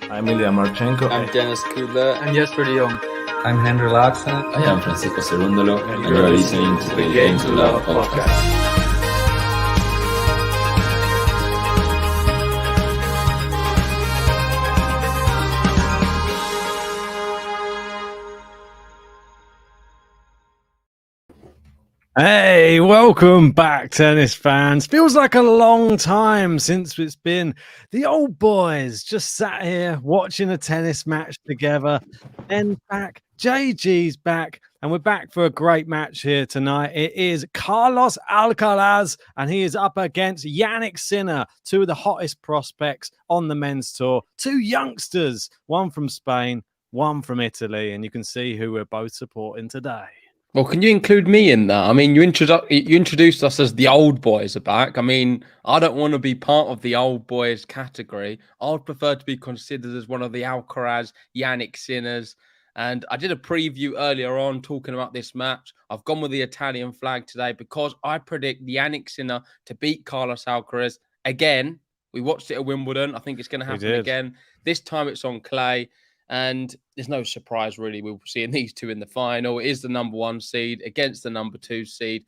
I'm Ilya Marchenko. I'm Dennis Kudla. And Jesper de Jong. I'm Henry Laaksonen. I am Francisco Cerundolo, and you are listening to the Game to Love podcast. Hey, welcome back, tennis fans. Feels like a long time since it's been the old boys just sat here watching a tennis match together. Then back, JG's back, and we're back for a great match here tonight. It is Carlos Alcaraz, and he is up against Jannik Sinner, two of the hottest prospects on the men's tour. Two youngsters, one from Spain, one from Italy, and you can see who we're both supporting today. Well, can you include me in that? I mean, you introduced us as the old boys are back. I mean, I don't want to be part of the old boys category. I would prefer to be considered as one of the Alcaraz, Jannik Sinners. And I did a preview earlier on talking about this match. I've gone with the Italian flag today because I predict Jannik Sinner to beat Carlos Alcaraz again. We watched it at Wimbledon. I think it's going to happen again. This time it's on clay. And there's no surprise, really. We'll see these two in the final. It is the number 1 seed against the number 2 seed.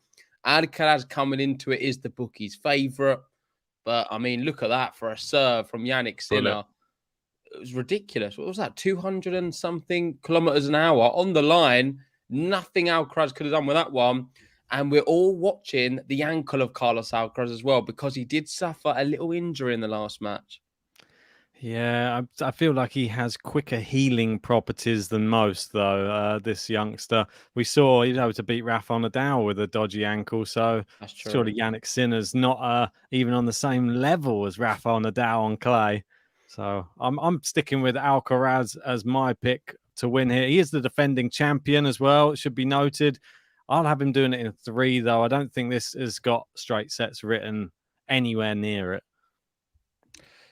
Alcaraz coming into it is the bookies' favourite. But, I mean, look at that for a serve from Jannik Sinner. It was ridiculous. What was that? 200 and something kilometres an hour on the line. Nothing Alcaraz could have done with that one. And we're all watching the ankle of Carlos Alcaraz as well because he did suffer a little injury in the last match. Yeah, I feel like he has quicker healing properties than most, though, this youngster. We saw, to beat Rafael Nadal with a dodgy ankle, so surely Jannik Sinner's not even on the same level as Rafael Nadal on clay. So I'm sticking with Alcaraz as my pick to win here. He is the defending champion as well, it should be noted. I'll have him doing it in 3, though. I don't think this has got straight sets written anywhere near it.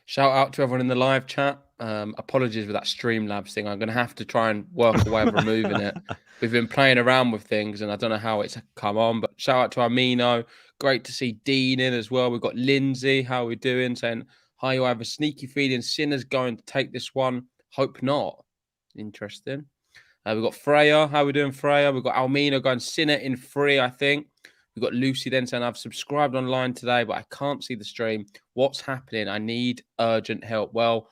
Shout out to everyone in the live chat. Apologies for that Streamlabs thing. I'm going to have to try and work a way of removing it. We've been playing around with things, and I don't know how it's come on. But shout out to Amino. Great to see Dean in as well. We've got Lindsay. How are we doing? Saying, hi, you have a sneaky feeling Sinner's going to take this one. Hope not. Interesting. We've got Freya. How are we doing, Freya? We've got Almina going Sinner in 3, I think. We've got Lucy then saying, I've subscribed online today, but I can't see the stream. What's happening? I need urgent help. Well,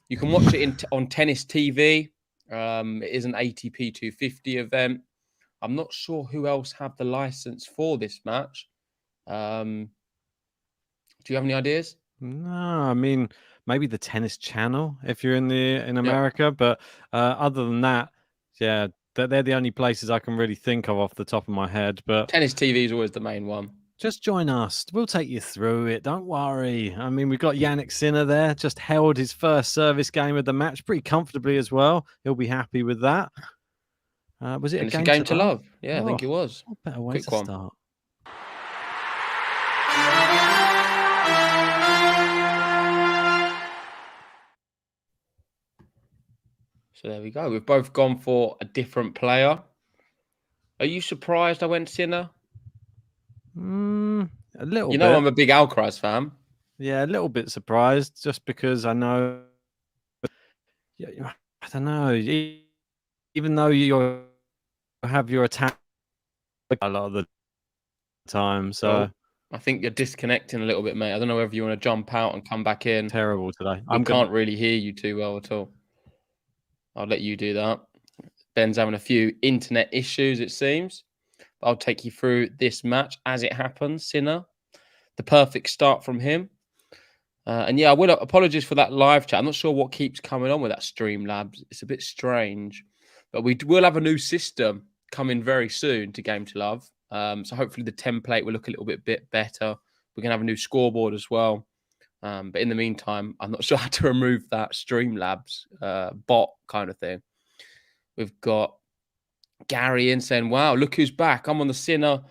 you can watch it on Tennis TV. It is an ATP 250 event. I'm not sure who else have the license for this match. Do you have any ideas? No, I mean, maybe the Tennis Channel if you're in America. Yep. But other than that, yeah, they're the only places I can really think of off the top of my head. But Tennis TV is always the main one. Just join us. We'll take you through it. Don't worry. I mean, we've got Jannik Sinner there. Just held his first service game of the match pretty comfortably as well. He'll be happy with that. Was it a game to love? Yeah, I think it was. What better way to start? So there we go. We've both gone for a different player. Are you surprised I went Sinner? A little bit. You know I'm a big Alcaraz fan. Yeah, a little bit surprised just because I know... I don't know. Even though you have your attack a lot of the time, so... Well, I think you're disconnecting a little bit, mate. I don't know whether you want to jump out and come back in. Terrible today. I can't really hear you too well at all. I'll let you do that. Ben's having a few internet issues, it seems. But I'll take you through this match as it happens. Sinner, the perfect start from him. And yeah, I will apologize for that live chat. I'm not sure what keeps coming on with that Streamlabs. It's a bit strange. But we will have a new system coming very soon to Game to Love. So hopefully the template will look a little bit better. We're going to have a new scoreboard as well. But in the meantime, I'm not sure how to remove that Streamlabs bot kind of thing. We've got Gary in saying, wow, look who's back. I'm on the Sinner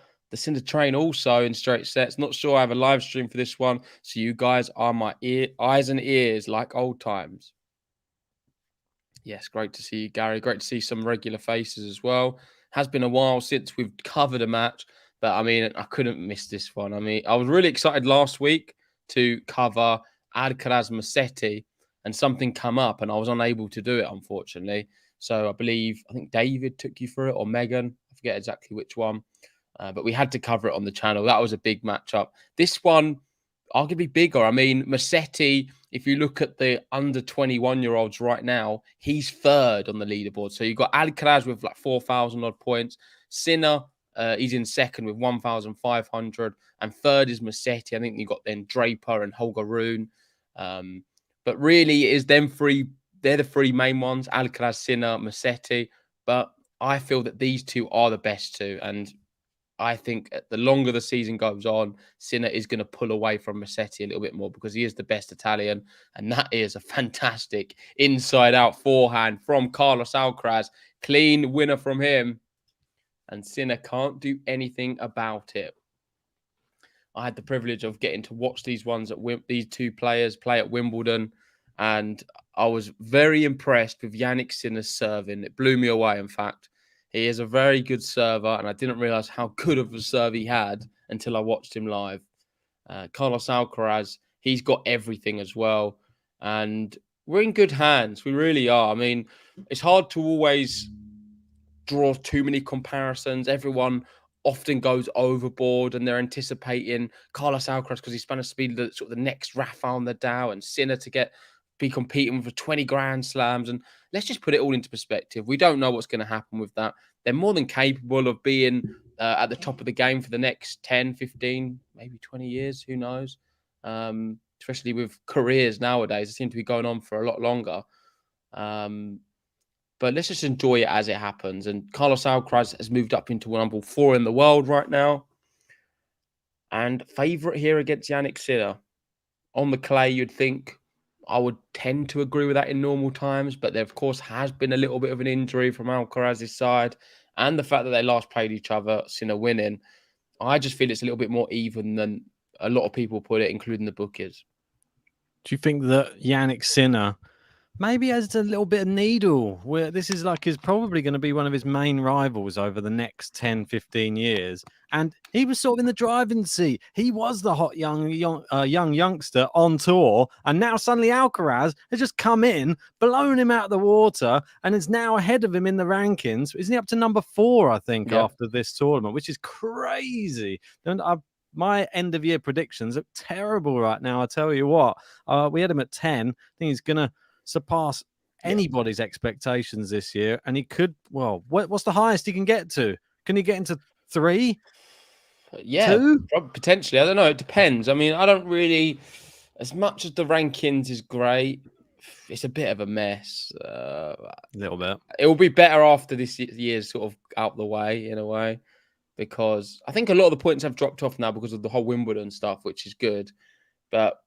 train also in straight sets. Not sure I have a live stream for this one. So you guys are my eyes and ears like old times. Yes, great to see you, Gary. Great to see some regular faces as well. Has been a while since we've covered a match. But, I mean, I couldn't miss this one. I mean, I was really excited last week to cover Alcaraz Musetti. and something come up and I was unable to do it, unfortunately. So I think David took you through it, or Megan. I forget exactly which one. But we had to cover it on the channel. That was a big matchup. This one, arguably bigger. I mean, Musetti, if you look at the under 21-year-olds right now, he's third on the leaderboard. So you've got ALCARAZ with like 4,000 odd points. Sinner, he's in second with 1,500. And third is Musetti. I think you've got then Draper and Holger Rune. But really, it is them three. They're the three main ones: ALCARAZ, Sinner, Musetti. But I feel that these two are the best two. And I think the longer the season goes on, Sinner is going to pull away from Musetti a little bit more because he is the best Italian. And that is a fantastic inside-out forehand from Carlos Alcaraz. Clean winner from him. And Sinner can't do anything about it. I had the privilege of getting to watch these two players play at Wimbledon. And I was very impressed with Jannik Sinner's serving. It blew me away, in fact. He is a very good server, and I didn't realize how good of a serve he had until I watched him live. Carlos Alcaraz, he's got everything as well. And we're in good hands. We really are. I mean, it's hard to always draw too many comparisons. Everyone often goes overboard and they're anticipating Carlos Alcaraz because he's Spanish speed, the sort of the next Rafael Nadal, and Sinner to be competing for 20 Grand Slams. And let's just put it all into perspective. We don't know what's going to happen with that. They're more than capable of being at the top of the game for the next 10, 15, maybe 20 years. Who knows? Especially with careers nowadays, they seem to be going on for a lot longer. But let's just enjoy it as it happens. And Carlos Alcaraz has moved up into number 4 in the world right now. And favourite here against Jannik Sinner. On the clay, you'd think I would tend to agree with that in normal times. But there, of course, has been a little bit of an injury from Alcaraz's side. And the fact that they last played each other, Sinner winning. I just feel it's a little bit more even than a lot of people put it, including the bookies. Do you think that Jannik Sinner maybe has a little bit of needle where this is probably going to be one of his main rivals over the next 10, 15 years? And he was sort of in the driving seat. He was the hot young youngster on tour. And now suddenly Alcaraz has just come in, blown him out of the water, and is now ahead of him in the rankings. Isn't he up to number 4, I think, after this tournament, which is crazy. And my end of year predictions look terrible right now. I tell you what, we had him at 10. I think he's going to surpass anybody's expectations this year, and he could. Well, what's the highest he can get to? Can he get into 3? Yeah, 2? Potentially. I don't know. It depends. I mean, I don't really. As much as the rankings is great, it's a bit of a mess. A little bit. It will be better after this year's sort of out the way, in a way, because I think a lot of the points have dropped off now because of the whole Wimbledon stuff, which is good, but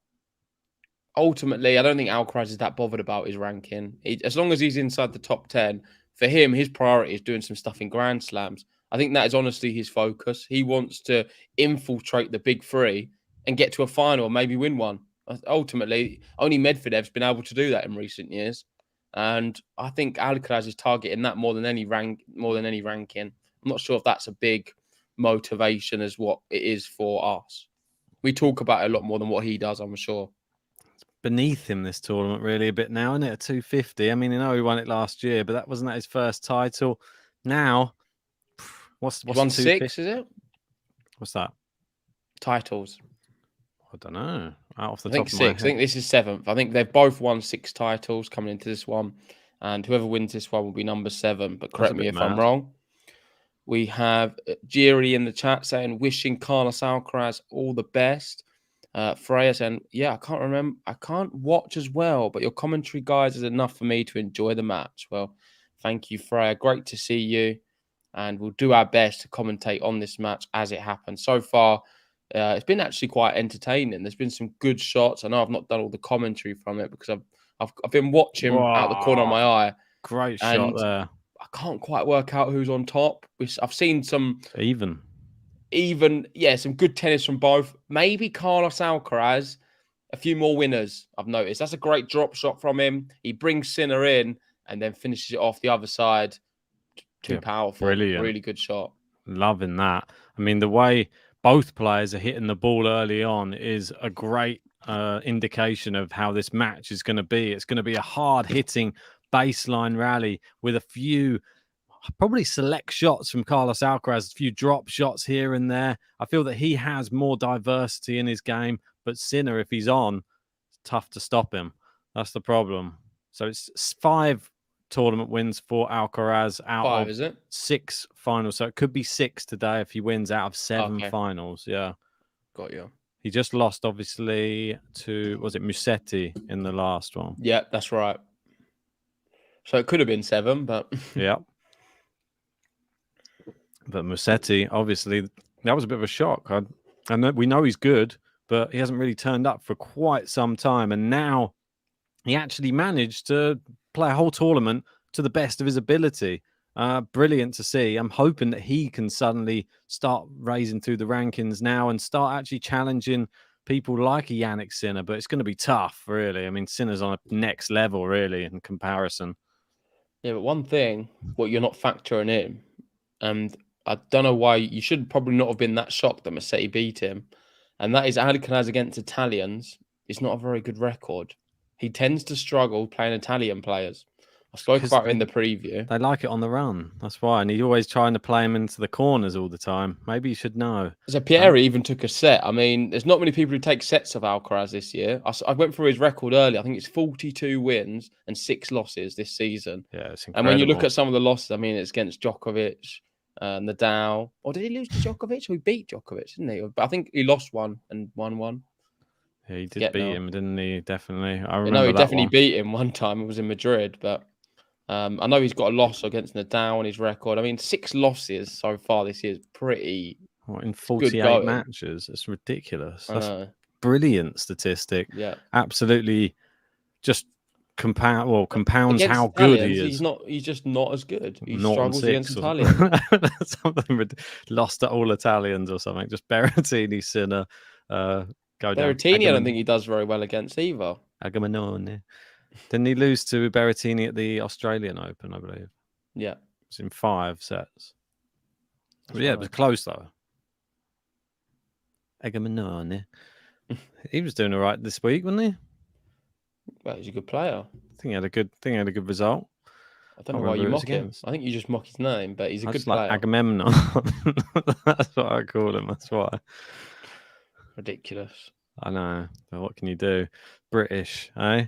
ultimately, I don't think Alcaraz is that bothered about his ranking. As long as he's inside the top 10, for him, his priority is doing some stuff in Grand Slams. I think that is honestly his focus. He wants to infiltrate the big 3 and get to a final, maybe win one. Ultimately, only Medvedev's been able to do that in recent years. And I think Alcaraz is targeting that more than any ranking. I'm not sure if that's a big motivation as what it is for us. We talk about it a lot more than what he does, I'm sure. Beneath him this tournament really a bit now, isn't it? At 250. I mean, I know he won it last year, but that wasn't his first title. Now, what's he won 6, is it? What's that? Titles. I don't know. Out off the I top think of my 6. I think this is 7th. I think they've both won 6 titles coming into this one, and whoever wins this one will be number 7. But correct me if I'm wrong. We have Jiri in the chat saying, wishing Carlos Alcaraz all the best. Freya saying, yeah, I can't remember. I can't watch as well, but your commentary, guys, is enough for me to enjoy the match. Well, thank you, Freya. Great to see you. And we'll do our best to commentate on this match as it happens. So far, it's been actually quite entertaining. There's been some good shots. I know I've not done all the commentary from it because I've been watching out the corner of my eye. Great shot there. I can't quite work out who's on top. I've seen some even, some good tennis from both. Maybe Carlos Alcaraz, a few more winners, I've noticed. That's a great drop shot from him. He brings Sinner in and then finishes it off the other side. Too powerful. Brilliant. Really good shot. Loving that. I mean, the way both players are hitting the ball early on is a great indication of how this match is going to be. It's going to be a hard-hitting baseline rally with a few probably select shots from Carlos Alcaraz, a few drop shots here and there. I feel that he has more diversity in his game, but Sinner, if he's on, it's tough to stop him. That's the problem. So it's 5 tournament wins for Alcaraz out 5, of is it? 6 finals. So it could be 6 today if he wins out of 7 finals. Yeah. Got you. He just lost, obviously, to, was it Musetti in the last one? Yeah, that's right. So it could have been 7, but... yeah. But Musetti, obviously, that was a bit of a shock. We know he's good, but he hasn't really turned up for quite some time. And now he actually managed to play a whole tournament to the best of his ability. Brilliant to see. I'm hoping that he can suddenly start raising through the rankings now and start actually challenging people like a Jannik Sinner. But it's going to be tough, really. I mean, Sinner's on a next level, really, in comparison. Yeah, but one thing, what you're not factoring in, and I don't know why, you should probably not have been that shocked that Musetti beat him, and that is ALCARAZ against Italians is not a very good record. He tends to struggle playing Italian players. I spoke about it in the preview. They like it on the run. That's why. And he's always trying to play him into the corners all the time. Maybe you should know. So Pieri even took a set. I mean, there's not many people who take sets of Alcaraz this year. I went through his record earlier. I think it's 42 wins and 6 losses this season. Yeah, it's incredible. And when you look at some of the losses, I mean, it's against Djokovic, Nadal. Or did he lose to Djokovic? Or he beat Djokovic, didn't he? But I think he lost one and won one. Yeah, he did beat him, didn't he? Definitely. I remember. No, he definitely beat him one time. It was in Madrid, but I know he's got a loss against Nadal on his record. I mean, 6 losses so far this year is pretty. In 48 matches, it's ridiculous. That's a brilliant statistic. Yeah, absolutely. Just compounds against how Italians, good he is. He's just not as good. He struggles against Italians. Something lost to all Italians or something. Just Berrettini, Sinner. Berrettini, I don't think he does very well against either. Agamemnon. Didn't he lose to Berrettini at the Australian Open, I believe? Yeah. It was in 5 sets. But yeah, it was close, though. Agamemnon. He was doing all right this week, wasn't he? Well, he's a good player. I think he had a good result. I don't know why you mock him. I think you just mock his name, but he's a good player. Like Agamemnon. That's what I call him. That's why. Ridiculous. I know. But what can you do? British, eh?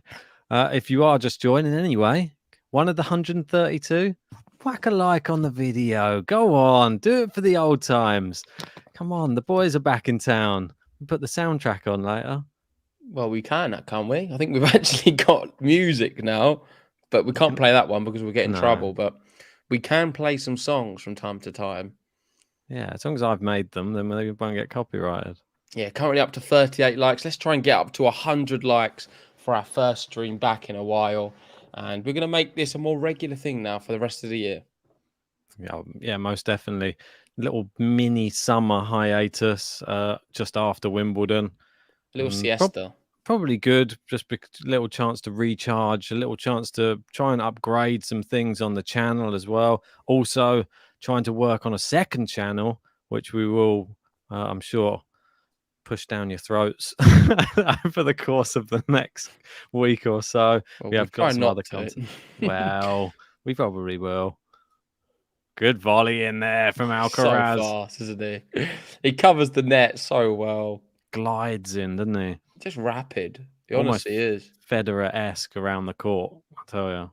If you are just joining anyway, one of the 132, whack a like on the video. Go on, do it for the old times. Come on, the boys are back in town. Put the soundtrack on later. Well, we can, can't we? I think we've actually got music now, but we can't play that one because we'll get in trouble. But we can play some songs from time to time. Yeah, as long as I've made them, then they won't get copyrighted. Yeah, currently up to 38 likes. Let's try and get up to 100 likes for our first stream back in a while. And we're going to make this a more regular thing now for the rest of the year. Yeah, most definitely. Little mini summer hiatus just after Wimbledon. A little siesta. Probably good. Just a little chance to recharge, a little chance to try and upgrade some things on the channel as well. Also, trying to work on a second channel, which we will, I'm sure, push down your throats over the course of the next week or so. Well, we have got some other content. Well, we probably will. Good volley in there from Alcaraz. So fast, isn't he? He covers the net so well. Glides in, doesn't he? Just rapid. He honestly is. Federer-esque around the court, I tell you.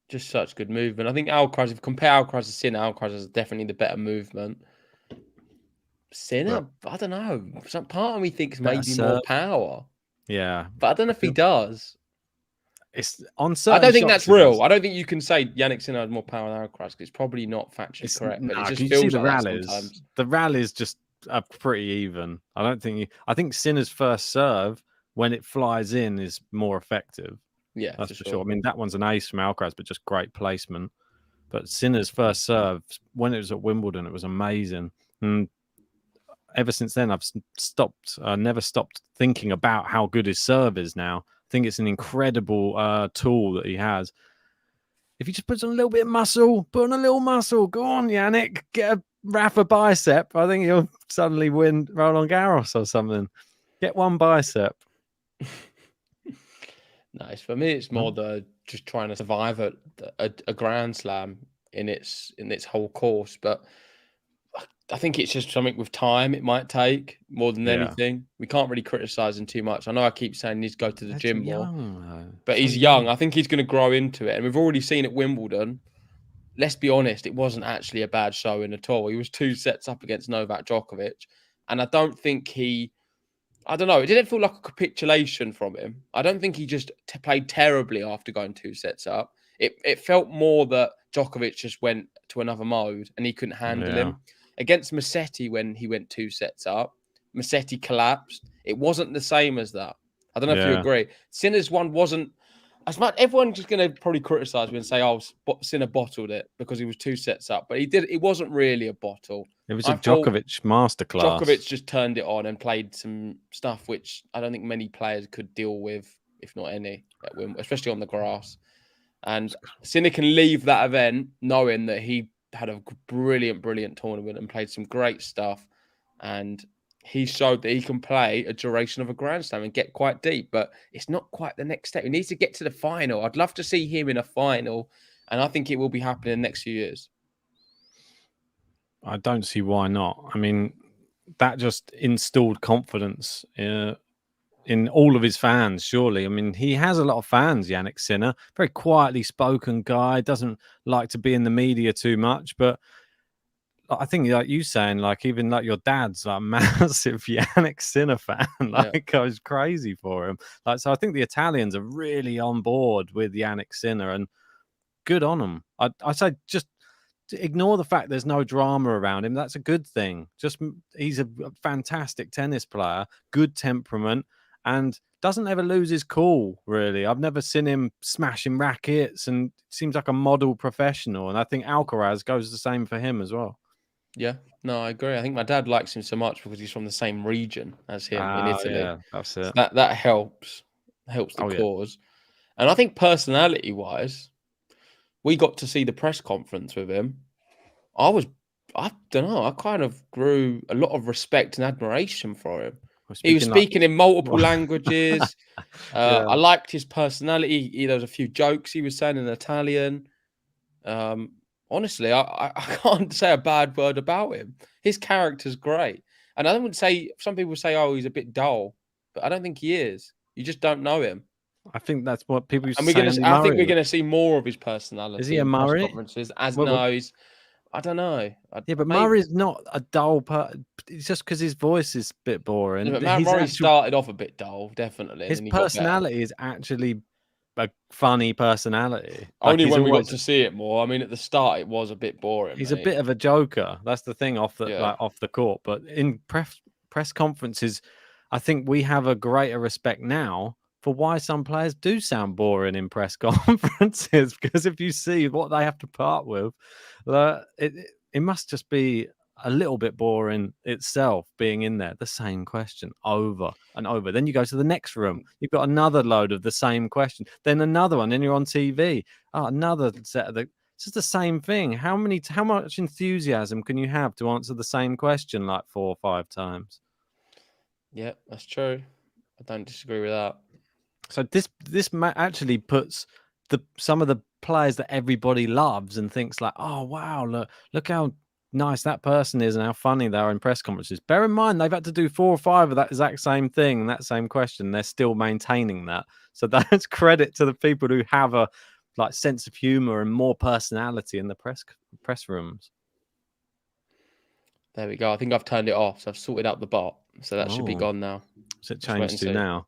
Just such good movement. I think Alcaraz, if you compare Alcaraz to Sinner, Alcaraz is definitely the better movement. Sinner, I don't know. Some part of me thinks maybe more power. Yeah. But I don't know if he does. It's on certain I don't think that's real. I don't think you can say Jannik Sinner has more power than Alcaraz because it's probably not factually correct. But it just feels like that sometimes. The rallies just are pretty even. I think Sinner's first serve, when it flies in, is more effective. Yeah, that's for sure. I mean, that one's an ace from Alcaraz, but just great placement. But Sinner's first serve, when it was at Wimbledon, it was amazing. And ever since then, I've never stopped thinking about how good his serve is now. I think it's an incredible tool that he has. If he just puts on a little bit of muscle, put on a little muscle. Go on, Jannik, get a Rafa bicep. I think he'll suddenly win Roland Garros or something. Get one bicep. Nice. For me, it's more the just trying to survive a Grand Slam in its whole course. But I think it's just something with time it might take more than anything. We can't really criticize him too much. I know I keep saying he needs to go to the gym more, but he's young. I think he's going to grow into it. And we've already seen at Wimbledon, let's be honest, it wasn't actually a bad showing at all. He was 2 sets up against Novak Djokovic. And I don't think I don't know, it didn't feel like a capitulation from him. I don't think he just played terribly after going 2 sets up. It felt more that Djokovic just went to another mode and he couldn't handle him. Against Musetti, when he went 2 sets up, Musetti collapsed. It wasn't the same as that. I don't know if you agree. Sinner's one wasn't as much. Everyone's just going to probably criticize me and say, "Oh, Sinner bottled it because he was 2 sets up," but he did. It wasn't really a bottle. It was a Djokovic masterclass. Djokovic just turned it on and played some stuff which I don't think many players could deal with, if not any, especially on the grass. And Sinner can leave that event knowing that he had a brilliant tournament and played some great stuff. And he showed that he can play a duration of a Grand Slam and get quite deep, but it's not quite the next step. He needs to get to the final. I'd love to see him in a final, and I think it will be happening in the next few years. I don't see why not. I mean, that just installed confidence in all of his fans, surely. I mean, he has a lot of fans, Jannik Sinner. Very quietly spoken guy, doesn't like to be in the media too much. But I think, like you saying, like even like your dad's like a massive Jannik Sinner fan. Like I was crazy for him. Like, so I think the Italians are really on board with Jannik Sinner, and good on them. I say just ignore the fact there's no drama around him. That's a good thing. Just he's a fantastic tennis player, good temperament, and doesn't ever lose his cool, really. I've never seen him smashing rackets, and seems like a model professional. And I think Alcaraz goes the same for him as well. Yeah, no, I agree. I think my dad likes him so much because he's from the same region as him in Italy. Yeah, that's it. So that helps the cause. And I think personality-wise, we got to see the press conference with him. I don't know, I kind of grew a lot of respect and admiration for him. He was speaking in multiple languages. I liked his personality. There was a few jokes he was saying in Italian. Honestly, I can't say a bad word about him. His character's great. And I wouldn't say, some people say, oh, he's a bit dull, but I don't think he is. You just don't know him. I think that's what people used to say. I think we're going to see more of his personality. Is he a Murray? Conferences, I don't know. But Murray's not a dull it's just because his voice is a bit boring. Yeah, but Murray started off a bit dull, definitely. His personality is actually a funny personality. Only when we got to see it more. I mean, at the start, it was a bit boring. He's a bit of a joker. That's the thing off the court. But in press conferences, I think we have a greater respect now for why some players do sound boring in press conferences. Because if you see what they have to part with, it must just be a little bit boring itself, being in there, the same question over and over. Then you go to the next room, you've got another load of the same question, then another one, then you're on TV, another set of it's just the same thing. How much enthusiasm can you have to answer the same question like 4 or 5 times? Yeah, that's true. I don't disagree with that. So this actually puts some of the players that everybody loves and thinks like, oh wow, look how nice that person is and how funny they are in press conferences. Bear in mind, they've had to do 4 or 5 of that exact same thing and that same question. They're still maintaining that. So that's credit to the people who have a sense of humor and more personality in the press rooms. There we go. I think I've turned it off. So I've sorted out the bot. So that should be gone now. What's it changed to now?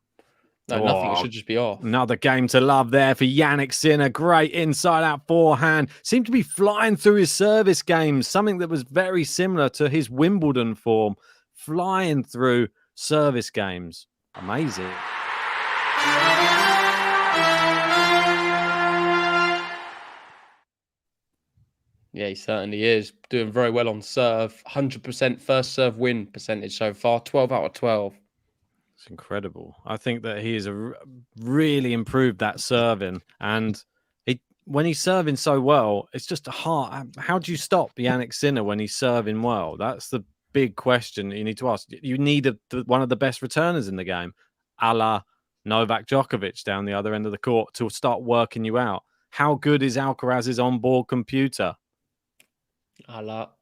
No, nothing. It should just be off. Another game to love there for Jannik Sinner. Great inside-out forehand. Seemed to be flying through his service games, something that was very similar to his Wimbledon form. Flying through service games. Amazing. Yeah, he certainly is. Doing very well on serve. 100% first serve win percentage so far. 12 out of 12. It's incredible. I think that he has really improved that serving. And when he's serving so well, it's just hard. How do you stop Jannik Sinner when he's serving well? That's the big question that you need to ask. You need one of the best returners in the game, a la Novak Djokovic down the other end of the court to start working you out. How good is Alcaraz's onboard computer? A lot.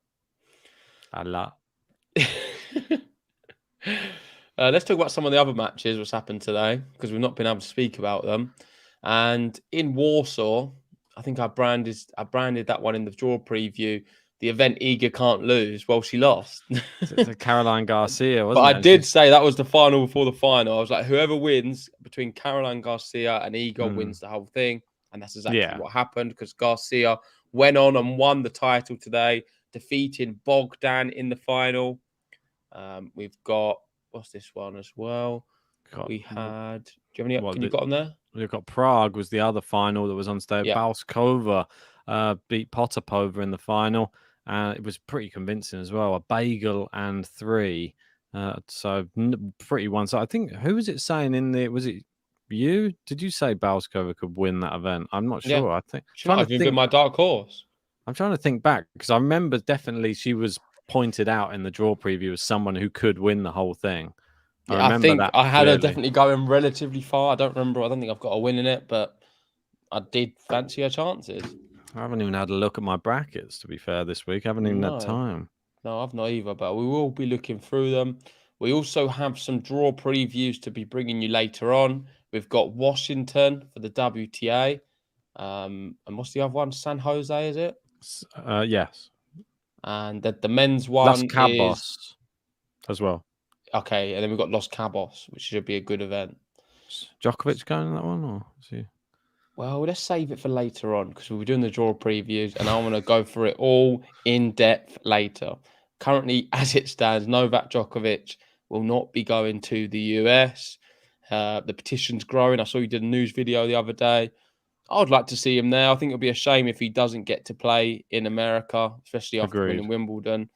Let's talk about some of the other matches what's happened today, because we've not been able to speak about them. And in Warsaw, I think I branded that one in the draw preview. The event Iga can't lose. Well, she lost. It's Caroline Garcia, but wasn't it? I did say that was the final before the final. I was like, whoever wins between Caroline Garcia and Iga wins the whole thing. And that's exactly what happened, because Garcia went on and won the title today, defeating Bogdan in the final. We've got, what's this one as well? We had, do you have any, can you got on there? We've got Prague was the other final that was on stage. Yeah. Balskova beat Potapova in the final. It was pretty convincing as well. A bagel and 3. So pretty one. So I think, who was it saying in the, was it you? Did you say Balskova could win that event? I'm not sure. I think she might have been my dark horse. I'm trying to think back, because I remember definitely she was pointed out in the draw preview as someone who could win the whole thing. I think that I had her definitely going relatively far. I don't think I've got a win in it, but I did fancy her chances. I haven't even had a look at my brackets, to be fair, this week. I haven't even had time. No, I've not either, but we will be looking through them. We also have some draw previews to be bringing you later on. We've got Washington for the WTA. And what's the other one? San Jose, is it? Yes. And the men's one Las Cabos as well. Okay, and then we've got Los Cabos, which should be a good event. Is Djokovic going in that one, or is he? Well, let's save it for later on, because we'll be doing the draw previews, and I want to go for it all in depth later. Currently, as it stands, Novak Djokovic will not be going to the US. The petition's growing. I saw you did a news video the other day. I would like to see him there. I think it'll be a shame if he doesn't get to play in America, especially after winning Wimbledon.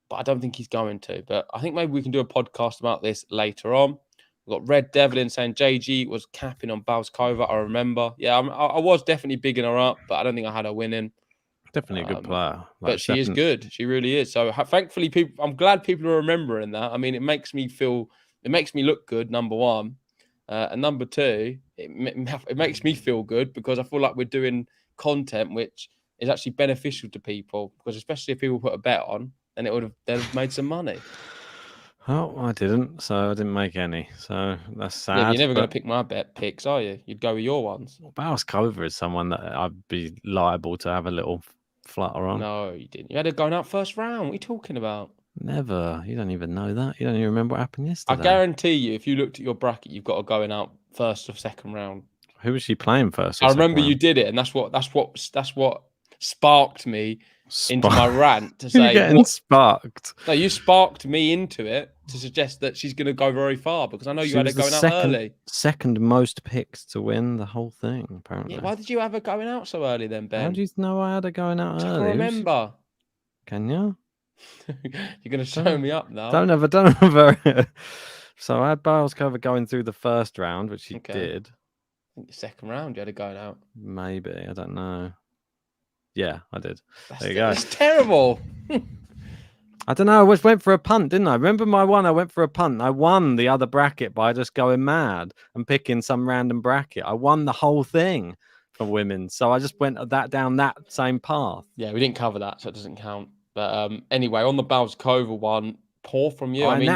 But I don't think he's going to. But I think maybe we can do a podcast about this later on. We've got Red Devlin saying JG was capping on Balskova. I remember. Yeah, I was definitely bigging her up, but I don't think I had her winning. Definitely a good player. But she is good. She really is. So thankfully, I'm glad people are remembering that. I mean, it makes me look good, number one. And number two, it makes me feel good, because I feel like we're doing content which is actually beneficial to people, because especially if people put a bet on, then they'd have made some money. Oh, I didn't, so I didn't make any. So that's sad. Yeah, you're never going to pick my bet picks, are you? You'd go with your ones. Balskova is someone that I'd be liable to have a little flutter on. No, you didn't. You had it going out first round. What are you talking about? Never. You don't even know that. You don't even remember what happened yesterday. I guarantee you, if you looked at your bracket, you've got a going out first or second round. Who was she playing first? I remember you did it, and that's what sparked me into my rant to say, You're getting sparked. No, you sparked me into it to suggest that she's going to go very far, because I know you had her going out early. Second most picked to win the whole thing, apparently. Yeah, why did you have her going out so early then, Ben? How do you know I had her going out early? I remember. Can you? You're going to show me up now. Don't ever. So I had Balskova going through the first round, which she did. I think the second round you had her going out. Maybe. I don't know. Yeah, I did. There you go. That's terrible. I don't know. I went for a punt, didn't I? Remember my one? I went for a punt. I won the other bracket by just going mad and picking some random bracket. I won the whole thing for women. So I just went down that same path. Yeah, we didn't cover that, so it doesn't count. But anyway, on the Balskova one, poor from you. I mean,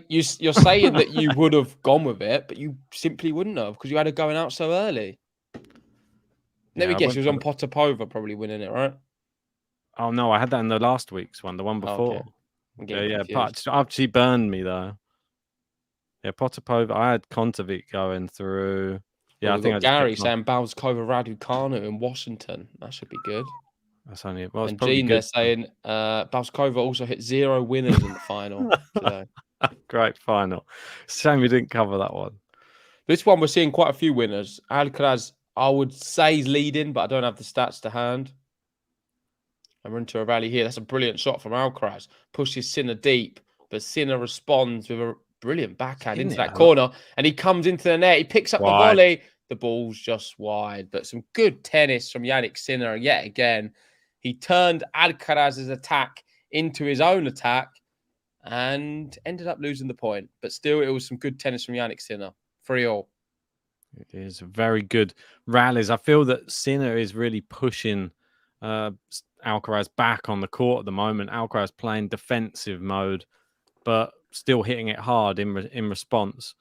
you're saying that you would have gone with it, but you simply wouldn't have, because you had her going out so early. Let me guess, she was on Potapova probably winning it, right? Oh, no, I had that in the last week's one, the one before. Okay. She burned me, though. Yeah, Potapova, I had Kontovic going through. Yeah, I think I Gary saying Balskova Raducanu in Washington. That should be good. That's only and Gene there saying Balskova also hit 0 winners in the final today. Great final. Shame we didn't cover that one. This one we're seeing quite a few winners. Alcaraz, I would say, he's leading, but I don't have the stats to hand. And we're into a rally here. That's a brilliant shot from Alcaraz. Pushes Sinner deep, but Sinner responds with a brilliant backhand into that corner, and he comes into the net. He picks up the volley. The ball's just wide, but some good tennis from Jannik Sinner yet again. He turned Alcaraz's attack into his own attack and ended up losing the point. But still, it was some good tennis from Jannik Sinner. 3-3. It is very good rallies. I feel that Sinner is really pushing Alcaraz back on the court at the moment. Alcaraz playing defensive mode, but still hitting it hard in response.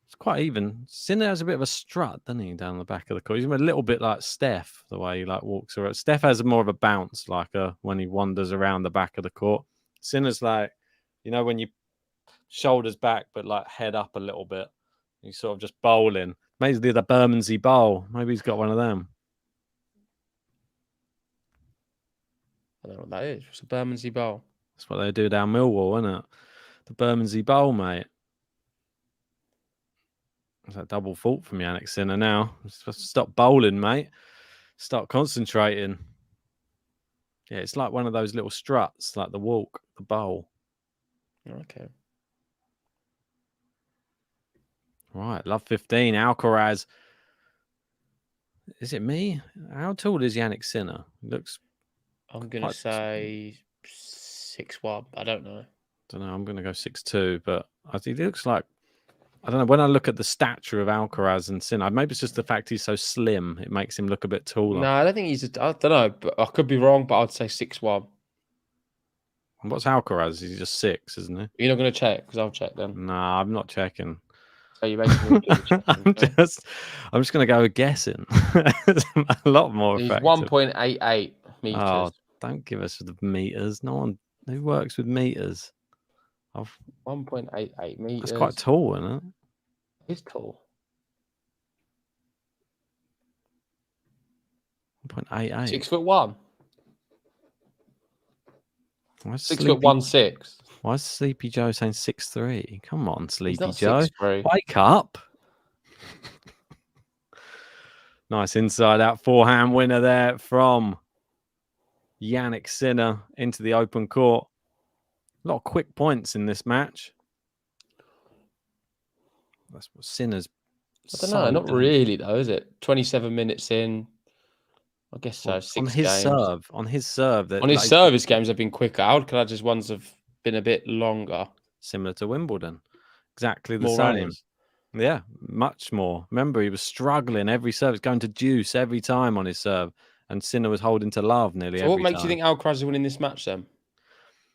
It's quite even. Sinner has a bit of a strut, doesn't he, down the back of the court? He's a little bit like Steph, the way he walks around. Steph has more of a bounce, when he wanders around the back of the court. Sinner's when you shoulders back, but head up a little bit. He's sort of just bowling. Maybe the Bermondsey bowl. Maybe he's got one of them. I don't know what that is. What's a Bermondsey bowl? That's what they do down Millwall, isn't it? The Bermondsey bowl, mate. It's a double fault from Jannik Sinner now. Stop bowling, mate. Start concentrating. Yeah, it's like one of those little struts, like the walk, the bowl. Okay. Right, love 15. Alcaraz. Is it me? How tall is Jannik Sinner? Looks. I'm going to say 6'1". I don't know. I'm going to go 6'2", but I think it looks like. I don't know. When I look at the stature of Alcaraz and Sinner, maybe it's just the fact he's so slim. It makes him look a bit taller. No, I don't think he's. I don't know, but I could be wrong. But I'd say 6'1". What's Alcaraz? He's just 6, isn't he? You're not going to check because I'll check then. No, I'm not checking. So you basically I'm just going to go with guessing. A lot more He's effective. 1.88 meters. Oh, don't give us the meters. No one who works with meters. 1.88 meters. That's quite tall, isn't it? It's tall. 1.88. 6'1". 6'1". Why is Sleepy Joe saying 6'3"? Come on, Sleepy Joe. 6'3". Wake up. Nice inside out forehand winner there from Jannik Sinner into the open court. A lot of quick points in this match. That's what Sinner's. I don't know. Not really, though, is it? 27 minutes in. I guess so. On his serve. On his service games have been quicker. Alcaraz's ones have been a bit longer. Similar to Wimbledon. Exactly the more same. runners. Yeah, much more. Remember, he was struggling every service, going to deuce every time on his serve. And Sinner was holding to love nearly every time. So what makes you think Alcaraz is winning this match then?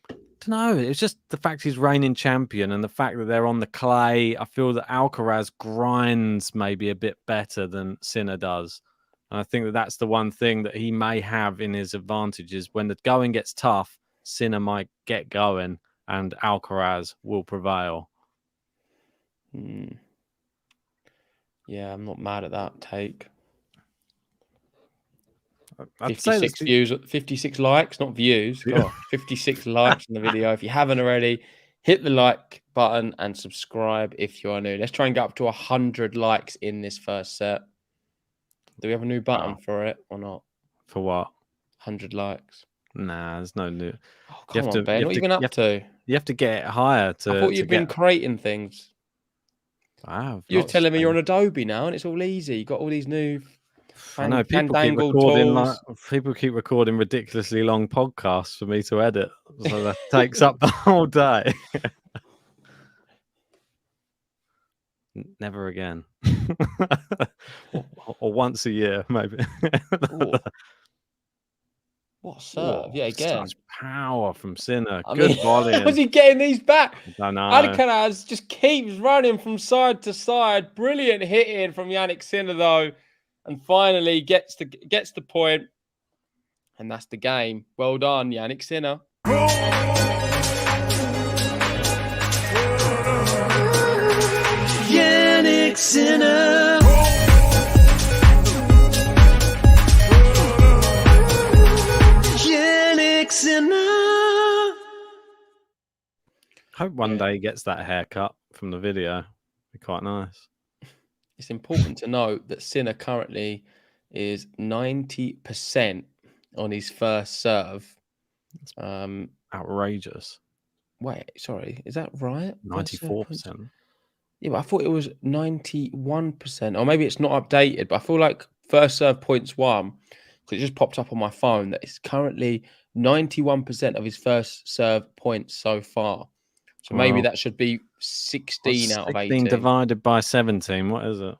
I don't know. It's just the fact he's reigning champion and the fact that they're on the clay. I feel that Alcaraz grinds maybe a bit better than Sinner does. And I think that that's the one thing that he may have in his advantage is when the going gets tough, Sinner might get going and Alcaraz will prevail. Yeah, I'm not mad at that take. I'd 56 views, 56 likes, not views. God, 56 likes on the video. If you haven't already, hit the like button and subscribe if you are new. Let's try and get up to 100 likes in this first set. Do we have a new button for it or not? For what? 100 likes. Nah, there's no new. Oh, come on, Ben. What have you been up to? You have to get it higher to. I thought you'd been creating things. I have. You're telling me you're on Adobe now and it's all easy. You got all these new. I know people keep recording ridiculously long podcasts for me to edit, so that takes up the whole day. Never again, or once a year, maybe. What serve? Yeah, again. Such power from Sinner. Good volume. How's he getting these back? I don't know. Alcaraz just keeps running from side to side. Brilliant hitting from Jannik Sinner, though. And finally gets the point. And that's the game. Well done, Jannik Sinner. Jannik Sinner. Jannik Sinner. Hope one day he gets that haircut from the video. Be quite nice. It's important to note that Sinner currently is 90% on his first serve. Outrageous. Wait, sorry, is that right? 94%. Yeah, but I thought it was 91%. Or maybe it's not updated, but I feel like first serve points won. Because it just popped up on my phone that it's currently 91% of his first serve points so far. So maybe that should be 16 out of 16 18. divided by 17. What is it?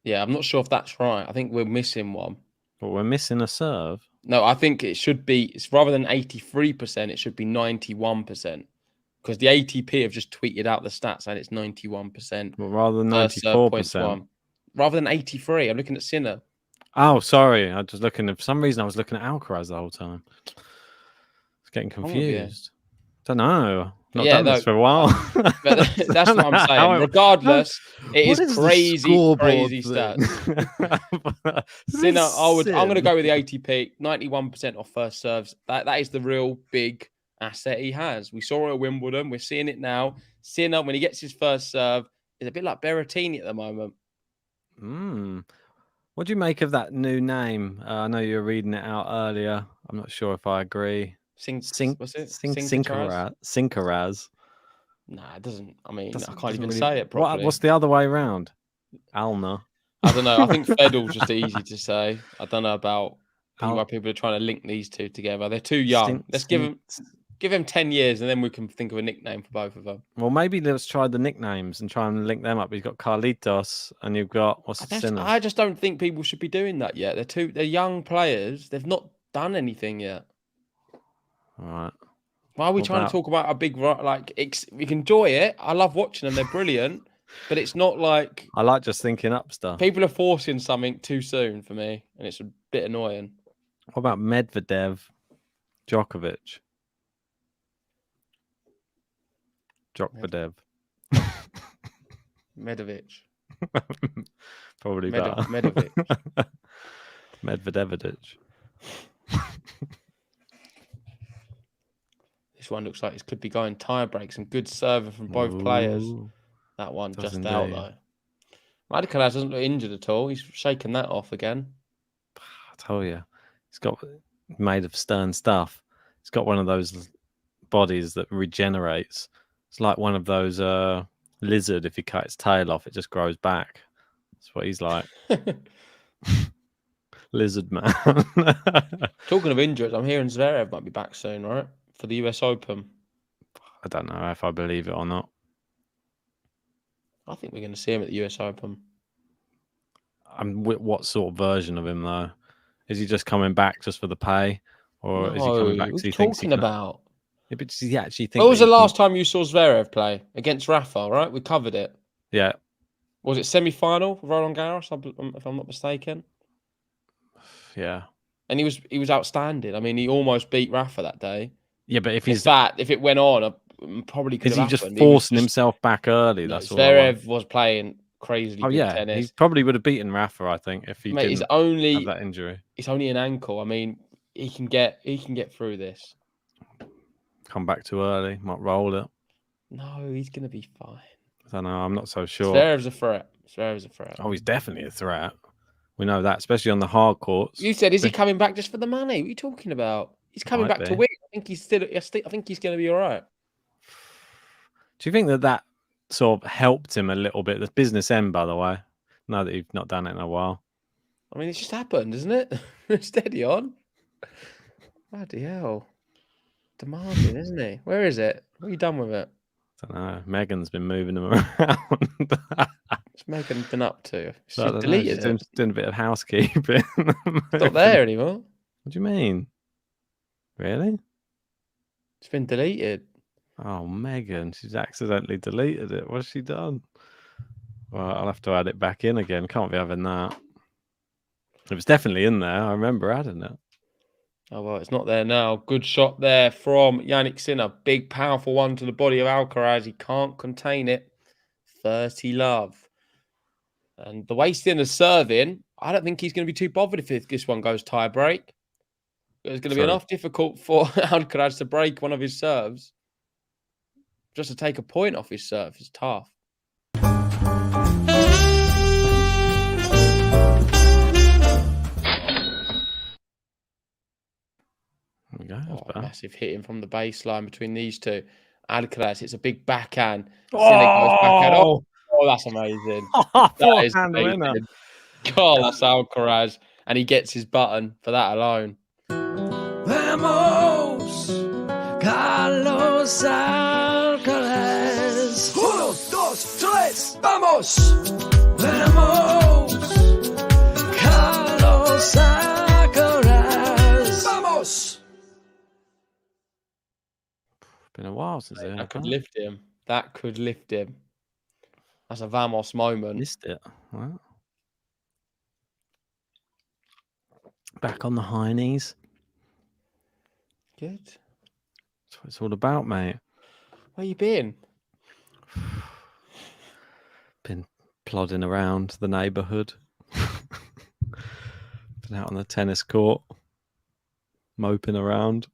Yeah, I'm not sure if that's right. I think we're missing one. Well, we're missing a serve. No, I think it should be, it's rather than 83%, it should be 91%. Because the ATP have just tweeted out the stats and it's 91%. Well, rather than First serve, 94%. Rather than 83. I'm looking at Sinner. Oh, sorry. I was just looking. For some reason, I was looking at Alcaraz the whole time. I was getting confused. Don't know. Not done this for a while. But that's what I'm saying. Regardless, it is crazy stats. Sinner, I'm going to go with the ATP. 91% off first serves. That is the real big asset he has. We saw it at Wimbledon. We're seeing it now. Sinner, when he gets his first serve, is a bit like Berrettini at the moment. What do you make of that new name? I know you were reading it out earlier. I'm not sure if I agree. Sinkaraz. Nah, it doesn't. I mean, I can't even say it properly. What's the other way around? Alna. I don't know. I think Fedor's just easy to say. I don't know about why people are trying to link these two together. They're too young. Let's give him 10 years and then we can think of a nickname for both of them. Well, maybe let's try the nicknames and try and link them up. You've got Carlitos and you've got I just don't think people should be doing that yet. They're young players. They've not done anything yet. All right. Why are we trying to talk about a big we can enjoy it. I love watching them. They're brilliant, but it's not like I like just thinking up stuff. People are forcing something too soon for me, and it's a bit annoying. What about Medvedev, Djokovic? Medovic. Probably better. Medovic. Medvedevich. This one looks like it could be going tie break. Some good server from both players. That one just out though. Alcaraz doesn't look injured at all. He's shaking that off again. I tell you, he's got made of stern stuff. He's got one of those bodies that regenerates. It's like one of those lizard. If you cut its tail off, it just grows back. That's what he's like. Lizard man. Talking of injuries, I'm hearing Zverev might be back soon, right? For the US Open. I don't know if I believe it or not. I think we're going to see him at the US Open. What sort of version of him, though? Is he just coming back just for the pay? Or is he coming back because he thinks about? Yeah, but does he actually think... When was the last time you saw Zverev play? Against Rafa, right? We covered it. Yeah. Was it semi-final for Roland Garros, if I'm not mistaken? Yeah. And he was outstanding. I mean, he almost beat Rafa that day. Yeah, but if it went on, probably could have happened. Is he just forcing himself back early? That's Zverev was playing crazily good tennis. He probably would have beaten Rafa, I think, if he didn't have that injury. It's only an ankle. I mean, he can get through this. Come back too early, might roll it. No, he's going to be fine. I don't know. I'm not so sure. Zverev's a threat. Oh, he's definitely a threat. We know that, especially on the hard courts. You said, is he coming back just for the money? What are you talking about? He's coming back to win. I think he's going to be all right. Do you think that sort of helped him a little bit? The business end, by the way. Now that you've not done it in a while. I mean, it's just happened, isn't it? Steady on. Bloody hell. Demanding, isn't he? Where is it? What have you done with it? I don't know. Megan's been moving him around. What's Megan been up to? She's deleted it. Doing a bit of housekeeping. It's not there anymore. What do you mean? Really? It's been deleted. Oh, Megan. She's accidentally deleted it. What's she done? Well, I'll have to add it back in again. Can't be having that. It was definitely in there. I remember adding it. Oh, well, it's not there now. Good shot there from Jannik Sinner. Big, powerful one to the body of Alcaraz. He can't contain it. 30 love. And the way Sinner's serving, I don't think he's going to be too bothered if this one goes tie break. It's going to be enough difficult for Alcaraz to break one of his serves. Just to take a point off his serve is tough. Massive hitting from the baseline between these two. Alcaraz, it's a big backhand. Oh, that's amazing. That is amazing. God, that's Alcaraz. And he gets his button for that alone. Vamos, Carlos Alcaraz. Vamos! Vamos! Carlos ALCARAZ! Vamos! Been a while since That could lift him. That could lift him. That's a Vamos moment. Missed it. Well, back on the high knees. Good. That's what it's all about, mate. Where you been? Been plodding around the neighbourhood. Been out on the tennis court, moping around.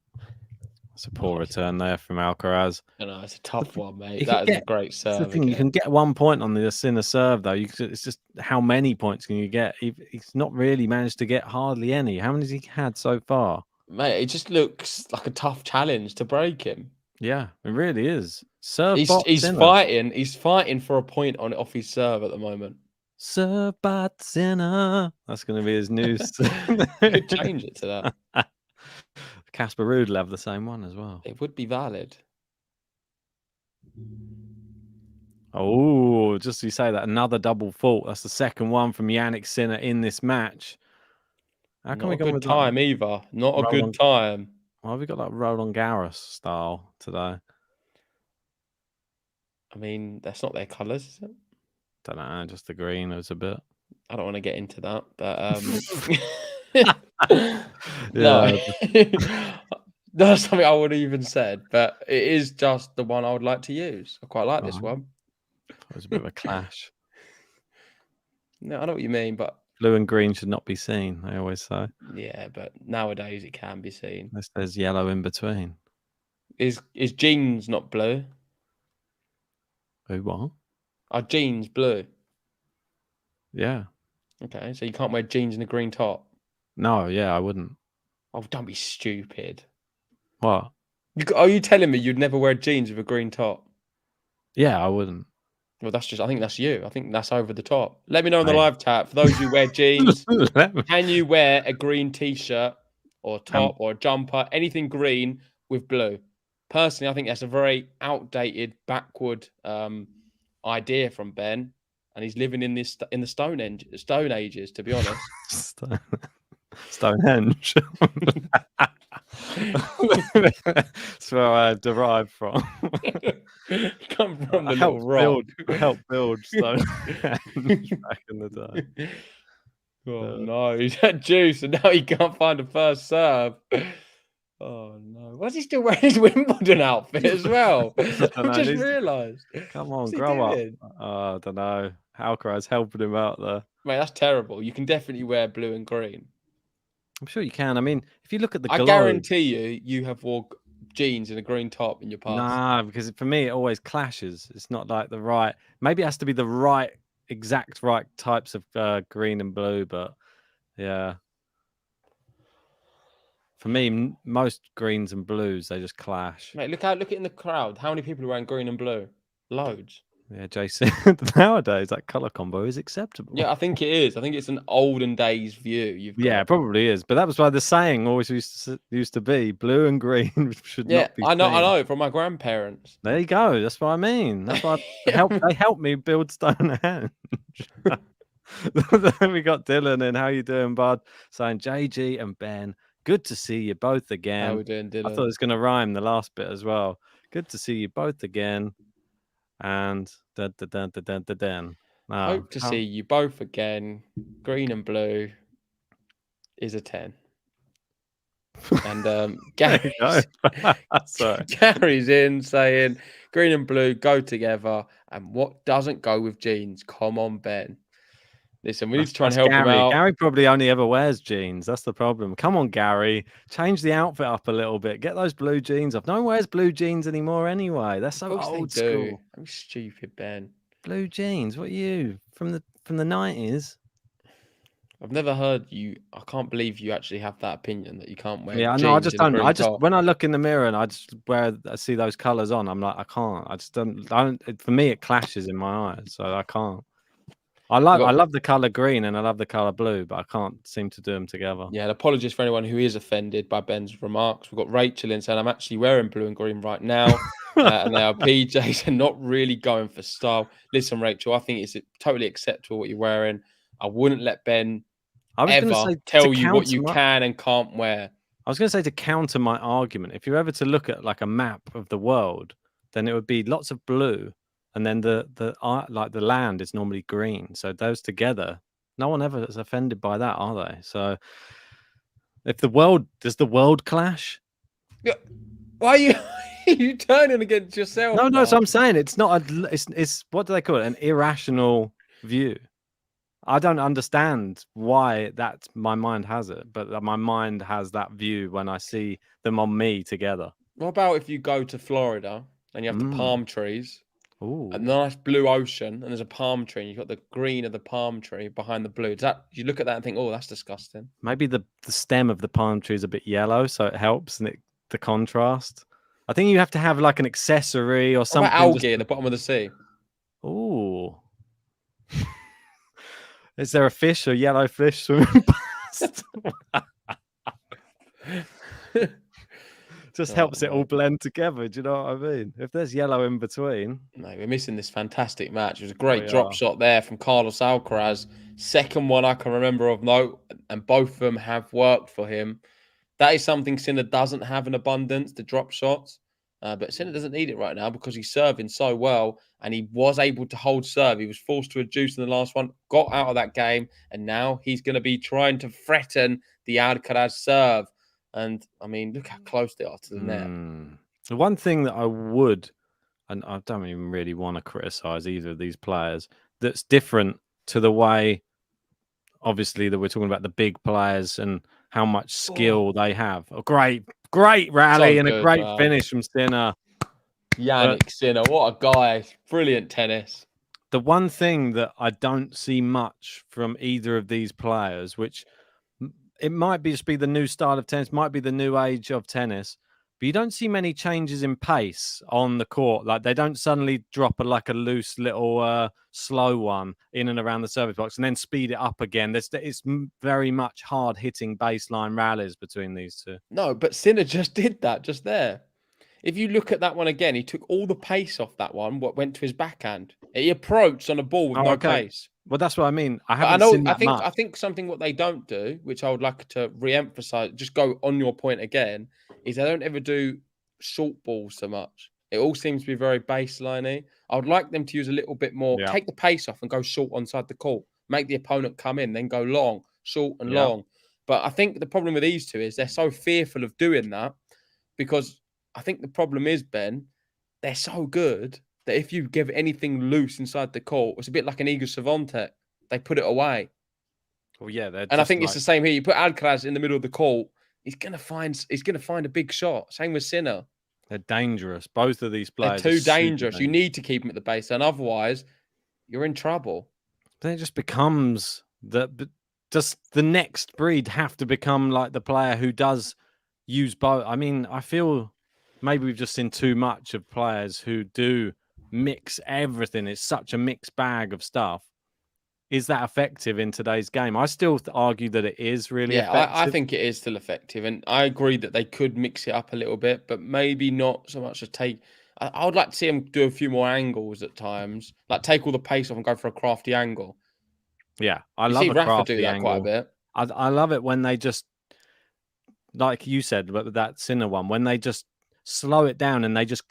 It's a poor return there from ALCARAZ. I know, it's a tough one, mate. You That can is a great serve. That's the thing, you can get 1 point on the Sinner serve, though. It's just how many points can you get? He's not really managed to get hardly any. How many has he had so far? Mate, it just looks like a tough challenge to break him. Yeah, it really is. Serve He's Sinner. fighting. He's fighting for a point on off his serve at the moment. Serve bot Sinner. That's going to be his new. Could change it to that. Casper Ruud will have the same one as well. It would be valid. Oh, just so you say that, another double fault. That's the second one from Jannik Sinner in this match. How can Not we a go good with time either. Not a good time. Why have we got that Roland Garros style today? I mean, that's not their colours, is it? Don't know, just the green. It was a bit. I don't want to get into that, but Yeah. no, that's something I would have even said. But it is just the one I would like to use. I quite like this one. It was a bit of a clash. No, I know what you mean, but Blue and green should not be seen, they always say. yeah, but nowadays it can be seen. Unless there's yellow in between. Is jeans not blue? Oh, what? Are jeans blue? Yeah. Okay, so you can't wear jeans and a green top. No, yeah, I wouldn't. Oh, don't be stupid. What? Are you telling me you'd never wear jeans with a green top? Yeah, I wouldn't. Well, I think that's you. I think that's over the top. Let me know in the Mate. live chat. For those who wear jeans, can you wear a green t-shirt or top or a jumper, anything green with blue? Personally, I think that's a very outdated, backward idea from Ben, and he's living in the Stone Ages, to be honest. Stonehenge. That's where I derived from. Come from the I helped build Stonehenge back in the day. Oh no, he's had juice and now he can't find a first serve. Oh no. Why's he still wearing his Wimbledon outfit as well? I just realised. Come on, grow up. I don't know. ALCARAZ helping him out there. Mate, that's terrible. You can definitely wear blue and green. I'm sure you can. I mean, if you look at the I globe, guarantee you have wore jeans and a green top in your past. Nah, because for me it always clashes. It's not like the right. Maybe it has to be the exact right types of green and blue. But yeah, for me, most greens and blues they just clash. Mate, look at in the crowd. How many people are wearing green and blue? Loads. Yeah, Jason. Nowadays, that color combo is acceptable. Yeah, I think it is. I think it's an olden days view. Yeah, it probably is. But that was why the saying always used to be blue and green should not be. I know from my grandparents. There you go. That's what I mean. That's why they helped me build Stonehenge. Then we got Dylan and how you doing, bud? Saying JG and Ben, good to see you both again. How we doing, Dylan? I thought it was going to rhyme the last bit as well. Good to see you both again. And hope to see you both again. Green and blue is a 10. And Gary's in saying green and blue go together. And what doesn't go with jeans? Come on, Ben. Listen, we need to try and help him out. Gary probably only ever wears jeans. That's the problem. Come on, Gary. Change the outfit up a little bit. Get those blue jeans off. No one wears blue jeans anymore anyway. They're so old school. I'm stupid, Ben. Blue jeans? What are you? From the 90s? I've never heard you. I can't believe you actually have that opinion that you can't wear. Yeah, no, I just don't. When I look in the mirror and I see those colours on, I'm like, I can't. I just don't. For me, it clashes in my eyes, so I can't. I love the colour green and I love the colour blue, but I can't seem to do them together. Yeah, and apologies for anyone who is offended by Ben's remarks. We've got Rachel in saying, I'm actually wearing blue and green right now. And now PJs are not really going for style. Listen, Rachel, I think it's totally acceptable what you're wearing. I wouldn't let Ben I was going to ever say tell you what you can and can't wear. I was going to say, to counter my argument, if you're ever to look at like a map of the world, then it would be lots of blue, and then the land is normally green. So those together, no one ever is offended by that, are they? So if does the world clash? Yeah. Why are you turning against yourself? No, now? so I'm saying it's not it's what do they call it? An irrational view. I don't understand why my mind has it, but my mind has that view when I see them on me together. What about if you go to Florida and you have the palm trees, a nice blue ocean, and there's a palm tree, and you've got the green of the palm tree behind the blue? You look at that and think, oh, that's disgusting. Maybe the stem of the palm tree is a bit yellow, so it helps, and the contrast. I think you have to have like an accessory or something. What about algae at the bottom of the sea? Ooh. Is there a yellow fish swimming past? Just helps it all blend together. Do you know what I mean? If there's yellow in between. No, we're missing this fantastic match. It was a great drop shot there from Carlos Alcaraz. Second one I can remember of note, and both of them have worked for him. That is something Sinner doesn't have in abundance, the drop shots. But Sinner doesn't need it right now because he's serving so well, and he was able to hold serve. He was forced to reduce in the last one, got out of that game, and now he's going to be trying to threaten the Alcaraz serve. And, I mean, look how close they are to the net. The one thing that I would, and I don't even really want to criticize either of these players, that's different to the way, obviously, that we're talking about the big players and how much skill they have. A great rally and a great finish from Sinner. Jannik Sinner, what a guy. Brilliant tennis. The one thing that I don't see much from either of these players, which it might just be the new style of tennis, might be the new age of tennis, but you don't see many changes in pace on the court. Like, they don't suddenly drop like a loose little slow one in and around the service box and then speed it up again. It's very much hard hitting baseline rallies between these two. No, but Sinner just did that just there. If you look at that one again, he took all the pace off that one, what went to his backhand. He approached on a ball with no pace. Well, that's what I mean. I think something what they don't do, which I would like to re-emphasize, just go on your point again, is they don't ever do short balls so much. It all seems to be very baseliney. I would like them to use a little bit more, take the pace off and go short onside the court. Make the opponent come in, then go long, short and long. But I think the problem with these two is they're so fearful of doing that, because I think the problem is, Ben, they're so good that if you give anything loose inside the court, it's a bit like an Iga Swiatek. They put it away. Well, yeah, and I think it's the same here. You put Alcaraz in the middle of the court, he's gonna find a big shot. Same with Sinner. They're dangerous. Both of these players are too dangerous. You need to keep them at the base, and otherwise, you're in trouble. Then it just becomes does the next breed have to become like the player who does use both? I mean, I feel maybe we've just seen too much of players who do mix everything. It's such a mixed bag of stuff. Is that effective in today's game? I still argue that it is really effective. I think it is still effective. And I agree that they could mix it up a little bit, but maybe not so much as take... I would like to see them do a few more angles at times. Like, take all the pace off and go for a crafty angle. Yeah, I love a crafty do that angle. quite a bit. I love it when they just, like you said, but that Sinner one, when they just slow it down and they just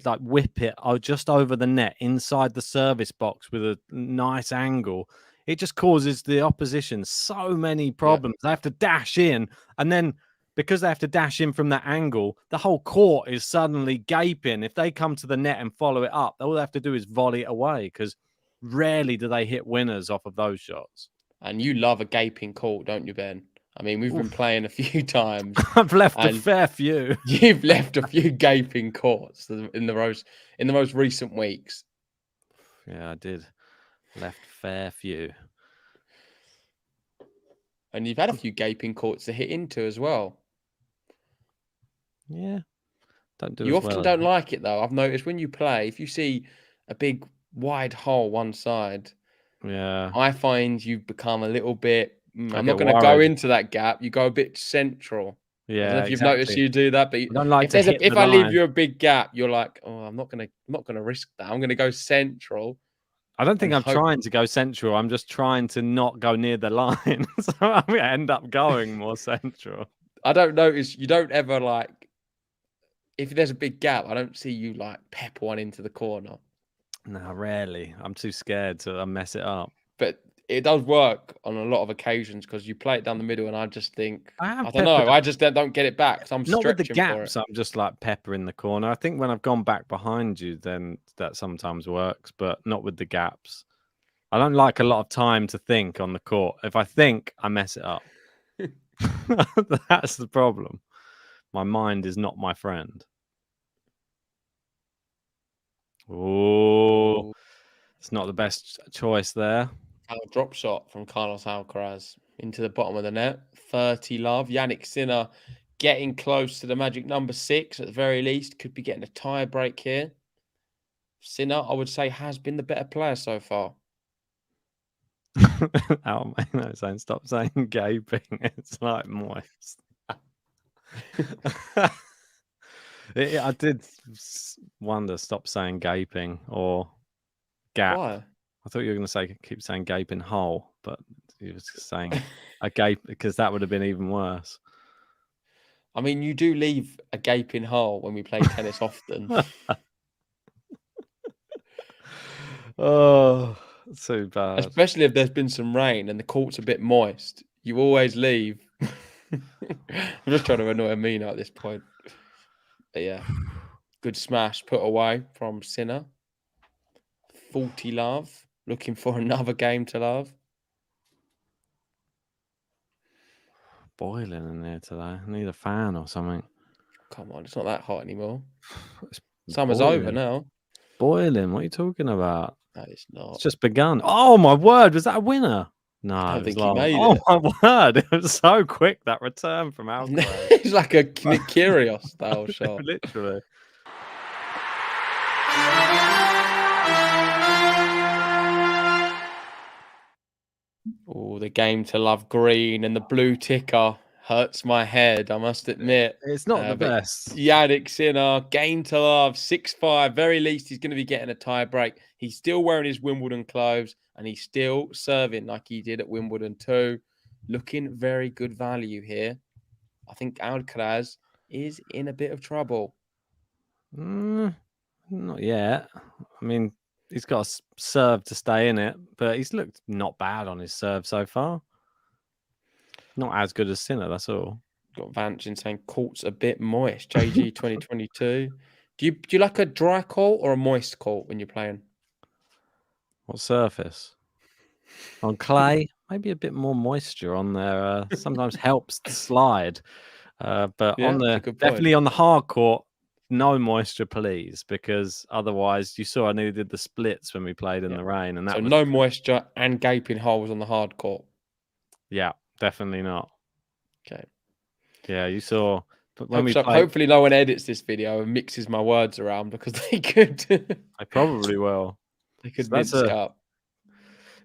like whip it just over the net inside the service box with a nice angle. It just causes the opposition so many problems. They have to dash in, and then because they have to dash in from that angle, the whole court is suddenly gaping. If they come to the net and follow it up, all they have to do is volley it away, because rarely do they hit winners off of those shots. And you love a gaping court, don't you, Ben? I mean, we've been playing a few times. I've left a fair few. You've left a few gaping courts in the most recent weeks. Yeah, I did. Left fair few. And you've had a few gaping courts to hit into as well. Yeah. You often don't like it, though. I've noticed when you play, if you see a big wide hole one side, I find you become a little bit... I'm not going to go into that gap. You go a bit central. I don't know Yeah, if you've noticed exactly. you do that, but I don't like to hit if the I leave line. you a big gap, you're like, oh, I'm not gonna risk that. I'm gonna go central. I don't think and I'm hope. trying to go central. I'm just trying to not go near the line. So I end up going more central. I don't notice you don't ever like if there's a big gap. I don't see you like pep one into the corner. No, rarely. I'm too scared to mess it up. But it does work on a lot of occasions because you play it down the middle, and I just think I I don't peppered know. I just don't get it back because I'm not with the stretching for it. gaps. I'm just like pepper in the corner. I think when I've gone back behind you, then that sometimes works, but not with the gaps. I don't like a lot of time to think on the court. If I think, I mess it up. That's the problem. My mind is not my friend. Oh, it's not the best choice there. Drop shot from Carlos Alcaraz into the bottom of the net. 30 love. Jannik Sinner getting close to the magic number 6 at the very least. Could be getting a tie break here. Sinner, I would say, has been the better player so far. Oh, man, saying stop saying gaping. It's like moist. I did wonder, stop saying gaping or gap. Why? I thought you were going to say keep saying gaping hole, but you was saying a gape because that would have been even worse. I mean, you do leave a gaping hole when we play tennis often. Oh, too bad. Especially if there's been some rain and the court's a bit moist. You always leave. I'm just trying to annoy Amina at this point. But yeah, good smash put away from Sinner. 40 love. Looking for another game to love. Boiling in here today. I need a fan or something. Come on, it's not that hot anymore. It's Summer's boiling. over now. Boiling. What are you talking about? No, it's not. It's just begun. Oh my word! Was that a winner? No, I don't it was think he long. made Oh it. my word! It was so quick, that return from Alcaraz. It's like a Nick Kyrgios style shot. Literally. Oh, the game to love green and the blue ticker hurts my head, I must admit. It's not the But best. Jannik Sinner, game to love, 6-5. Very least he's going to be getting a tie break. He's still wearing his Wimbledon clothes and he's still serving like he did at Wimbledon too. Looking very good value here. I think Alcaraz is in a bit of trouble. Not yet. I mean, he's got a serve to stay in it, but he's looked not bad on his serve so far. Not as good as Sinner, that's all. Got Vanchin saying court's a bit moist. JG 2022. Do you like a dry court or a moist court when you're playing? What surface? On clay, maybe a bit more moisture on there. Sometimes helps to slide. But Yeah, on that's a the good point. definitely on the hard court, no moisture, please, because otherwise you saw I nearly did the splits when we played in the rain, and that So was no moisture and gaping holes on the hard court. yeah, definitely not. Okay. Yeah, you saw. But when we played, hopefully no one edits this video and mixes my words around because they could. I probably will. They could So that's mince it up.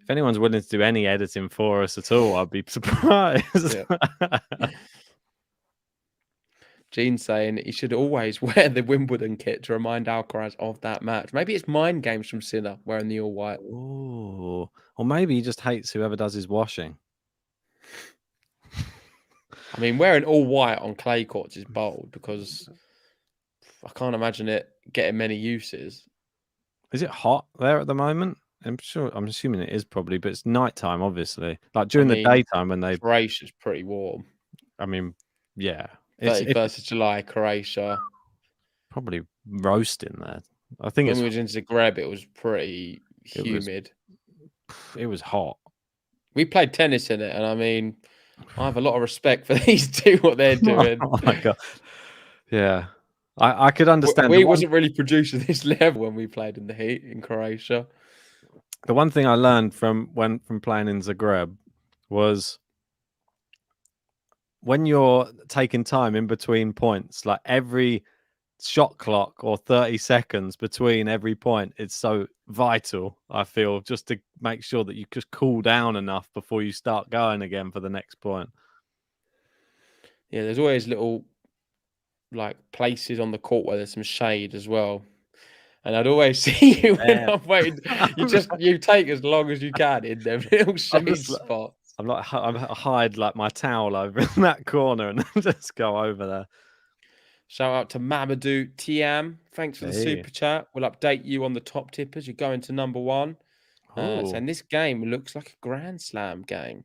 If anyone's willing to do any editing for us at all, I'd be surprised. Gene's saying he should always wear the Wimbledon kit to remind Alcaraz of that match. Maybe it's mind games from Sinner wearing the all white. Ooh. Or maybe he just hates whoever does his washing. I mean, wearing all white on clay courts is bold because I can't imagine it getting many uses. Is it hot there at the moment? I'm assuming it is probably, but it's nighttime, obviously. Like during the daytime when they Croatia's pretty warm. I mean, yeah. 31st of July, Croatia. Probably roasting there. I think when we was in Zagreb, it was pretty humid. It was hot. We played tennis in it, and I mean, I have a lot of respect for these two, what they're doing. Oh my god. Yeah. I could understand. We wasn't really producing this level when we played in the heat in Croatia. The one thing I learned from playing in Zagreb was when you're taking time in between points, like every shot clock or 30 seconds between every point, it's so vital, I feel, just to make sure that you just cool down enough before you start going again for the next point. Yeah, there's always little like places on the court where there's some shade as well. And I'd always see you when Yeah. I'm waiting. You take as long as you can in them little shade spots. I hide like my towel over in that corner and then just go over there. Shout out to Mamadou Tiam. Thanks for the Hey. super chat. We'll update you on the top tippers. You're going to number 1. And this game looks like a Grand Slam game.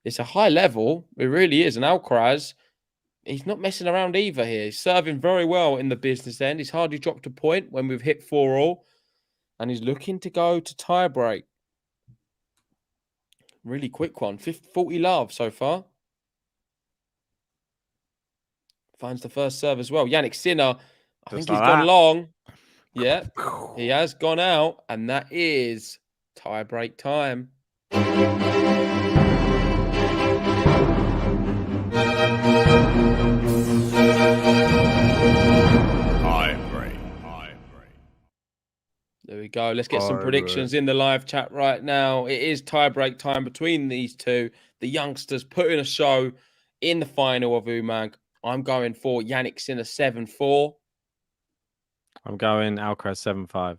It's a high level. It really is. And Alcaraz, he's not messing around either here. He's serving very well in the business end. He's hardly dropped a point when we've hit 4-all. And he's looking to go to tie break. Really quick one. 40 love so far. Finds the first serve as well. Jannik Sinner, I think he's gone long. Yeah, he has gone out. And that is tie break time. There we go. Let's get some predictions in the live chat right now. It is tie-break time between these two. The youngsters putting a show in the final of Umag. I'm going for Jannik Sinner 7-4. I'm going Alcaraz 7-5.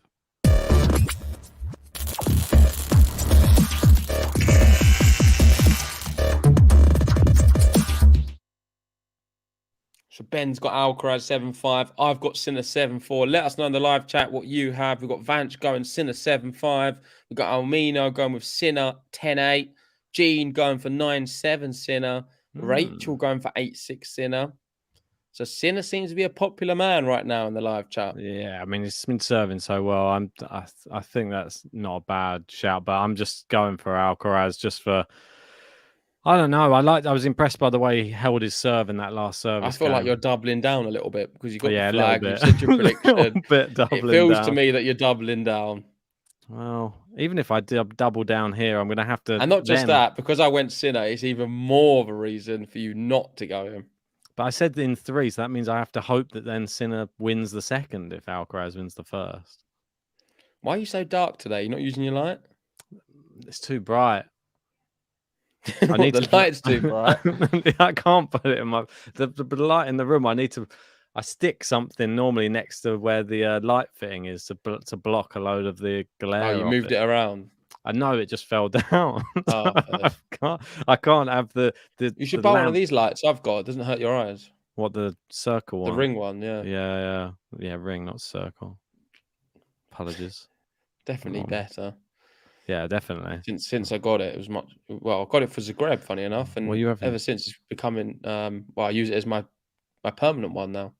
So Ben's got Alcaraz 7-5. I've got Sinner 7-4. Let us know in the live chat what you have. We've got Vanch going Sinner 7-5. We've got Almino going with Sinner 10-8. Jean going for 9-7 Sinner. Rachel going for 8-6 Sinner. So Sinner seems to be a popular man right now in the live chat. Yeah, I mean, he's been serving so well. I think that's not a bad shout, but I'm just going for Alcaraz just for... I don't know. I was impressed by the way he held his serve in that last service. I feel like you're doubling down a little bit because you got the flag. You said your prediction. It feels to me that you're doubling down. Well, even if I double down here, I'm going to have to. And not just that, because I went Sinner, it's even more of a reason for you not to go him. But I said in 3, so that means I have to hope that then Sinner wins the second if Alcaraz wins the first. Why are you so dark today? You're not using your light? It's too bright. I need the light's too bright. I can't put it in my the light in the room. I stick something normally next to where the light fitting is to block a load of the glare. Oh, you moved it around. I know it just fell down. Oh, I can't have the. You should buy one of these lights I've got. It doesn't hurt your eyes. What, the circle one? The ring one, yeah. Yeah, ring, not circle. Apologies. Definitely better. Yeah, definitely. Since I got it, it was much. Well, I got it for Zagreb, funny enough, and ever since it's becoming. I use it as my permanent one now.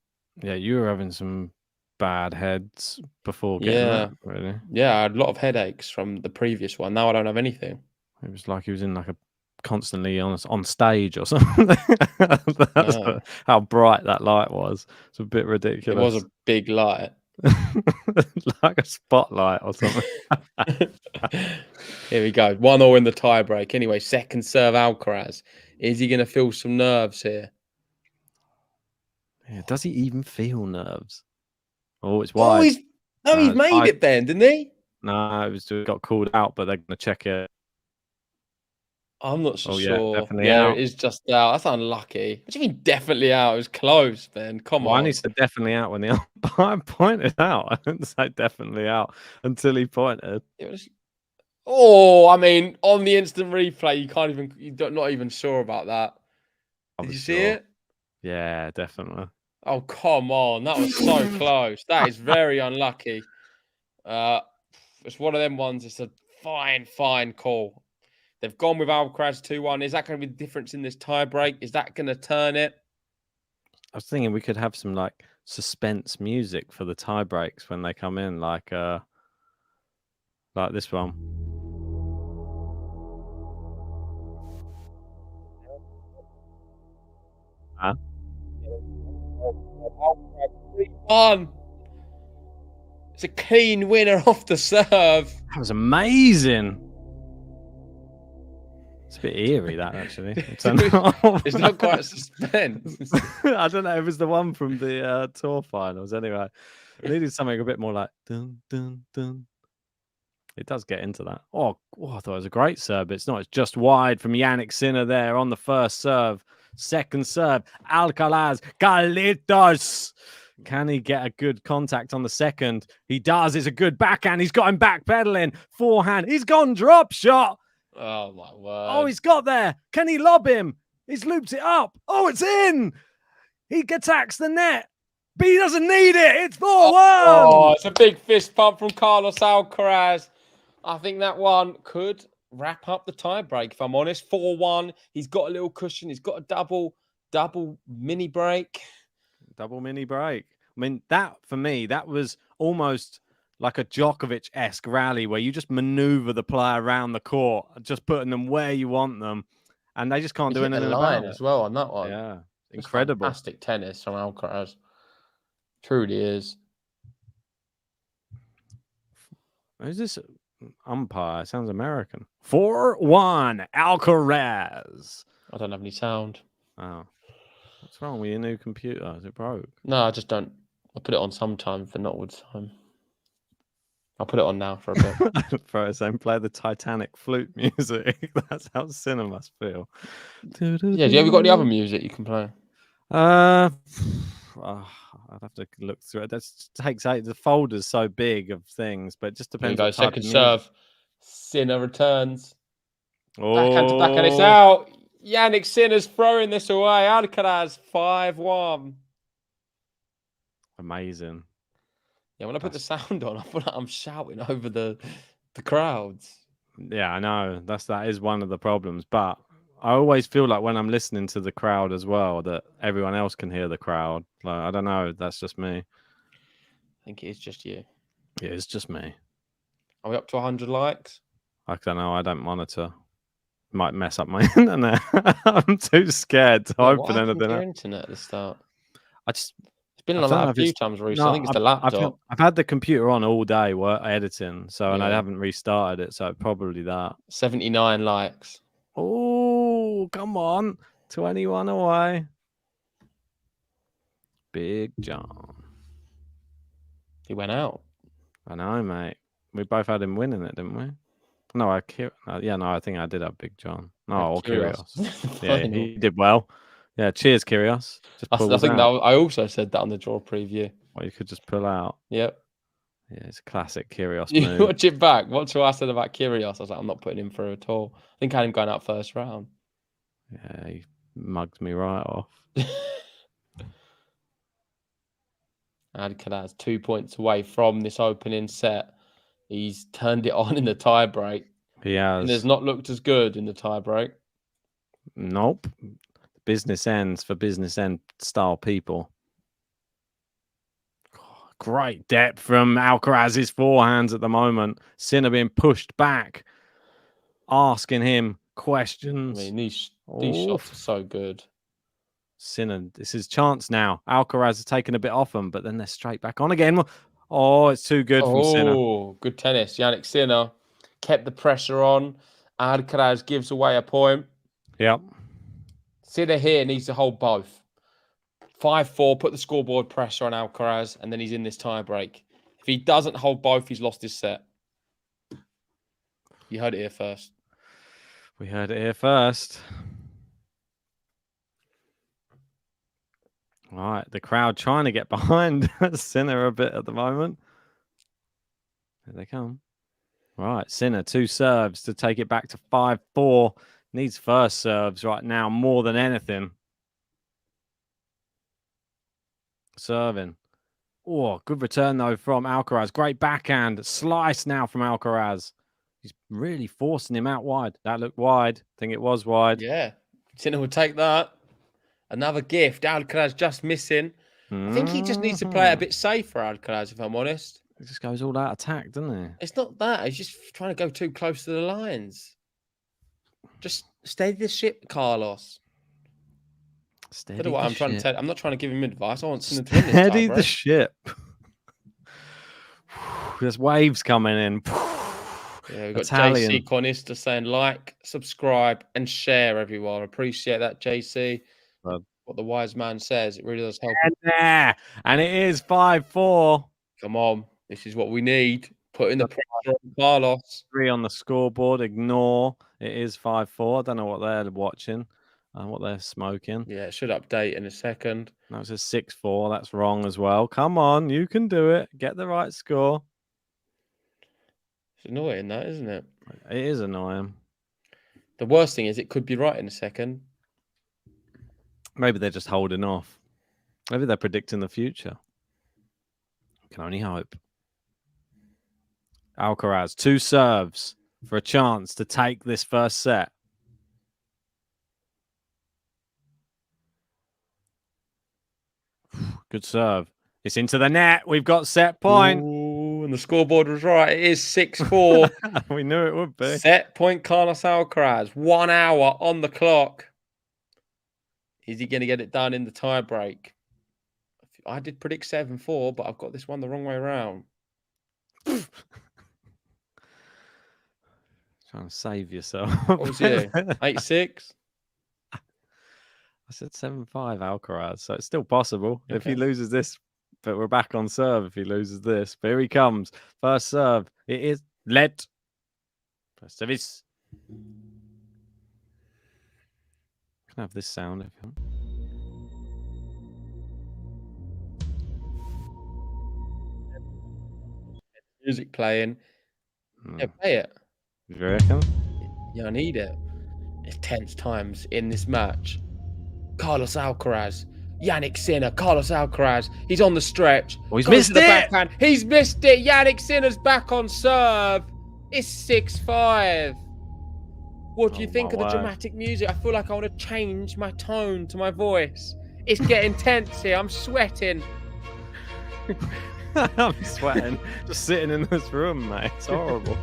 Yeah, you were having some bad heads before getting that, really. Yeah, I had a lot of headaches from the previous one. Now I don't have anything. It was like he was in like a constantly on stage or something. That's how bright that light was. It's a bit ridiculous. It was a big light. Like a spotlight or something. Here we go. 1-1 in the tie break. Anyway, second serve Alcaraz. Is he going to feel some nerves here? Yeah, does he even feel nerves? Oh, it's wide. He's made it, Ben, didn't he? No, it got called out, but they're going to check it. I'm not so sure. Definitely out. It is just out. That's unlucky. What do you mean definitely out? It was close, Ben. Come on. I only said definitely out when the umpire pointed out. I didn't say definitely out until he pointed. It was... I mean, on the instant replay, you're not even sure about that. Did you see it? Yeah, definitely. Oh, come on. That was so close. That is very unlucky. It's one of them ones. It's a fine call. They've gone with Alcaraz 2-1. Is that going to be the difference in this tie break? Is that going to turn it? I was thinking we could have some like suspense music for the tie breaks when they come in, like this one. Huh? 3-1. It's a clean winner off the serve. That was amazing. It's a bit eerie, that, actually. It's not quite suspense. I don't know. It was the one from the tour finals. Anyway, it needed something a bit more like dun dun dun. It does get into that. I thought it was a great serve. It's not. It's just wide from Jannik Sinner there on the first serve. Second serve, Alcaraz, Galitos. Can he get a good contact on the second? He does. It's a good backhand. He's got him backpedaling. Forehand. He's gone drop shot. Oh, my word. Oh, he's got there. Can he lob him? He's looped it up. Oh, it's in. He attacks the net. But he doesn't need it. It's 4-1. Oh, it's a big fist pump from Carlos Alcaraz. I think that one could wrap up the tiebreak, if I'm honest. 4-1. He's got a little cushion. He's got a double mini break. Double mini break. I mean, that for me, that was almost like a Djokovic-esque rally where you just maneuver the player around the court, just putting them where you want them, and they just can't do anything about it as well on that one. Yeah, incredible. Fantastic tennis from Alcaraz. Truly is. Who's this umpire? Sounds American. 4-1, Alcaraz. I don't have any sound. Oh. What's wrong with your new computer? Is it broke? No, I just don't. I put it on sometime for Notwood's time. I'll put it on now for a bit. For a second, play the Titanic flute music. That's how Sinner must feel. Yeah, do you ever got any other music you can play? I'd have to look through it. That takes out the folder's so big of things, but it just depends. There you go. Second serve. Sinner returns. Oh. Backhand to backhand. It's out. Jannik Sinner's throwing this away. Alcaraz 5-1. Amazing. Yeah, when I put the sound on, I feel like I'm shouting over the crowds. Yeah, I know. That is one of the problems. But I always feel like when I'm listening to the crowd as well, that everyone else can hear the crowd. Like, I don't know. That's just me. I think it is just you. Yeah, it's just me. Are we up to 100 likes? I don't know. I don't monitor. Might mess up my internet. I'm too scared to open anything. Your internet at the start. It's been on that a few times recently. No, I think it's the laptop. I've had the computer on all day editing, and I haven't restarted it, so probably that. 79 likes. Oh, come on. 21 away. Big John. He went out. I know, mate. We both had him winning it, didn't we? No, I think I did have Big John. No, or Kyrgios. Yeah, he did well. Yeah, cheers, Kyrgios. I think I also said that on the draw preview. Well, you could just pull out. Yep. Yeah, it's a classic Kyrgios You move. watch it back. Watch what I said about Kyrgios. I was like, I'm not putting him through at all. I think I had him going out first round. Yeah, he mugged me right off. Alcaraz 2 points away from this opening set. He's turned it on in the tiebreak. He has. And has not looked as good in the tiebreak. Nope. Business ends for business end style people. Great depth from Alcaraz's forehands at the moment. Sinner being pushed back, asking him questions. I mean, these shots are so good. Sinner, this is chance now. Alcaraz has taken a bit off them, but then they're straight back on again. Oh, it's too good from Sinner. Oh, good tennis. Jannik Sinner kept the pressure on. Alcaraz gives away a point. Yep. Sinner here needs to hold both. 5-4, put the scoreboard pressure on Alcaraz, and then he's in this tiebreak. If he doesn't hold both, he's lost his set. You heard it here first. We heard it here first. All right, the crowd trying to get behind Sinner a bit at the moment. Here they come. All right, Sinner, 2 serves to take it back to 5-4. Needs first serves right now more than anything. Serving. Oh, good return, though, from Alcaraz. Great backhand. Slice now from Alcaraz. He's really forcing him out wide. That looked wide. I think it was wide. Yeah. Sinner would take that. Another gift. Alcaraz just missing. I think he just needs to play it a bit safer, Alcaraz, if I'm honest. He just goes all out attack, doesn't he? It's not that. He's just trying to go too close to the lines. Just steady the ship, Carlos. Steady the I'm trying to tell. I'm not trying to give him advice. I want Sinner to win this Steady time, the ship. There's waves coming in. Yeah, we've got Italian. JC Conista saying like, subscribe, and share, everyone. Appreciate that, JC. What the wise man says, it really does help. And it is 5-4. Come on, this is what we need. Putting the pressure on Carlos. 3 on the scoreboard. Ignore. It is 5-4. I don't know what they're watching. what they're smoking. Yeah, it should update in a second. No, it says 6-4. That's wrong as well. Come on, you can do it. Get the right score. It's annoying, that, isn't it? It is annoying. The worst thing is it could be right in a second. Maybe they're just holding off. Maybe they're predicting the future. Can only hope. Alcaraz, 2 serves for a chance to take this first set. Good serve. It's into the net. We've got set point. Ooh, and the scoreboard was right. It is 6-4. We knew it would be. Set point Carlos Alcaraz. 1 hour on the clock. Is he going to get it done in the tie break? I did predict 7-4, but I've got this one the wrong way around. Trying to save yourself. What was you? 8-6? I said 7-5 Alcaraz, so it's still possible if he loses this. But we're back on serve if he loses this. But here he comes. First serve. It is led. First service. Can I have this sound if you want? Music playing. Yeah, play it. You reckon? Yeah, I need it. It's tense times in this match. Carlos Alcaraz, Jannik Sinner, Carlos Alcaraz. He's on the stretch. Oh, he's missed it. Backhand. He's missed it. Jannik Sinner's back on serve. It's 6-5. What do you think of the dramatic music? I feel like I want to change my tone to my voice. It's getting tense here. I'm sweating. I'm sweating. Just sitting in this room, mate. It's horrible.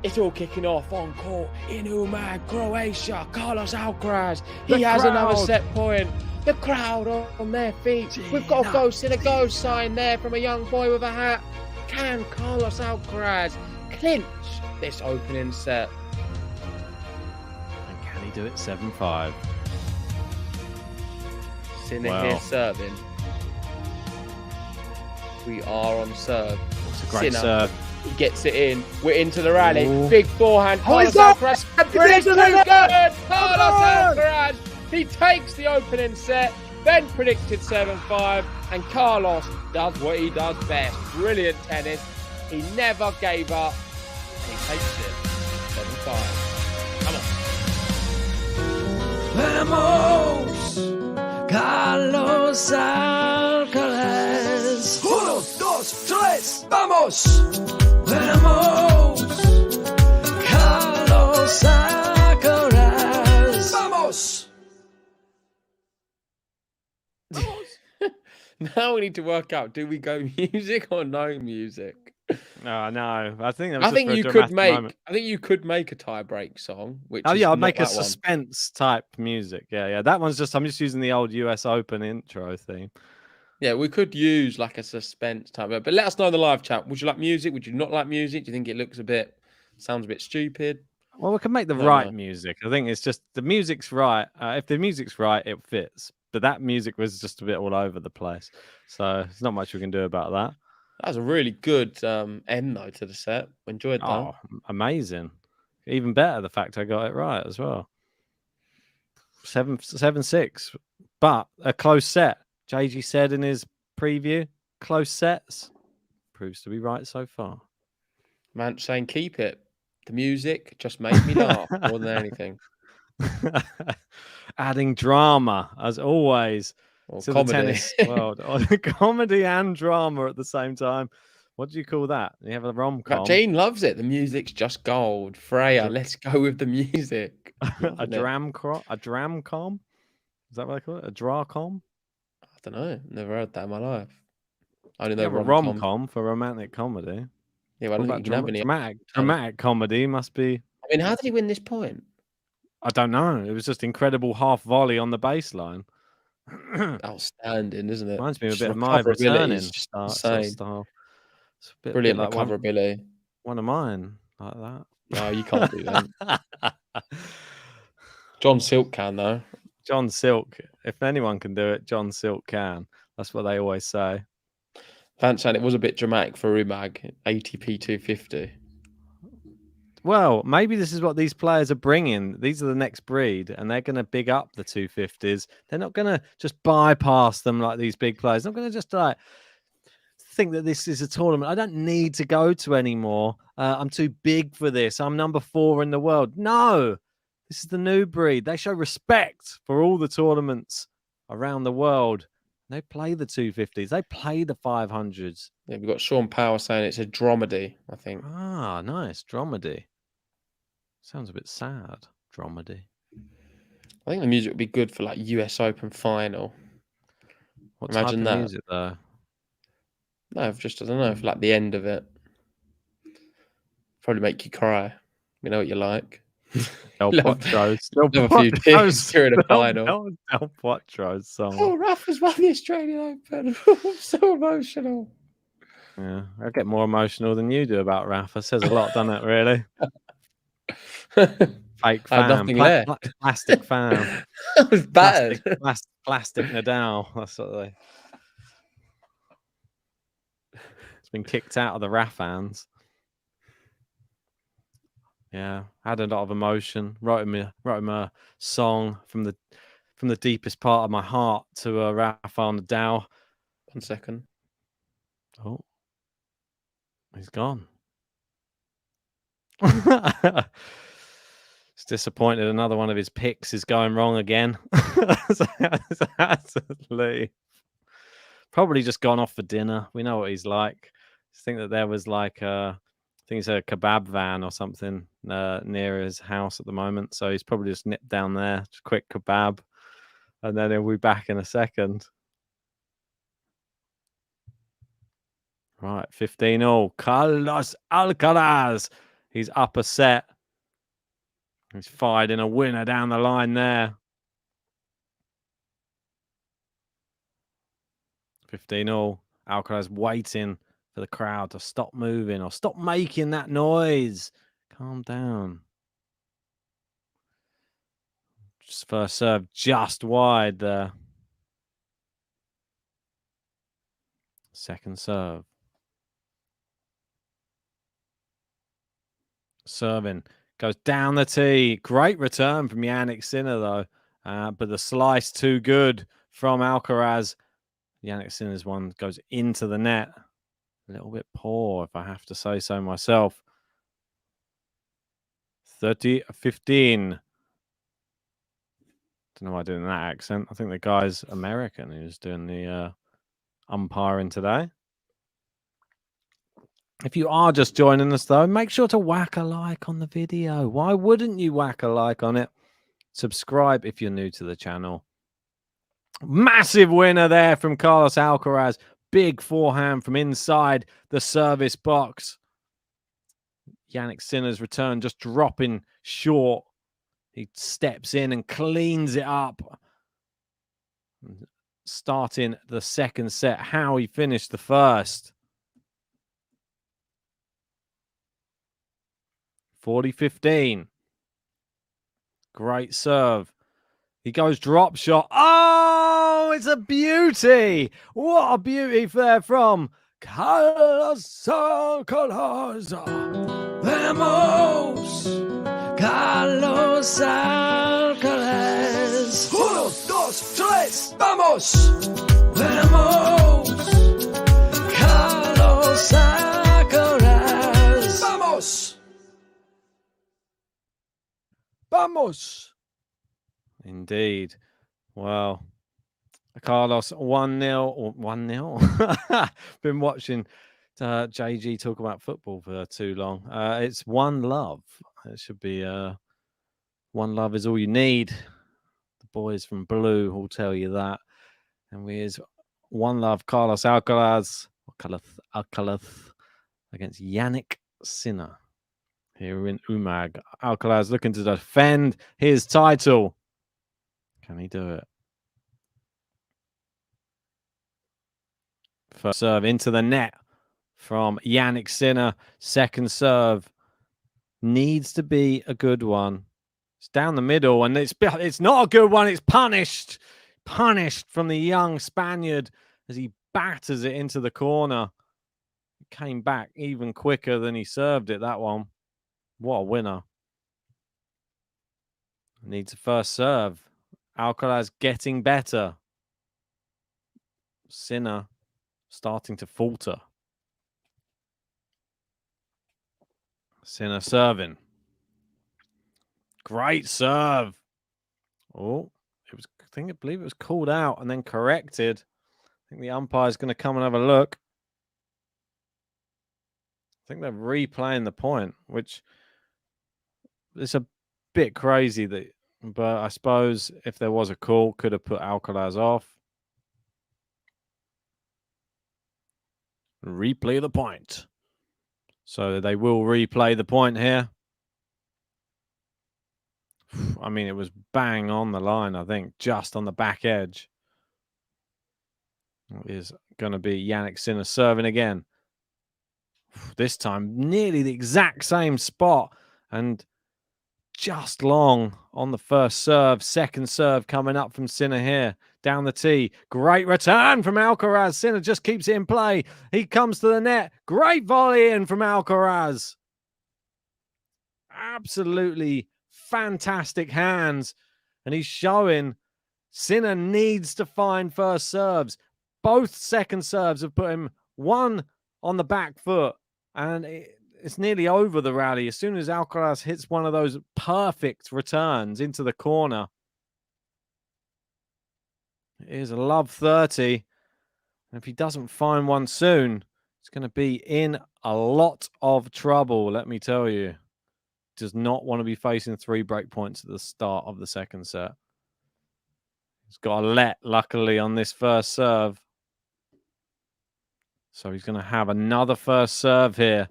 It's all kicking off on court in Umag, Croatia. Carlos Alcaraz. He has another set point. The crowd on their feet. We've got a ghost in a go sign there from a young boy with a hat. Can Carlos Alcaraz clinch this opening set? And can he do it 7-5? Sinner here serving. We are on serve. It's a great serve. He gets it in. We're into the rally. Ooh. Big forehand. Carlos Alcaraz. It's too good. Carlos Alcaraz. He takes the opening set. Then predicted 7-5. And Carlos does what he does best. Brilliant tennis. He never gave up. He takes it. 7-5. Come on. Vamos, Carlos Alcaraz. 1, 2, 3, vamos. Vamos, Carlos Alcaraz. Vamos. Now we need to work out: do we go music or no music? Oh, no. I think you could make. Moment. I think you could make a tie-break song. Which I'd make a suspense type music. Yeah. That one's I'm just using the old US Open intro theme. Yeah, we could use like a suspense type, but let us know in the live chat. Would you like music? Would you not like music? Do you think it sounds a bit stupid? Well, we can make the right music. I think it's just the music's right. If the music's right, it fits. But that music was just a bit all over the place. So there's not much we can do about that. That was a really good end though to the set. Enjoyed that. Oh, amazing. Even better the fact I got it right as well. 7-6. But a close set. JG said in his preview, close sets. Proves to be right so far. Man saying keep it. The music just made me laugh more than anything. Adding drama, as always, to comedy. The tennis world. Comedy and drama at the same time. What do you call that? You have a rom-com. Jane loves it. The music's just gold. Freya, let's go with the music. a dram-com? Is that what they call it? A dracom? I don't know. Never heard that in my life. I only know a rom-com for romantic comedy. Yeah, well, I don't think you can have any dramatic comedy must be. I mean, how did he win this point? I don't know. It was just incredible half volley on the baseline. Outstanding, isn't it? Reminds me a bit of my returning style. It's a brilliant recoverability. One of mine, like that. No, you can't do that. John Silk can, though. John Silk. If anyone can do it, John Silk can. That's what they always say. Vance, it was a bit dramatic for Umag. ATP 250. Well, maybe this is what these players are bringing. These are the next breed, and they're going to big up the 250s. They're not going to just bypass them like these big players. They're not going to just like think that this is a tournament I don't need to go to anymore. I'm too big for this. I'm number 4 in the world. No, this is the new breed. They show respect for all the tournaments around the world. They play the 250s. They play the 500s. Yeah, we've got Sean Power saying it's a dromedy, I think. Ah, nice. Dromedy. Sounds a bit sad. Dromedy. I think the music would be good for like US Open final. What Imagine type of that. music, though? No, I don't know, for like the end of it. Probably make you cry. You know what you like. El Potro's. Have a few tears during a final. El Potro's song. Oh, Rafa's won the Australian Open. I'm so emotional. Yeah, I get more emotional than you do about Rafa. Says a lot, doesn't it, really? Fake fan. Nothing left. Plastic fan. That was bad. Plastic Nadal. That's what they... It's been kicked out of the Rafans. Yeah, had a lot of emotion. Wrote him a song from the deepest part of my heart to Rafael Nadal. 1 second. Oh, he's gone. It's disappointed. Another one of his picks is going wrong again. Absolutely. Probably just gone off for dinner. We know what he's like. I think that there was like I think it's a kebab van or something near his house at the moment. So he's probably just nipped down there, just quick kebab, and then he'll be back in a second. Right, 15-all. Carlos Alcaraz. He's up a set. He's fired in a winner down the line there. 15-all. Alcaraz waiting for the crowd to stop moving or stop making that noise. Calm down. Just first serve just wide there. Second serve. Serving. Goes down the tee. Great return from Jannik Sinner, though. But the slice too good from Alcaraz. Jannik Sinner's one goes into the net. A little bit poor, if I have to say so myself. 30-15. Don't know why I'm doing that accent. I think the guy's American who's doing the umpiring today. If you are just joining us, though, make sure to whack a like on the video. Why wouldn't you whack a like on it? Subscribe if you're new to the channel. Massive winner there from Carlos Alcaraz. Big forehand from inside the service box. Jannik Sinner's return just dropping short. He steps in and cleans it up. Starting the second set. How he finished the first. 40-15. Great serve. He goes drop shot. Oh, it's a beauty. What a beauty there from Carlos Alcaraz. Vamos, Carlos Alcaraz. 1, 2, 3, vamos. Vamos, Carlos Alcaraz. Vamos. Vamos. Indeed. Well, Carlos 1-0 or 1-0. Been watching JG talk about football for too long. It's one love. It should be one love is all you need. The boys from Blue will tell you that. And we is one love. Carlos Alcaraz against Jannik Sinner here in Umag. Alcaraz looking to defend his title. Can he do it? First serve into the net from Jannik Sinner. Second serve needs to be a good one. It's down the middle, and it's not a good one. It's punished. Punished from the young Spaniard as he batters it into the corner. It came back even quicker than he served it, that one. What a winner. Needs a first serve. Alcaraz getting better. Sinner starting to falter. Sinner serving. Great serve. Oh, I believe it was called out and then corrected. I think the umpire's going to come and have a look. I think they're replaying the point, which is a bit crazy, but I suppose if there was a call, could have put Alcaraz off. Replay the point. So they will replay the point here. I mean, it was bang on the line, I think, just on the back edge. It is going to be Jannik Sinner serving again. This time, nearly the exact same spot and just long on the first serve. Second serve coming up from Sinner here. Down the tee. Great return from Alcaraz. Sinner just keeps it in play. He comes to the net. Great volley in from Alcaraz. Absolutely fantastic hands. And he's showing Sinner needs to find first serves. Both second serves have put him one on the back foot. And it's nearly over the rally. As soon as Alcaraz hits one of those perfect returns into the corner. It is a love 30. And if he doesn't find one soon, it's going to be in a lot of trouble, let me tell you. Does not want to be facing 3 break points at the start of the second set. He's got a let, luckily, on this first serve. So he's going to have another first serve here.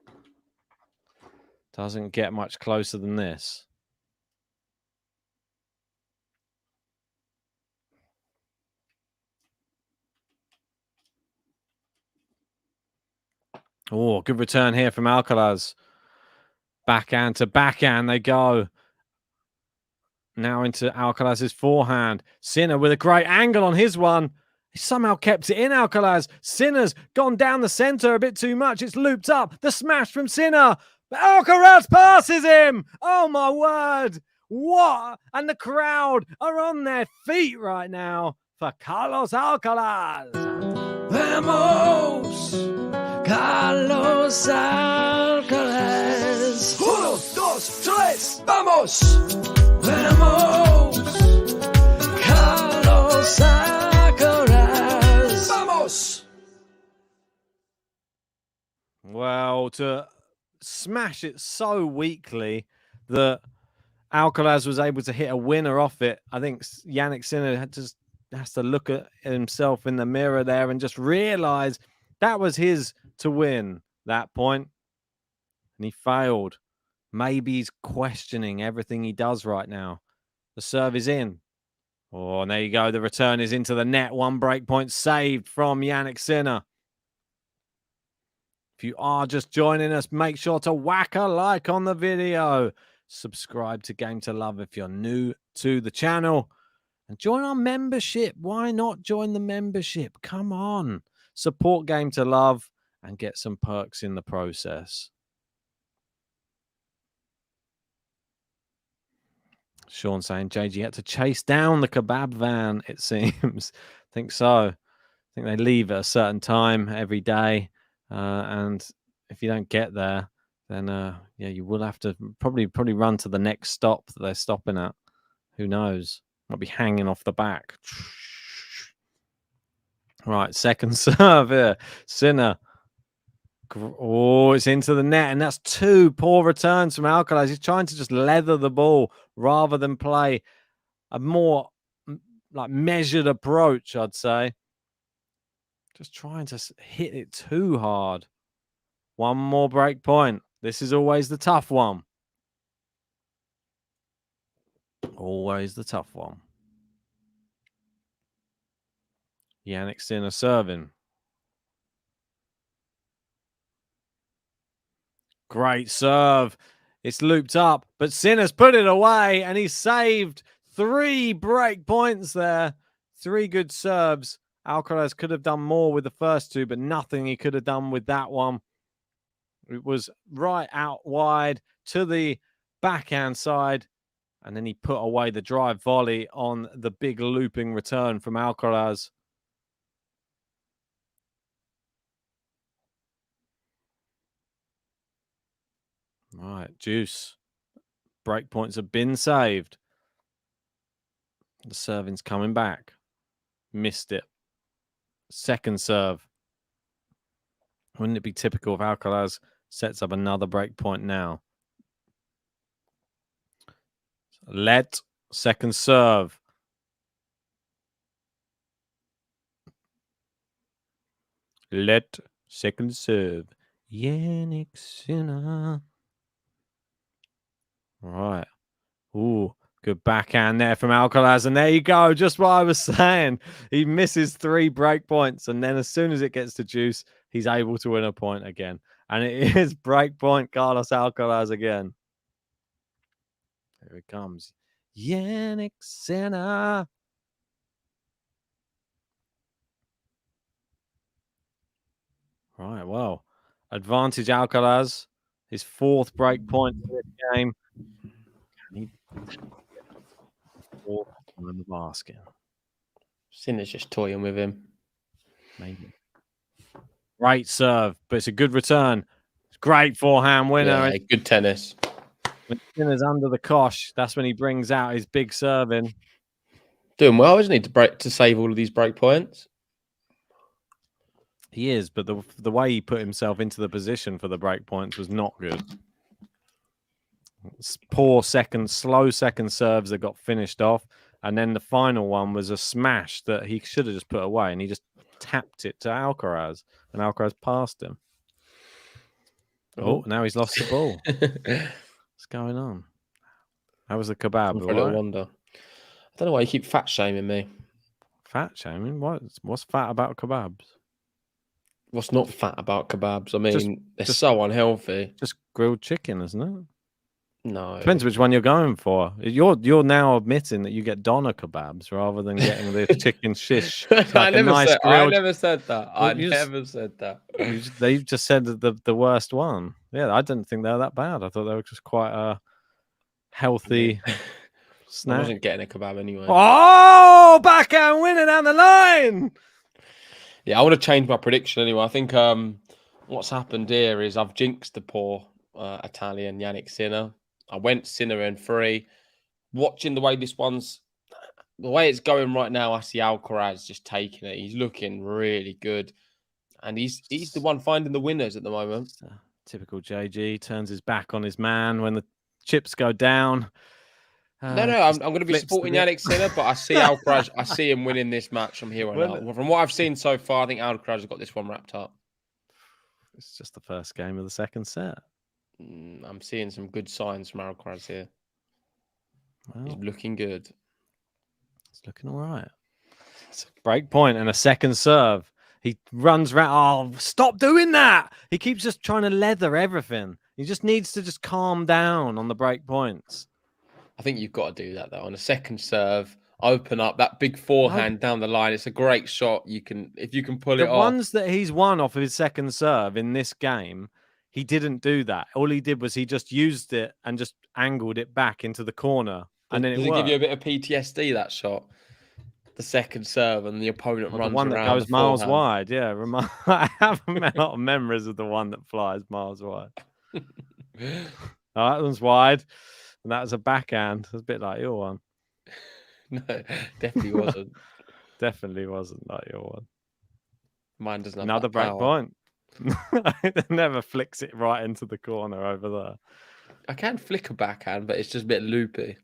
Doesn't get much closer than this. Oh, good return here from Alcaraz. Backhand to backhand they go. Now into Alcaraz's forehand. Sinner with a great angle on his one. He somehow kept it in, Alcaraz. Sinner's gone down the center a bit too much. It's looped up. The smash from Sinner. But Alcaraz passes him. Oh, my word. What? And the crowd are on their feet right now for Carlos Alcaraz. Vamos, Carlos Alcaraz. 1, 2, 3, vamos. Vamos, Carlos Alcaraz. Vamos. Well, to smash it so weakly that Alcaraz was able to hit a winner off it. I think Jannik Sinner has to look at himself in the mirror there and just realize that was his to win that point. And he failed. Maybe he's questioning everything he does right now. The serve is in. Oh, and there you go. The return is into the net. 1 break point saved from Jannik Sinner. If you are just joining us, make sure to whack a like on the video. Subscribe to Game to Love if you're new to the channel. And join our membership. Why not join the membership? Come on. Support Game to Love and get some perks in the process. Sean saying JG had to chase down the kebab van, it seems. I think so. I think they leave at a certain time every day. And if you don't get there, then yeah, you will have to probably run to the next stop that they're stopping at. Who knows? Might be hanging off the back. Right, second serve here. Sinner. Oh, it's into the net, and that's 2 poor returns from Alcaraz. He's trying to just leather the ball rather than play a more like measured approach, I'd say. Just trying to hit it too hard. 1 more break point. This is always the tough one. Always the tough one. Jannik Sinner serving. Great serve. It's looped up, but Sinner's put it away, and he saved 3 break points there. 3 good serves. Alcaraz could have done more with the first 2, but nothing he could have done with that one. It was right out wide, to the backhand side. And then he put away the drive volley on the big looping return from ALCARAZ. Right, Juice. Break points have been saved. The serving's coming back. Missed it. Second serve. Wouldn't it be typical if ALCARAZ sets up another break point now? Let second serve. Let second serve. Jannik Sinner. Right. Ooh, good backhand there from ALCARAZ. And there you go. Just what I was saying. He misses 3 break points. And then as soon as it gets to Juice, he's able to win a point again. And it is break point Carlos ALCARAZ again. Here it comes. Jannik Sinner. Right, well, advantage ALCARAZ. His 4th break point in this game. Can he fourth in the basket? Sinner's just toying with him. Maybe. Great serve, but it's a good return. Great forehand winner. Yeah, good tennis. When Sinner's under the cosh, that's when he brings out his big serving. Doing well, isn't he, to save all of these break points? He is, but the way he put himself into the position for the break points was not good. It's poor slow second serves that got finished off. And then the final one was a smash that he should have just put away. And he just tapped it to ALCARAZ. And ALCARAZ passed him. Oh, now he's lost the ball. What's going on? How was the kebab? For a little wonder. I don't know why you keep fat shaming me. Fat shaming? What's fat about kebabs? What's not fat about kebabs? I mean, they're so unhealthy. Just grilled chicken, isn't it? No. Depends which one you're going for. You're now admitting that you get doner kebabs rather than getting the chicken shish. I never said that. I never said that. They've just said the worst one. Yeah, I didn't think they were that bad. I thought they were just quite a healthy snack. I wasn't getting a kebab anyway. Oh, backhand winner down the line. Yeah, I want to change my prediction anyway. I think what's happened here is I've jinxed the poor Italian Jannik Sinner. I went Sinner in 3. Watching the way the way it's going right now, I see ALCARAZ just taking it. He's looking really good. And he's the one finding the winners at the moment. Typical JG, turns his back on his man when the chips go down. No, I'm going to be supporting Jannik Sinner, but I see ALCARAZ. I see him winning this match from here on out. From what I've seen so far, I think ALCARAZ has got this one wrapped up. It's just the first game of the second set. I'm seeing some good signs from ALCARAZ here. Well, he's looking good. It's looking all right. It's a break point and a second serve. He runs around. Oh, stop doing that. He keeps just trying to leather everything. He just needs to just calm down on the break points. I think you've got to do that, though. On a second serve, open up that big forehand down the line. It's a great shot. If you can pull it off. The ones that he's won off of his second serve in this game, he didn't do that. All he did was he just used it and just angled it back into the corner. And then Does it give you a bit of PTSD, that shot? The second serve and the opponent runs around. The one that goes miles wide. Yeah. I have a lot of memories of the one that flies miles wide. That one's wide. And that was a backhand. It's a bit like your one. No, definitely wasn't. Definitely wasn't like your one. Mine doesn't have another break point. It never flicks it right into the corner over there. I can flick a backhand, but it's just a bit loopy.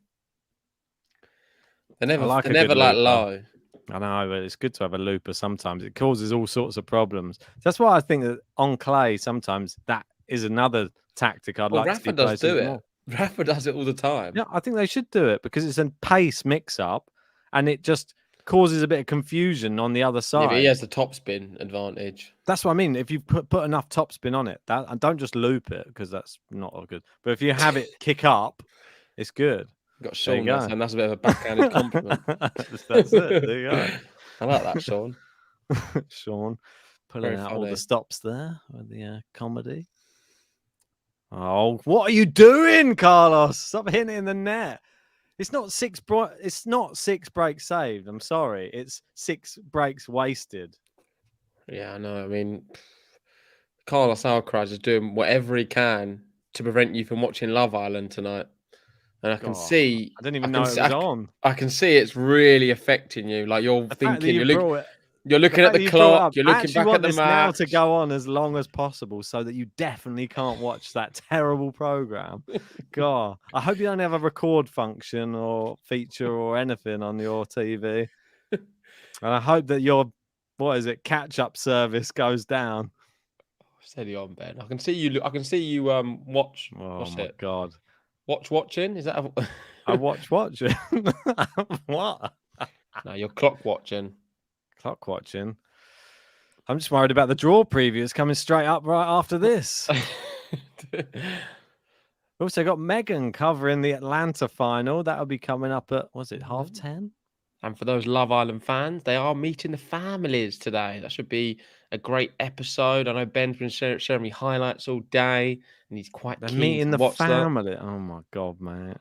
They're never like low. I know, but it's good to have a looper sometimes. It causes all sorts of problems. That's why I think that on clay, sometimes that is another tactic I'd like to see. Rafa does do it. Rafa does it all the time. Yeah, I think they should do it because it's a pace mix-up and it just causes a bit of confusion on the other side. Yeah, but he has the topspin advantage. That's what I mean. If you put enough topspin on it, and don't just loop it because that's not good. But if you have it kick up, it's good. Got Sean, and that's a bit of a backhanded compliment. That's it. There you go. I like that, Sean. Sean pulling out all the stops there with the comedy. Oh, what are you doing, Carlos? Stop hitting it in the net. It's not six breaks saved. I'm sorry. It's 6 breaks wasted. Yeah, I know. I mean, Carlos ALCARAZ is doing whatever he can to prevent you from watching Love Island tonight. And I can see... I didn't even know it was on. I can see it's really affecting you. Like, you're thinking... You're looking at the clock. You're looking back at the match. Now to go on as long as possible so that you definitely can't watch that terrible program. God, I hope you don't have a record function or feature or anything on your TV. And I hope that your catch-up service goes down. Steady on, Ben. I can see you. I can see you. Watch. Oh what's my it? God! Watching? Is that? I watching. What? No, you're clock watching. Clock watching. I'm just worried about the draw preview. It's coming straight up right after this. We've also got Megan covering the Atlanta final. That'll be coming up at, was it 10:30? And for those Love Island fans, they are meeting the families today. That should be a great episode. I know Ben's been sharing me highlights all day, and he's quite keen meeting to watch the family. That. Oh my God, mate.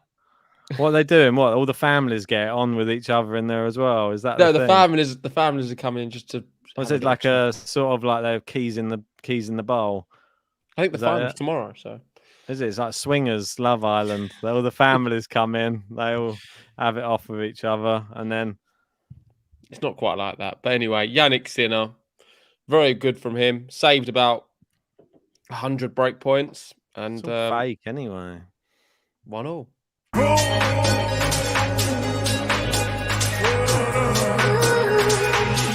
What are they doing? What, all the families get on with each other in there as well? Is that no? the families are coming in just to. Was it like a sort of like their keys in the bowl? I think the finals tomorrow. So is it? It's like swingers, Love Island. All the families come in. They all have it off with each other, and then it's not quite like that. But anyway, Jannik Sinner, very good from him. Saved about 100 break points, and it's all fake anyway. 1-1.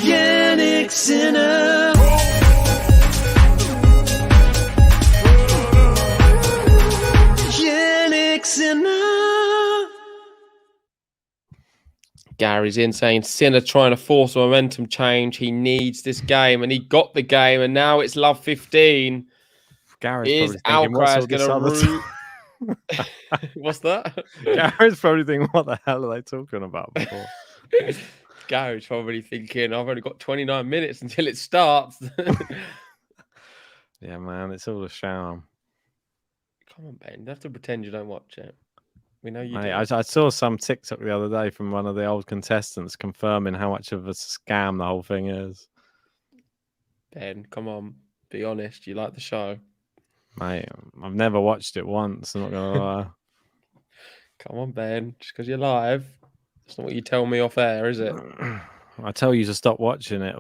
Jannik Sinner. Jannik Sinner. Gary's in saying Sinner trying to force a momentum change. He needs this game, and he got the game, and now it's Love 15. Gary's probably thinking, ALCARAZ going to root? What's that? Gary's probably thinking, what the hell are they talking about before? Gary's probably thinking, I've only got 29 minutes until it starts. Yeah, man, it's all a sham. Come on, Ben. You have to pretend you don't watch it. We know you do. I saw some TikTok the other day from one of the old contestants confirming how much of a scam the whole thing is. Ben, come on. Be honest. You like the show? Mate, I've never watched it once. I'm not going to lie. Come on, Ben. Just because you're live. That's not what you tell me off air, is it? I tell you to stop watching it.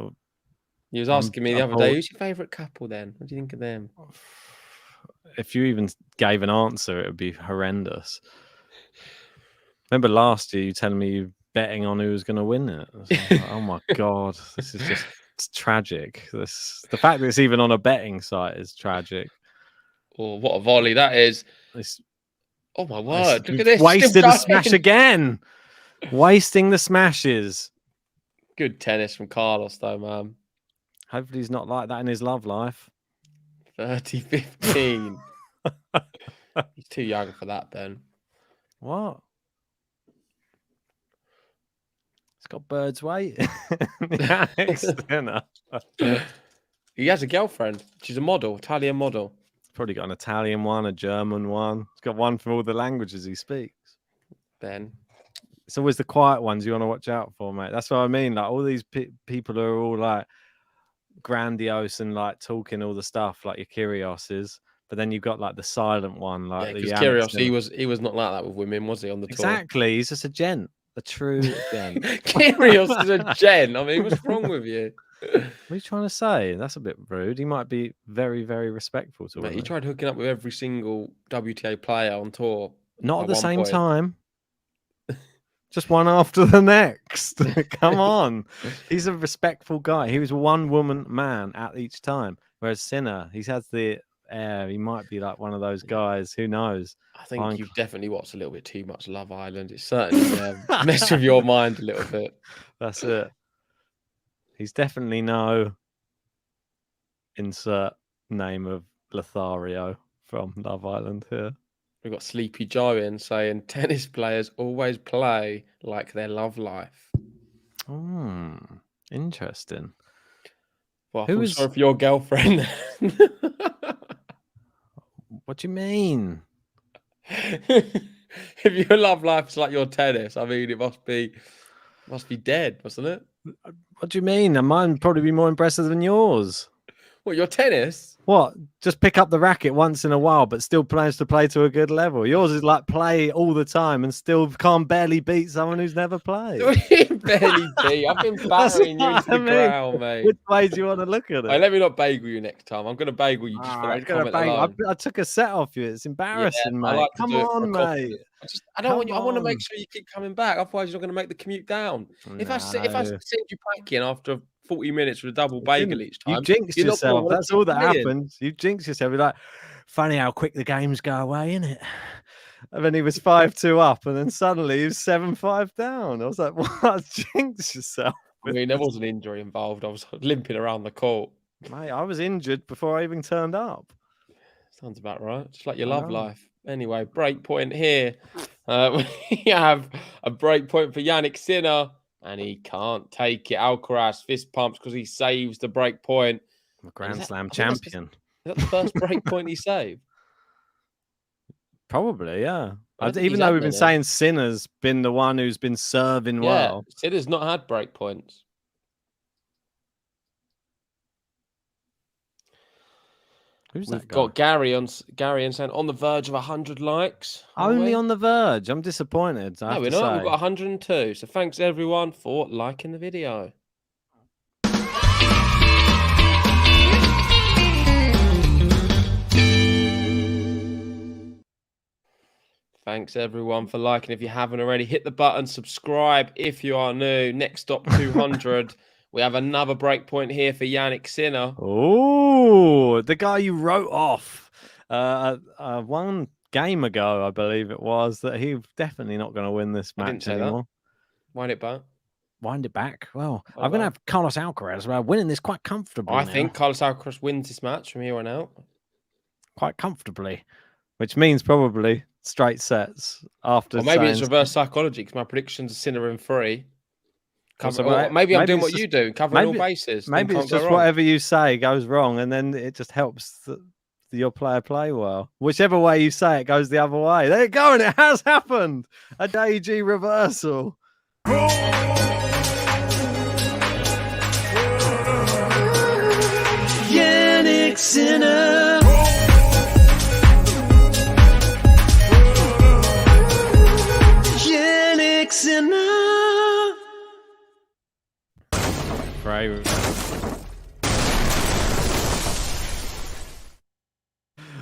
You was asking me the other day, who's your favourite couple then? What do you think of them? If you even gave an answer, it would be horrendous. Remember last year you telling me you betting on who was going to win it? Like, oh my God, this is just tragic. The fact that it's even on a betting site is tragic. Oh, what a volley that is. Oh my word, look at this. Wasted a smash again. Wasting the smashes. Good tennis from Carlos though, man. Hopefully he's not like that in his love life. 30-15. He's too young for that, Ben. What? It's got birds waiting. He has a girlfriend. She's a model, Italian model. He's probably got an Italian one, a German one. He's got one from all the languages he speaks. Ben. It's always the quiet ones you want to watch out for, mate. That's what I mean. Like all these people are all like grandiose and like talking all the stuff like your Kyrgioses, but then you've got like the silent one, like because Kyrgios, he was not like that with women, was he? On the tour, exactly. He's just a gent, a true gent. Kyrgios is a gent. I mean, what's wrong with you? What are you trying to say? That's a bit rude. He might be very, very respectful to women. He tried hooking up with every single WTA player on tour. Not at the same time. Just one after the next. Come on. He's a respectful guy. He was a one-woman man at each time. Whereas Sinner, he has the air. He might be like one of those guys. Who knows? I think you've definitely watched a little bit too much Love Island. It's certainly messed with your mind a little bit. That's it. He's definitely no insert name of Lothario from Love Island here. We've got Sleepy Joe in saying tennis players always play like their love life. Interesting. Well, sorry for your girlfriend. What do you mean? If your love life is like your tennis, I mean, it must be dead, mustn't it? What do you mean? Mine probably be more impressive than yours. What, your tennis? What? Just pick up the racket once in a while, but still plans to play to a good level. Yours is like play all the time and still can't barely beat someone who's never played. Barely beat. I've been battering you into the ground, mate. Which way do you want to look at it? Hey, let me not bagel you next time. I'm going to bagel you just for that comment alone. I took a set off you. It's embarrassing, mate. Like Come on, mate. I don't want you. I want to make sure you keep coming back. Otherwise, you're not going to make the commute down. No. If I send you back in after 40 minutes with a double bagel each time, you jinxed yourself. That's all that happens. You jinx yourself. You're like, funny how quick the games go away, isn't it? And then he was 5-2 up, and then suddenly he was 7-5 down. I was like, what? Jinx yourself. I mean, there was an injury involved. I was limping around the court. Mate, I was injured before I even turned up. Sounds about right. Just like your love life. Anyway, break point here. We have a break point for Jannik Sinner, and he can't take it. ALCARAZ fist pumps because he saves the break point. I'm a Grand Slam champion. Is that the first break point he saved? Probably, yeah. Even though we've been saying Sinner's been the one who's been serving well. Sinner's not had break points. Who's We've that guy? got Gary and saying on the verge of 100 likes. Only on the verge. I'm disappointed. No, we're not. We've got 102. So thanks everyone for liking the video. Thanks everyone for liking. If you haven't already, hit the button, subscribe if you are new. Next stop 200. We have another break point here for Jannik Sinner. Oh, the guy you wrote off one game ago, I believe it was, that he's definitely not going to win this match anymore. That. Wind it back. Wind it back. Well, I'm going to have Carlos Alcaraz winning this quite comfortably. I think Carlos Alcaraz wins this match from here on out. Quite comfortably, which means probably straight sets after. Or maybe it's reverse psychology because my predictions are Sinner in 3. Maybe I'm doing what you do, covering all bases. Maybe it's just whatever you say goes wrong, and then it just helps your player play well. Whichever way you say it goes the other way. There you go, and it has happened. A AG reversal. Jannik Sinner. Jannik Sinner.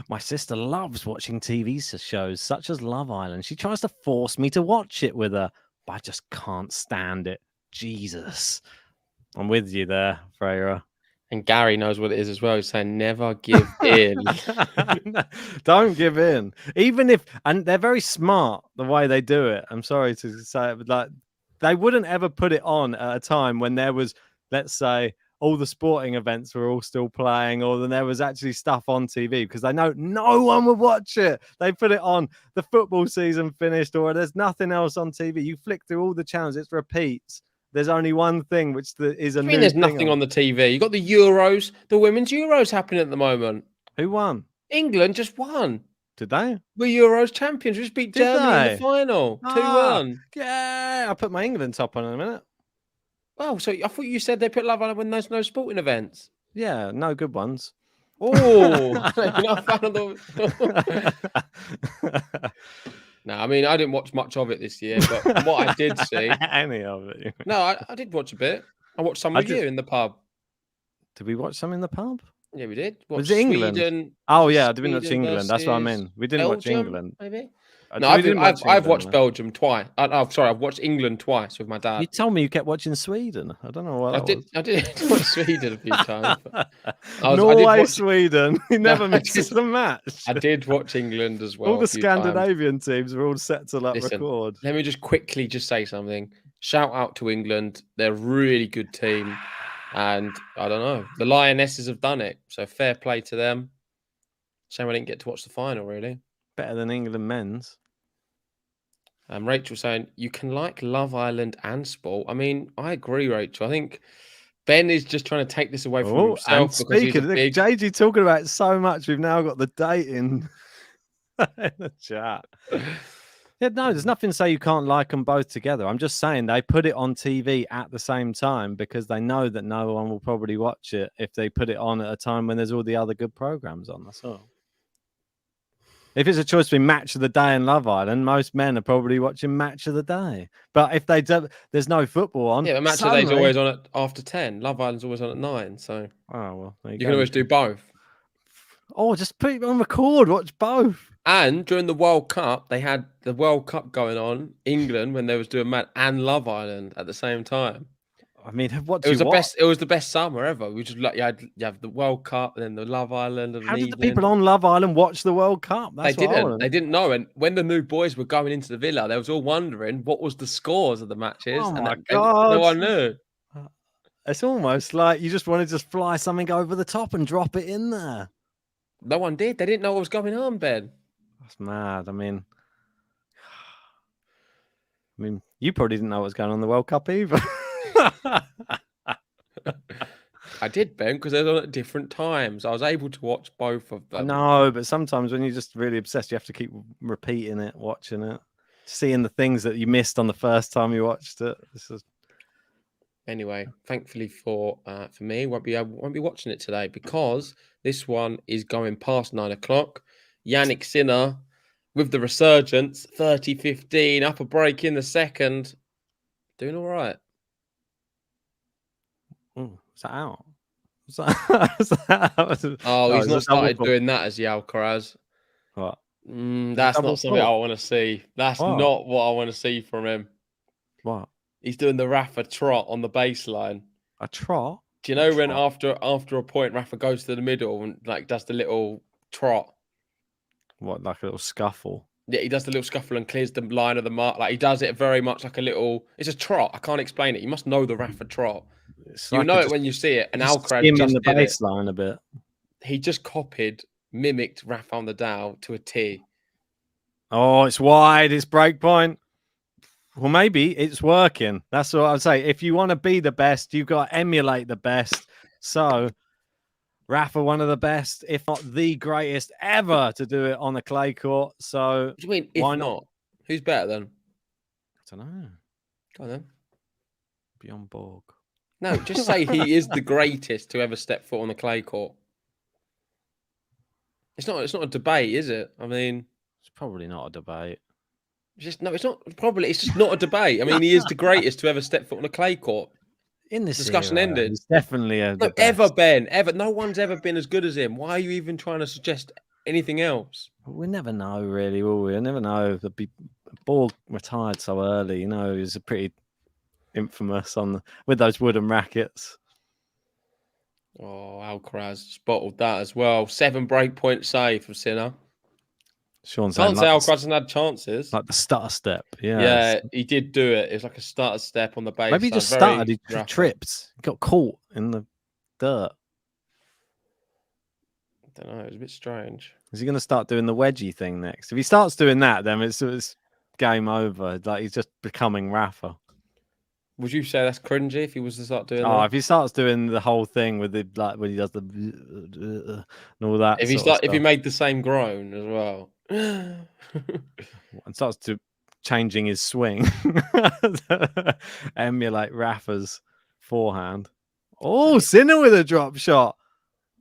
My sister loves watching TV shows such as Love Island. She tries to force me to watch it with her, but I just can't stand it. Jesus. I'm with you there, Freya. And Gary knows what it is as well. He's saying never give in. Don't give in. Even if, and they're very smart the way they do it. I'm sorry to say it, but like they wouldn't ever put it on at a time when there was, let's say, all the sporting events were all still playing, or then there was actually stuff on TV because they know no one would watch it. They put it on, the football season finished, or there's nothing else on TV. You flick through all the channels, it repeats. There's only one thing, which is a new thing. There's nothing on the TV. You got the Euros, the women's Euros happening at the moment. Who won? England just won. Did they? We're Euros champions. We just beat Germany in the final. 2-1. Yeah, I'll put my England top on in a minute. Oh, so I thought you said they put Love Island when there's no sporting events. Yeah, no good ones. Oh, you're not a fan of those. No, I mean, I didn't watch much of it this year, but what I did see... Any of it. No, I did watch a bit. I watched some with you in the pub. Did we watch some in the pub? Yeah, we did. Was it England? Sweden, oh, yeah, I didn't watch England. That's what I mean. We didn't watch England. Maybe? No, I've watched Belgium twice. Sorry, I've watched England twice with my dad. You told me you kept watching Sweden. I don't know what I did watch Sweden a few times. Norway, Sweden. He never misses a match. I did watch England as well. All the Scandinavian teams were all set to record. Let me just quickly say something. Shout out to England. They're a really good team. And I don't know. The Lionesses have done it. So fair play to them. Shame I didn't get to watch the final, really. Better than England men's. Rachel saying, you can like Love Island and sport. I mean, I agree, Rachel. I think Ben is just trying to take this away from himself. And speaking of JG talking about it so much, we've now got the dating in the chat. Yeah, no, there's nothing to say you can't like them both together. I'm just saying they put it on TV at the same time because they know that no one will probably watch it if they put it on at a time when there's all the other good programs on. That's all. If it's a choice between Match of the Day and Love Island, most men are probably watching Match of the Day. But if they do, there's no football on. Yeah, but Match of the Day is always on at after 10. Love Island's always on at 9. So well, you can always do both. Oh, just put it on record. Watch both. And during the World Cup, they had the World Cup going on, England, when they was doing Match and Love Island at the same time. I mean, what it was the best. It was the best summer ever. We just like you have the World Cup and then the Love Island. How did the people on Love Island watch the World Cup? They didn't. They didn't know. And when the new boys were going into the villa, they was all wondering what was the scores of the matches. Oh and my God! No one knew. It's almost like you just wanted to fly something over the top and drop it in there. No one did. They didn't know what was going on, Ben. That's mad. I mean, you probably didn't know what was going on in the World Cup either. I did, Ben, because they were on at different times. I was able to watch both of them. No, but sometimes when you're just really obsessed, you have to keep repeating it, watching it, seeing the things that you missed on the first time you watched it. Anyway, thankfully for me, won't be watching it today because this one is going past 9 o'clock. Jannik Sinner with the resurgence, 30-15, up a break in the second. Doing all right. Oh, is that out? Is that... Oh, he's not started doing that as the ALCARAZ. What? That's not something I want to see. That's not what I want to see from him. What? He's doing the Rafa trot on the baseline. A trot? Do you know when after a point, Rafa goes to the middle and like does the little trot? What, like a little scuffle? Yeah, he does the little scuffle and clears the line of the mark. Like he does it very much like a little. It's a trot. I can't explain it. You must know the Rafa trot. You know it when you see it. And ALCARAZ just the did baseline a bit. He just mimicked Rafa on the Dow to a T. Oh, it's wide. It's break point. Well, maybe it's working. That's what I'd say. If you want to be the best, you've got to emulate the best. So, Rafa, one of the best, if not the greatest ever to do it on a clay court. So, what do you mean, if not? Who's better then? I don't know. Go on then. Bjorn Borg. No, just say he is the greatest to ever step foot on a clay court. It's not a debate, is it? I mean, it's probably not a debate. It's just not a debate. I mean, he is the greatest to ever step foot on a clay court. In this discussion era, ended. He's definitely ever. No one's ever been as good as him. Why are you even trying to suggest anything else? We never know, really, will we? I never know. The Borg retired so early. You know, he was a pretty infamous with those wooden rackets. Oh, ALCARAZ spotted that as well. 7 breakpoint save from Sinner. Sean's can't say ALCARAZ hasn't had chances. Like the stutter step. Yeah, he did do it. It was like a stutter step on the base. Maybe he just started. He tripped. He got caught in the dirt. I don't know. It was a bit strange. Is he going to start doing the wedgie thing next? If he starts doing that, then it's game over. Like he's just becoming Rafa. Would you say that's cringy if he was to start doing that? Oh, if he starts doing the whole thing with the like when he does the and all that. If he made the same groan as well. And starts to changing his swing, emulate Rafa's forehand. Oh, Sinner with a drop shot.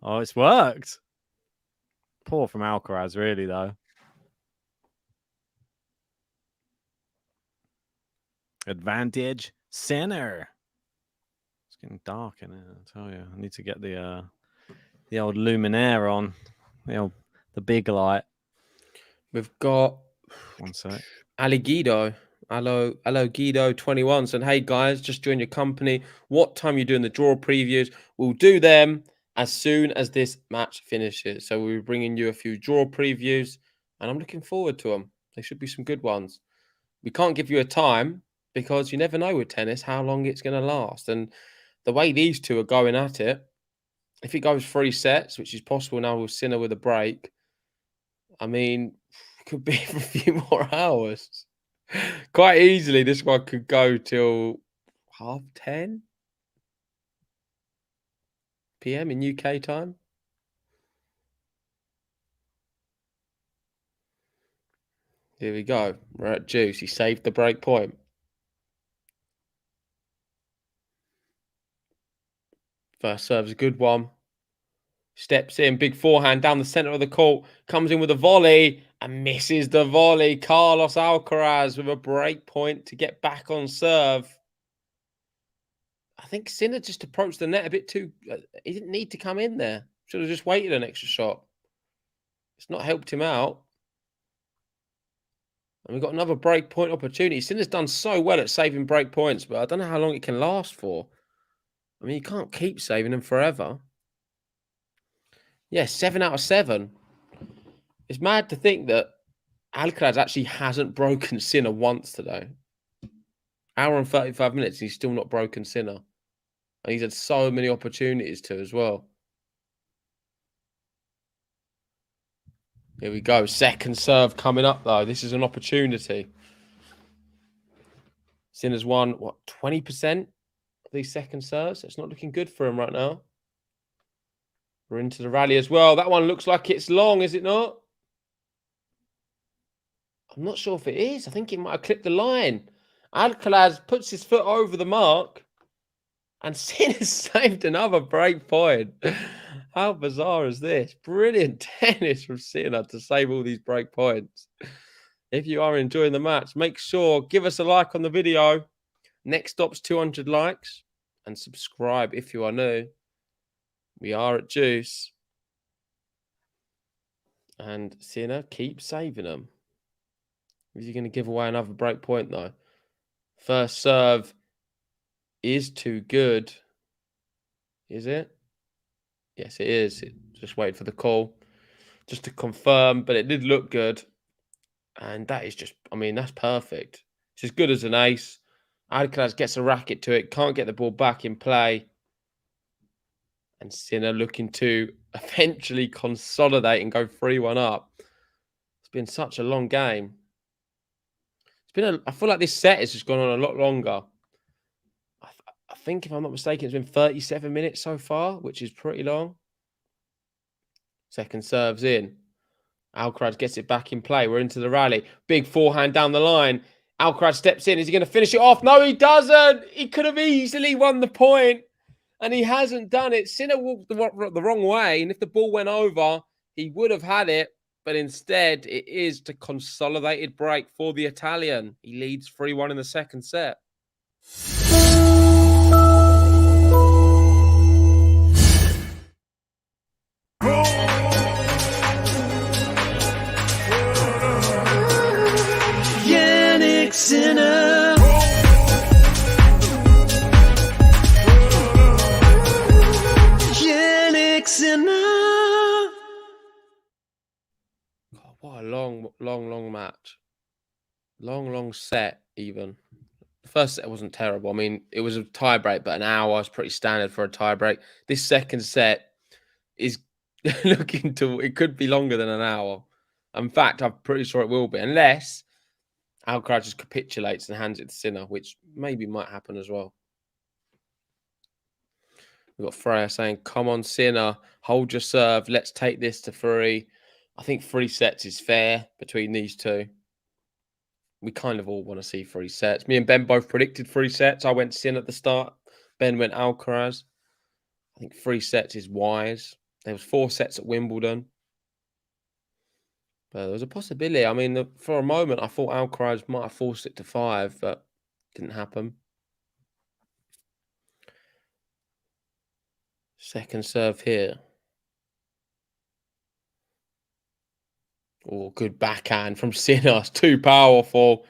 Oh, it's worked. Poor from ALCARAZ, really, though. Advantage Sinner. It's getting dark in here, I tell you. I need to get the old luminaire on. The big light. We've got 1 sec. Ali Guido. Hello Guido 21 said, hey guys, just joined your company. What time are you doing the draw previews? We'll do them as soon as this match finishes. So we're bringing you a few draw previews and I'm looking forward to them. They should be some good ones. We can't give you a time because you never know with tennis how long it's going to last. And the way these two are going at it, if it goes 3 sets, which is possible now with Sinner with a break, I mean, it could be for a few more hours. Quite easily, this one could go till 10:30 p.m. in UK time. Here we go. We're at juice. He saved the break point. First serve's a good one. Steps in, big forehand down the centre of the court. Comes in with a volley and misses the volley. Carlos Alcaraz with a break point to get back on serve. I think Sinner just approached the net a bit too... he didn't need to come in there. Should have just waited an extra shot. It's not helped him out. And we've got another break point opportunity. Sinner's done so well at saving break points, but I don't know how long it can last for. I mean, you can't keep saving them forever. Yeah, 7 out of 7. It's mad to think that Alcaraz actually hasn't broken Sinner once today. Hour and 35 minutes, he's still not broken Sinner. And he's had so many opportunities to as well. Here we go. Second serve coming up, though. This is an opportunity. Sinner's won, what, 20% of these second serves? It's not looking good for him right now. We're into the rally as well. That one looks like it's long, is it not? I'm not sure if it is. I think it might have clipped the line. Alcaraz puts his foot over the mark. And Sinner's saved another break point. How bizarre is this? Brilliant tennis from Sinner to save all these break points. If you are enjoying the match, make sure, give us a like on the video. Next stop's 200 likes. And subscribe if you are new. We are at juice. And Sinner keeps saving them. Is he going to give away another break point, though? First serve is too good. Is it? Yes, it is. Just wait for the call. Just to confirm, but it did look good. And that is just, I mean, that's perfect. It's as good as an ace. Alcaraz gets a racket to it. Can't get the ball back in play. And Sinner looking to eventually consolidate and go 3-1 up. It's been such a long game. I feel like this set has just gone on a lot longer. I think, if I'm not mistaken, it's been 37 minutes so far, which is pretty long. Second serve's in. Alcaraz gets it back in play. We're into the rally. Big forehand down the line. Alcaraz steps in. Is he going to finish it off? No, he doesn't. He could have easily won the point, and he hasn't done it. Sinner walked the wrong way, and if the ball went over, he would have had it. But instead, it is the consolidated break for the Italian. He leads 3-1 in the second set. Jannik Sinner. Jannik Sinner. What a long match. Long set, even. The first set wasn't terrible. I mean, it was a tiebreak, but an hour is pretty standard for a tiebreak. This second set is looking to... It could be longer than an hour. In fact, I'm pretty sure it will be. Unless Alcaraz just capitulates and hands it to Sinner, which maybe might happen as well. We've got Freya saying, come on, Sinner. Hold your serve. Let's take this to 3. I think 3 sets is fair between these two. We kind of all want to see 3 sets. Me and Ben both predicted 3 sets. I went Sinner at the start. Ben went Alcaraz. I think 3 sets is wise. There was 4 sets at Wimbledon. But there was a possibility. I mean, for a moment, I thought Alcaraz might have forced it to 5, but it didn't happen. Second serve here. Oh, good backhand from Sinner. It's too powerful.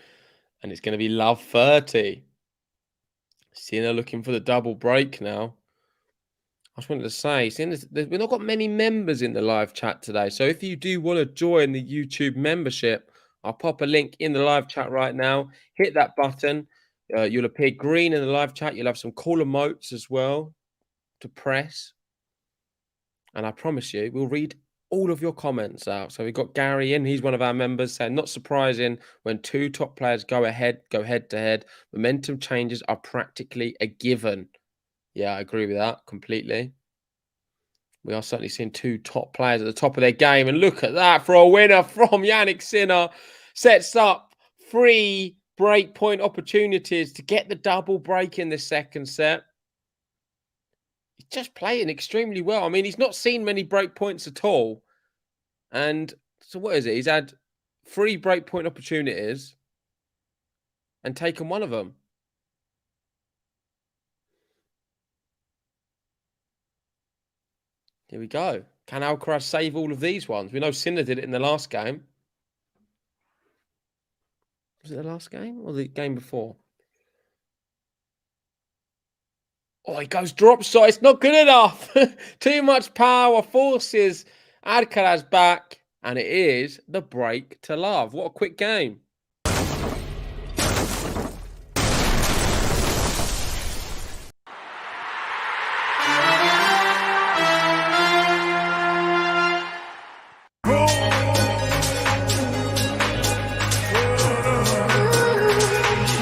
And it's going to be love 30. Sinner looking for the double break now. I just wanted to say, we've not got many members in the live chat today. So if you do want to join the YouTube membership, I'll pop a link in the live chat right now. Hit that button. You'll appear green in the live chat. You'll have some cool emotes as well to press. And I promise you, we'll read all of your comments out. So we've got Gary in. He's one of our members saying, not surprising when 2 top players go head to head. Momentum changes are practically a given. Yeah, I agree with that completely. We are certainly seeing 2 top players at the top of their game. And look at that for a winner from Jannik Sinner. Sets up 3 break point opportunities to get the double break in the second set. He's just playing extremely well. I mean, he's not seen many break points at all. And so what is it? He's had 3 break point opportunities and taken one of them. Here we go. Can Alcaraz save all of these ones? We know Sinner did it in the last game. Was it the last game or the game before? Oh, he goes drop shot. It's not good enough. Too much power forces Alcaraz back. And it is the break to love. What a quick game.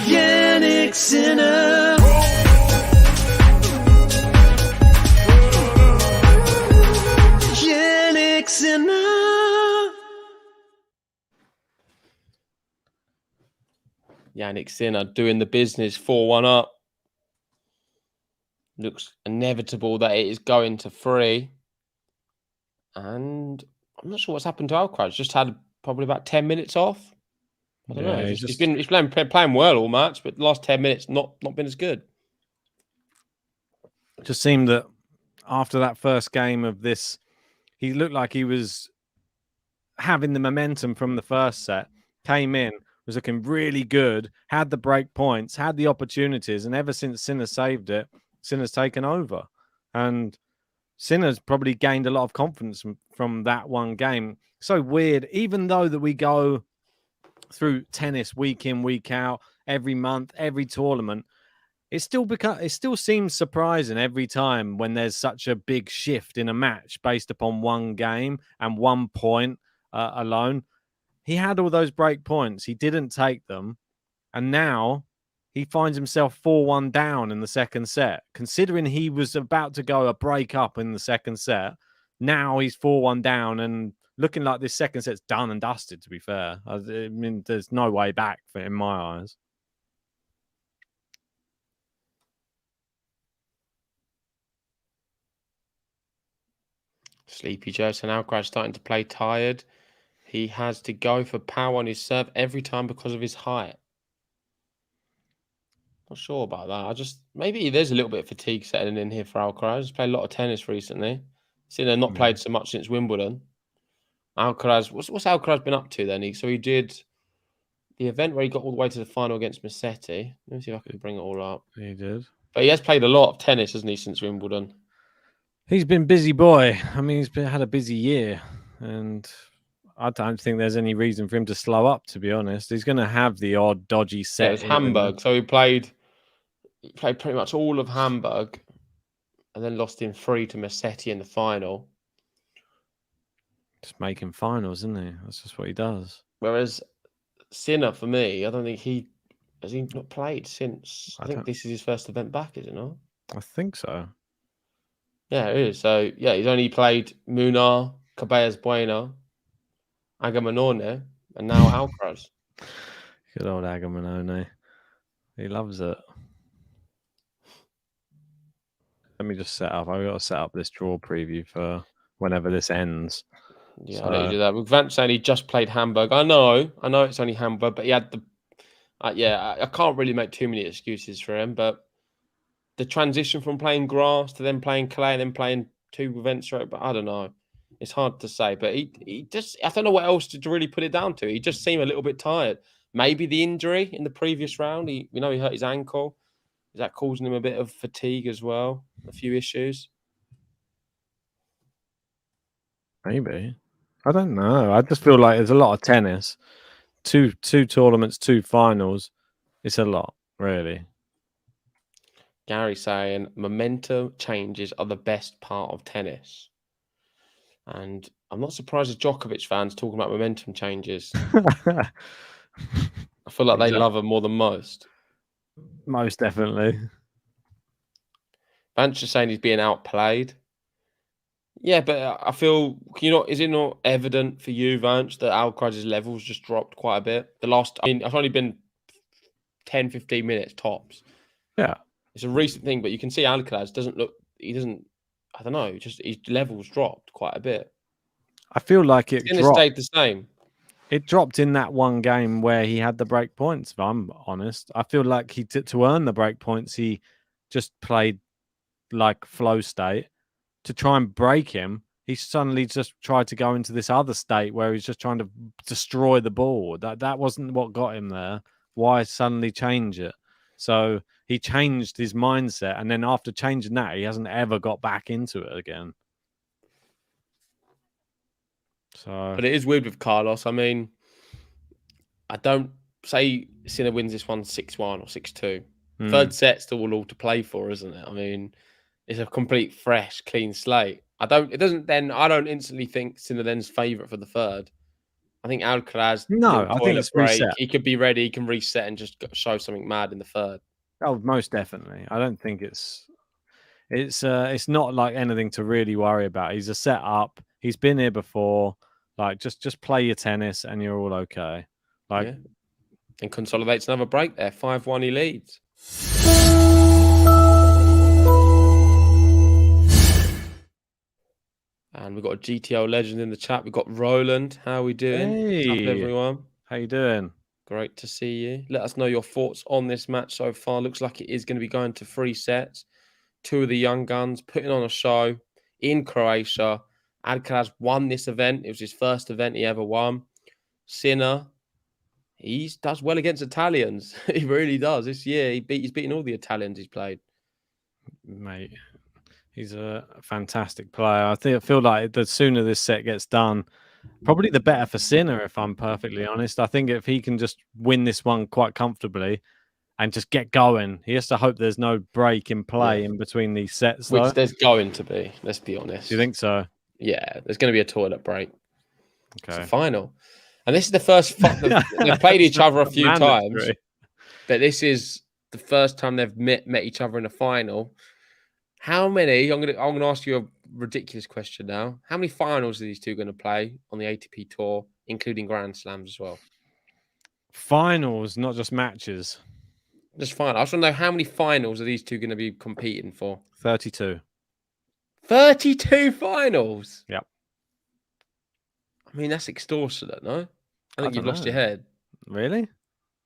Jannik Sinner. Jannik Sinner. Jannik Sinner doing the business, 4-1 up. Looks inevitable that it is going to 3. And I'm not sure what's happened to Alcaraz. Just had probably about 10 minutes off. I don't know. He's playing well all match, but the last 10 minutes not been as good. It just seemed that after that first game of this, he looked like he was having the momentum from the first set. Came in, was looking really good, had the break points, had the opportunities, and ever since Sinner saved it, Sinner's taken over. And Sinner's probably gained a lot of confidence from that one game. So weird, even though that we go through tennis week in, week out, every month, every tournament, it still seems surprising every time when there's such a big shift in a match based upon one game and 1 point alone. He had all those break points. He didn't take them. And now he finds himself 4-1 down in the second set. Considering he was about to go a break up in the second set, now he's 4-1 down and looking like this second set's done and dusted, to be fair. I mean, there's no way back in my eyes. Sleepy Joe, and Alcaraz starting to play tired. He has to go for power on his serve every time because of his height. Not sure about that. Maybe there's a little bit of fatigue setting in here for Alcaraz. He's played a lot of tennis recently. Seen him not played so much since Wimbledon. Alcaraz, what's Alcaraz been up to then? He did the event where he got all the way to the final against Massetti. Let me see if I can bring it all up. He did. But he has played a lot of tennis, hasn't he, since Wimbledon? He's been busy boy. I mean, had a busy year, and I don't think there's any reason for him to slow up, to be honest. He's going to have the odd dodgy set. Yeah, it's Hamburg. So he played pretty much all of Hamburg and then lost in 3 to Massetti in the final. Just making finals, isn't he? That's just what he does. Whereas Sinner, for me, I don't think has he not played since. I think this is his first event back, is it not? I think so. Yeah, it is. So, yeah, he's only played Munar, Cabellas Bueno, Agamanone, and now Alcaraz. Good old Agamanone. He loves it. Let me just set up. I've got to set up this draw preview for whenever this ends. Yeah, so, I'll let you do that. With Vance saying he just played Hamburg. I know it's only Hamburg, but he had the... I can't really make too many excuses for him, but the transition from playing grass to then playing clay and then playing 2 events straight, but I don't know. It's hard to say, but he just... I don't know what else to really put it down to. He just seemed a little bit tired. Maybe the injury in the previous round. He hurt his ankle. Is that causing him a bit of fatigue as well? A few issues? Maybe. I don't know. I just feel like there's a lot of tennis. Two tournaments, 2 finals. It's a lot, really. Gary saying momentum changes are the best part of tennis. And I'm not surprised as Djokovic fans talking about momentum changes. I feel like they love them more than most. Most definitely. Vance is saying he's being outplayed. Yeah, but I feel is it not evident for you, Vance, that Alcaraz's levels just dropped quite a bit? It's only been 10, 15 minutes tops. Yeah. It's a recent thing, but you can see Alcaraz I don't know, just his levels dropped quite a bit. I feel like it dropped. Stayed the same. It dropped in that one game where he had the break points, if I'm honest. I feel like to earn the break points, he just played like flow state. To try and break him, he suddenly just tried to go into this other state where he's just trying to destroy the ball. That wasn't what got him there. Why suddenly change it? So he changed his mindset, and then after changing that, he hasn't ever got back into it again. So, but it is weird with Carlos. I mean, I don't say Sinner wins this one 6-1 or 6-2. Third set's still all to play for, isn't it? I mean, it's a complete, fresh, clean slate. I don't instantly think Sinner then's favourite for the third. I think Alcaraz. No, I think it's reset. He could be ready. He can reset and just show something mad in the third. Oh, most definitely. I don't think it's not like anything to really worry about. He's a setup. He's been here before. Like just play your tennis and you're all okay. Like, yeah. And consolidates another break there. 5-1 he leads. And we've got a GTL legend in the chat. We've got Roland. How are we doing? Hey, what's up, everyone? How you doing? Great to see you. Let us know your thoughts on this match so far. Looks like it is going to be going to 3 sets. 2 of the young guns putting on a show in Croatia. Alcaraz won this event. It was his first event he ever won. Sinner, he does well against Italians. He really does. This year, he's beaten all the Italians he's played. Mate, he's a fantastic player. I feel like the sooner this set gets done, probably the better for Sinner, if I'm perfectly honest. I think if he can just win this one quite comfortably and just get going, he has to hope there's no break in play in between these sets. Which there's going to be, let's be honest. Do you think so? Yeah, there's going to be a toilet break. Okay. It's a final. And this is the first... they've played each other a few times. But this is the first time they've met each other in a final. How many... I'm going to ask you a ridiculous question now. How many finals are these two going to play on the ATP Tour, including Grand Slams as well? Finals, not just matches. Just final. I just want to know how many finals are these two going to be competing for? 32. 32 finals? Yep. I mean, that's extortionate, no? I think you've lost your head. Really?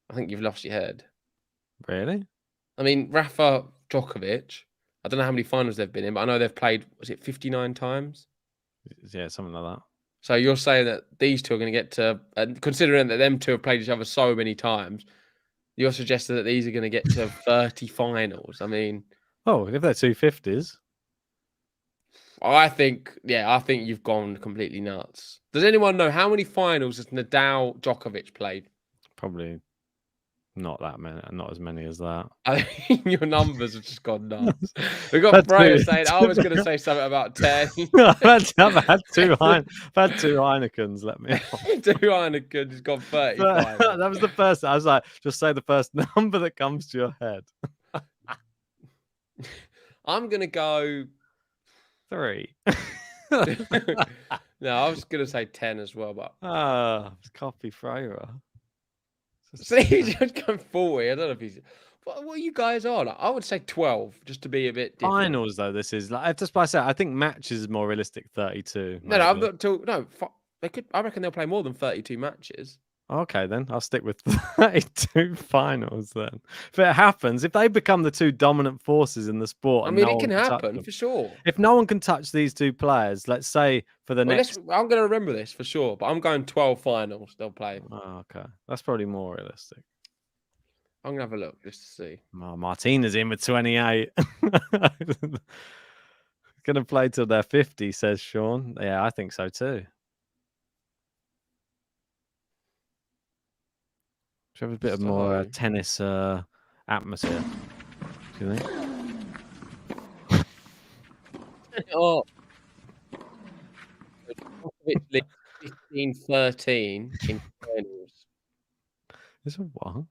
I think you've lost your head. Really? I mean, Rafa Djokovic, I don't know how many finals they've been in, but I know they've played, was it 59 times? Yeah, something like that. So you're saying that these two are going to get to, and considering that them two have played each other so many times, you're suggesting that these are going to get to 30 finals. I mean... Oh, if they're 250s. I think you've gone completely nuts. Does anyone know how many finals has Nadal Djokovic played? Probably not that many, not as many as that. I think your numbers have just gone nuts. We've got Bro saying, I was going to say something about 10. I've had two Heinekens, let me off. 2 Heinekens, he's got 35. That was the first. I was like, just say the first number that comes to your head. I'm going to go... 3. No, I was going to say 10 as well, but... Copy Freire. See, he's just going 40. I don't know if he's... What are you guys on? I would say 12, just to be a bit different. Finals, though, this is... like just by saying, I think matches is more realistic, 32. No, I'm not... No, they could. I reckon they'll play more than 32 matches. Okay, then I'll stick with 32 finals then. If it happens, if they become the two dominant forces in the sport, I mean, it can happen for sure. If no one can touch these two players, let's say for the next... I'm going to remember this for sure, but I'm going 12 finals they'll play. Oh, okay. That's probably more realistic. I'm going to have a look just to see. Oh, Martina's in with 28. Going to play till they're 50, says Sean. Yeah, I think so too. Should have a bit of more tennis atmosphere. Do you think? Oh, 15-13 in finals. Is it what?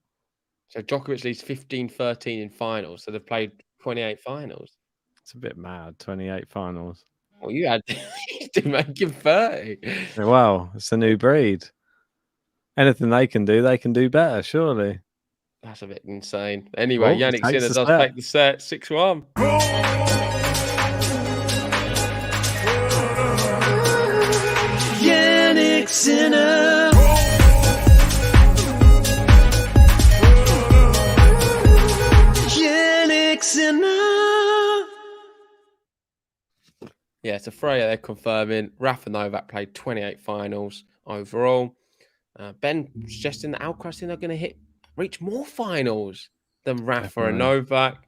So Djokovic leads 15-13 in finals. So they've played 28 finals. It's a bit mad. 28 finals. Well, you had to make him 30. Well, it's a new breed. Anything they can do better, surely. That's a bit insane. Anyway, Oh, Jannik takes Sinner the does set. take the set 6-1. Jannik Sinner. Jannik Sinner. Yeah, to Freya, they're confirming Rafa Novak played 28 finals overall. Ben suggesting that Alcaraz are going to reach more finals than Rafa and Definitely. Novak,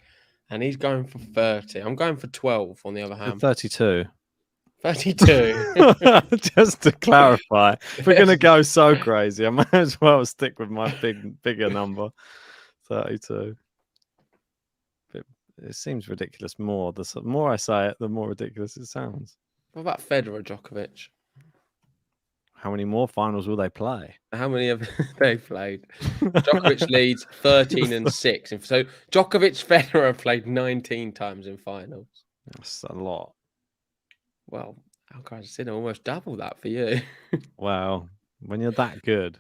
and he's going for 30. I'm going for 12 on the other hand. 32. 32. Just to clarify, if we're going to go so crazy, I might as well stick with my bigger number, 32. It seems ridiculous more. The more I say it, the more ridiculous it sounds. What about Federer, Djokovic? How many more finals will they play? How many have they played? Djokovic leads 13 and 6. So Djokovic, Federer played 19 times in finals. That's a lot. Well, Alcaraz Sinner almost double that for you. Wow. When you're that good.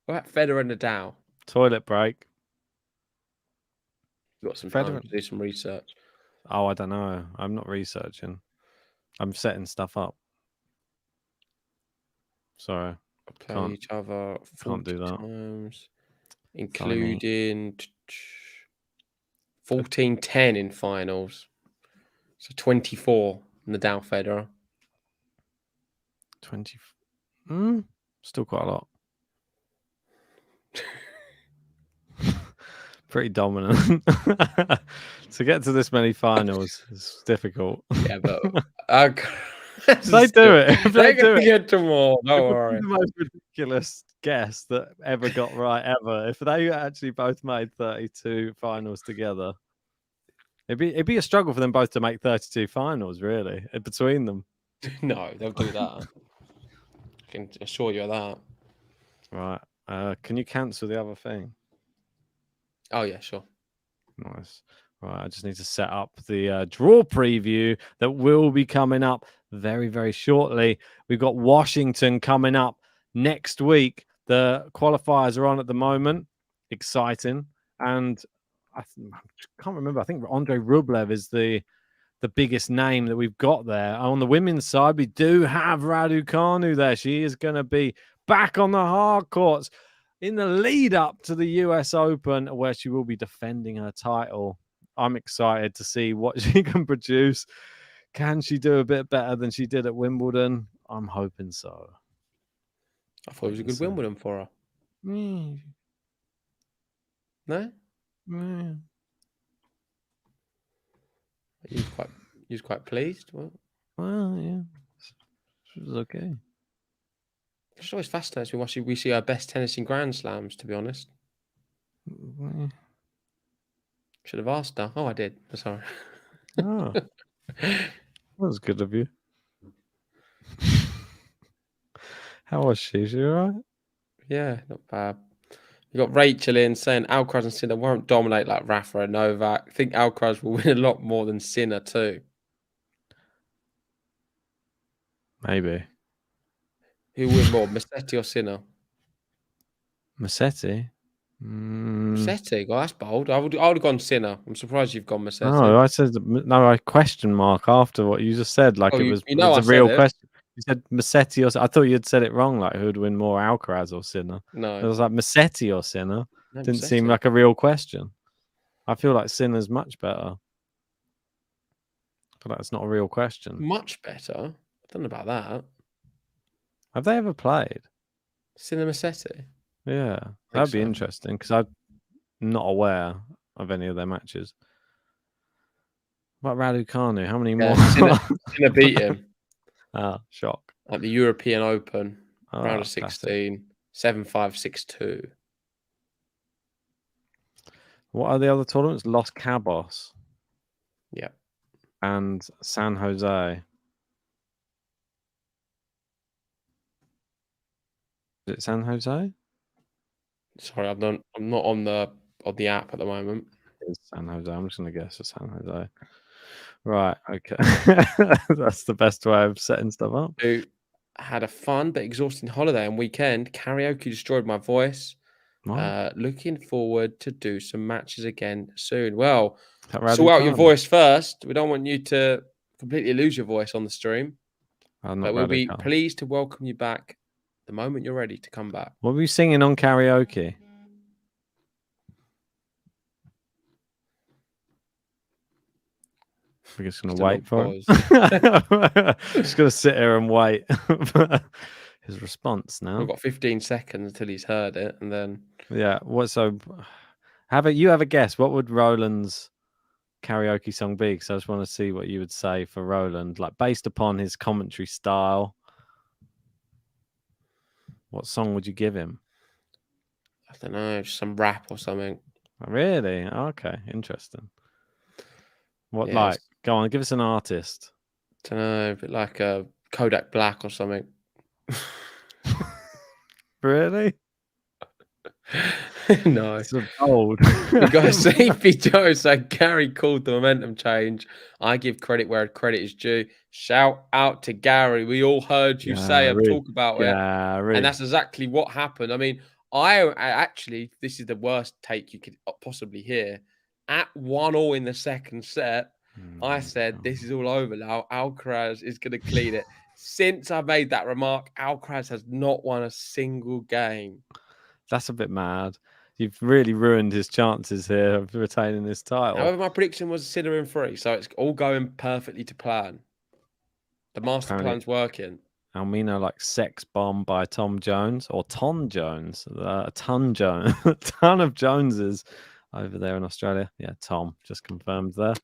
What about Federer and Nadal? Toilet break. You've got some time to Federer. do some research. Oh, I don't know. I'm not researching. I'm setting stuff up. Sorry. Play each other 40 do that. times, including 14-10 in finals. So 24 Nadal Federer. 20. Still quite a lot. Pretty dominant. To get to this many finals is difficult. Yeah, but they do it. If They're they do going to it, get to more. Don't it would worry. be the most ridiculous guess that ever got right ever. If they actually both made 32 finals together, it'd be a struggle for them both to make 32 finals, really, between them. No, they'll do that. I can assure you of that. Right. Can you cancel the other thing? Oh, yeah, sure. Nice. Right, I just need to set up the draw preview that will be coming up very, very shortly. We've got Washington coming up next week. The qualifiers are on at the moment. Exciting. And I can't remember. I think Andre Rublev is the biggest name that we've got there. On the women's side, we do have Raducanu there. She is going to be back on the hard courts in the lead up to the US Open, where she will be defending her title. I'm excited to see what she can produce. Can she do a bit better than she did at Wimbledon? I'm hoping so. I thought it was a good Wimbledon for her. No? You was quite pleased. Well, yeah. She was okay. It's always fascinating when we see our best tennis in Grand Slams, to be honest. Should have asked her. Oh, I did. Sorry. Oh, that was good of you. How was she? Is she all right? Yeah, not bad. You got Rachel in saying Alcaraz and Sinner won't dominate like Rafa and Novak. I think Alcaraz will win a lot more than Sinner too. Maybe. Who win more, Musetti or Sinner? Musetti? Musetti? Oh, that's bold. I would have gone Sinner. I'm surprised you've gone Musetti. No, I said no. I question mark after what you just said. Like it was a real question. You said Musetti or I thought you had said it wrong. Like who would win more, Alcaraz or Sinner? No, it was like Musetti or Sinner. No, Didn't Musetti. seem like a real question. I feel like Sinner's much better. I feel like it's not a real question. Much better. I don't know about that. Have they ever played? Sinner Musetti? Yeah, that'd be interesting because I'm not aware of any of their matches. What about Raducanu? How many more? Sinner beat him. Shock. At the European Open, round of 16, 7-5, 6-2. What are the other tournaments? Los Cabos. Yeah. And San Jose. Is it San Jose? Sorry, I'm not on the app at the moment. It's San Jose. I'm just going to guess it's San Jose. Right. Okay. That's the best way of setting stuff up. Who had a fun but exhausting holiday and weekend. Karaoke destroyed my voice. Right. Looking forward to do some matches again soon. Well, That sort out your rally voice first. We don't want you to completely lose your voice on the stream. I'm But not we'll be radical. pleased to welcome you back the moment you're ready to come back. What were you singing on karaoke? We're just going to wait for him. Just going to sit here and wait for his response now. We've got 15 seconds until he's heard it, and then yeah. What? So, you have a guess? What would Roland's karaoke song be? Because I just want to see what you would say for Roland, like based upon his commentary style. What song would you give him? I don't know, just some rap or something. Really? Okay, interesting. What, Yeah, like? Go on, give us an artist. I don't know, a bit like a Kodak Black or something. Really? No. It's old. We got a safety Joe saying Gary called the momentum change. I give credit where credit is due. Shout out to Gary. We all heard you say and talk about it. And that's exactly what happened. I mean, I actually, this is the worst take you could possibly hear. At 1-1 in the second set, I said, this is all over now. Alcaraz is going to clean it. Since I made that remark, Alcaraz has not won a single game. That's a bit mad. You've really ruined his chances here of retaining this title. However, my prediction was Sinner in 3, so it's all going perfectly to plan. The master plan's working. Almino like Sex Bomb by Tom Jones or Ton Jones. A ton of Joneses over there in Australia. Yeah, Tom just confirmed there.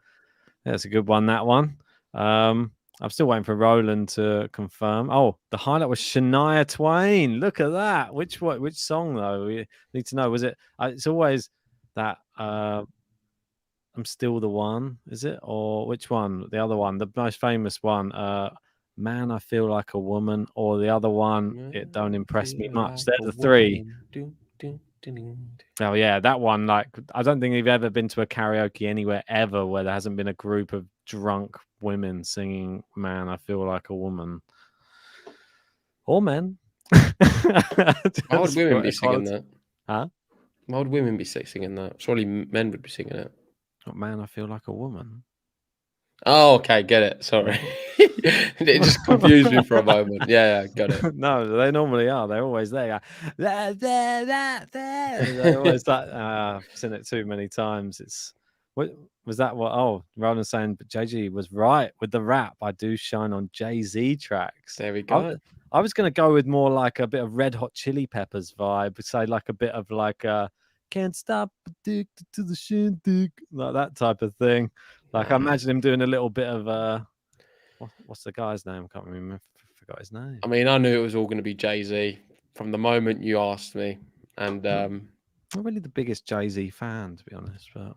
Yeah, it's a good one, that one. I'm still waiting for Roland to confirm. Oh, the highlight was Shania Twain. Look at that. Which song though? We need to know. Was it? It's always that. I'm Still the One. Is it, or which one? The other one, the most famous one. Man, I Feel Like a Woman, or the other one. It Don't Impress Me Much. They're the three. Oh yeah, that one. Like, I don't think you've ever been to a karaoke anywhere ever where there hasn't been a group of drunk women singing "Man, I Feel Like a Woman," or men. Why would women be singing that? Huh? Why would women be singing that? Surely men would be singing it. Man, I Feel Like a Woman. Oh, okay, get it. Sorry. It just confused me for a moment. Yeah, got it. No, they normally are. They're always there. They're always that. I've seen it too many times. It's what was that? What? Oh, Roland saying, but JG was right with the rap. I do shine on Jay-Z tracks. There we go. I was going to go with more like a bit of Red Hot Chili Peppers vibe. Say like a bit of like Can't Stop Addicted to the Shindig, like that type of thing. Like I imagine him doing a little bit of what's the guy's name? I can't remember. I forgot his name. I mean, I knew it was all going to be Jay-Z from the moment you asked me, and I'm not really the biggest Jay-Z fan, to be honest, but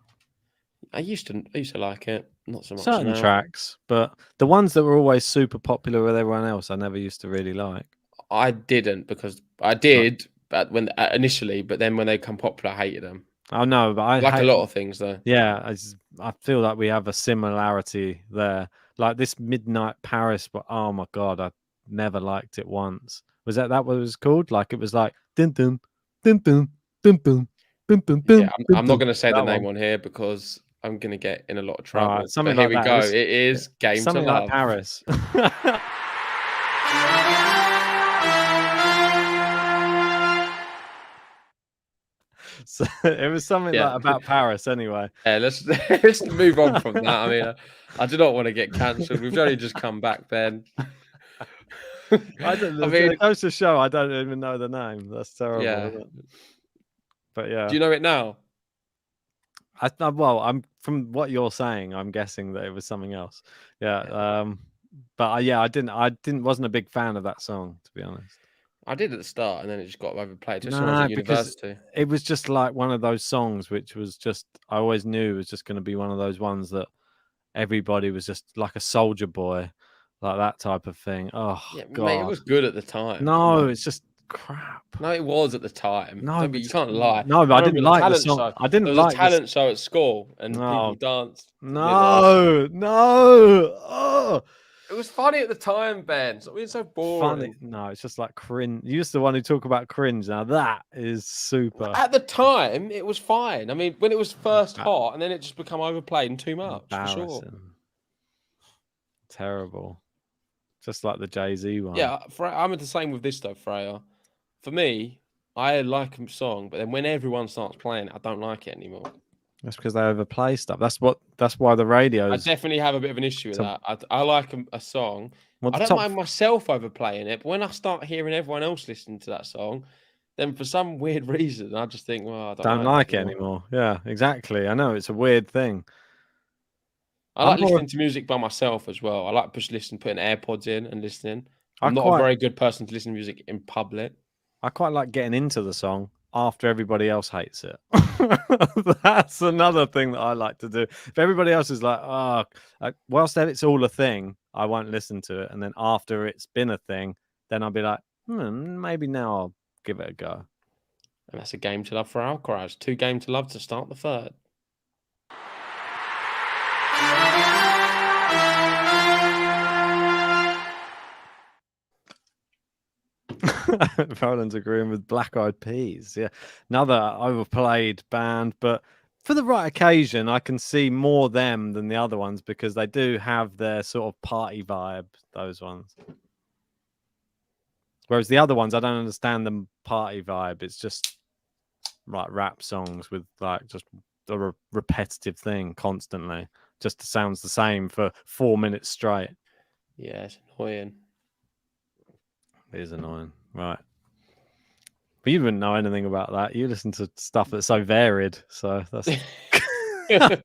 I used to like it, not so much certain now. tracks, but the ones that were always super popular with everyone else, I never used to really like. I didn't, because I did, but when initially, but then when they become popular, I hated them. Oh no, but I like a lot of things though. Yeah, I feel like we have a similarity there. Like this Midnight Paris, but oh my god, I never liked it once. Was that what it was called? Like it was like dun dun dun dun dun dun dun dun. Yeah, I'm not going to say the name on here because I'm going to get in a lot of trouble. Right, something but like here we that. go. It is Game to Love. Something like Paris. So it was something like about Paris anyway. Yeah, let's move on from that. I mean, I do not want to get cancelled. We've only just come back, Ben. I mean, it goes to show I don't even know the name. That's terrible. Yeah. But yeah. Do you know it now? Well, I'm from what you're saying, I'm guessing that it was something else. Yeah. But I wasn't a big fan of that song, to be honest. I did at the start, and then it just got overplayed. Just when I was at university. It was just like one of those songs which was just, I always knew it was just going to be one of those ones that everybody was just like a Soldier Boy, like that type of thing. Oh, yeah, God. Mate, it was good at the time. No, it's just crap. No, it was at the time. No, Don't be, you can't lie. No, but I didn't like the song. Show. I didn't There was like a talent show at school, and people danced. No. Oh. It was funny at the time, Ben. It's so boring. Funny. No, it's just like cringe. You're just the one who talk about cringe. Now that is super. At the time, it was fine. I mean, when it was first hot, and then it just become overplayed and too much. For sure. Terrible. Just like the Jay-Z one. Yeah, I'm the same with this though, Freya. For me, I like a song, but then when everyone starts playing it, I don't like it anymore. That's because they overplay stuff. That's why the radio. I definitely have a bit of an issue with that. I like a song. Well, I don't mind myself overplaying it, but when I start hearing everyone else listening to that song, then for some weird reason, I just think, well, I don't like it anymore. Yeah, exactly. I know it's a weird thing. I like listening to music by myself as well. I like putting AirPods in and listening. I'm not a very good person to listen to music in public. I quite like getting into the song after everybody else hates it. That's another thing that I like to do. If everybody else is like, whilst it's all a thing, I won't listen to it. And then after it's been a thing, then I'll be like, maybe now I'll give it a go. And that's a game to love for ALCARAZ. 2 games to love to start the third. Roland's agreeing with Black Eyed Peas. Yeah, another overplayed band, but for the right occasion, I can see more them than the other ones because they do have their sort of party vibe. Those ones, whereas the other ones, I don't understand the party vibe. It's just like rap songs with like just a repetitive thing constantly. Just sounds the same for 4 minutes straight. Yeah, it's annoying. It is annoying, right? But you wouldn't know anything about that. You listen to stuff that's so varied, so that's. Yeah,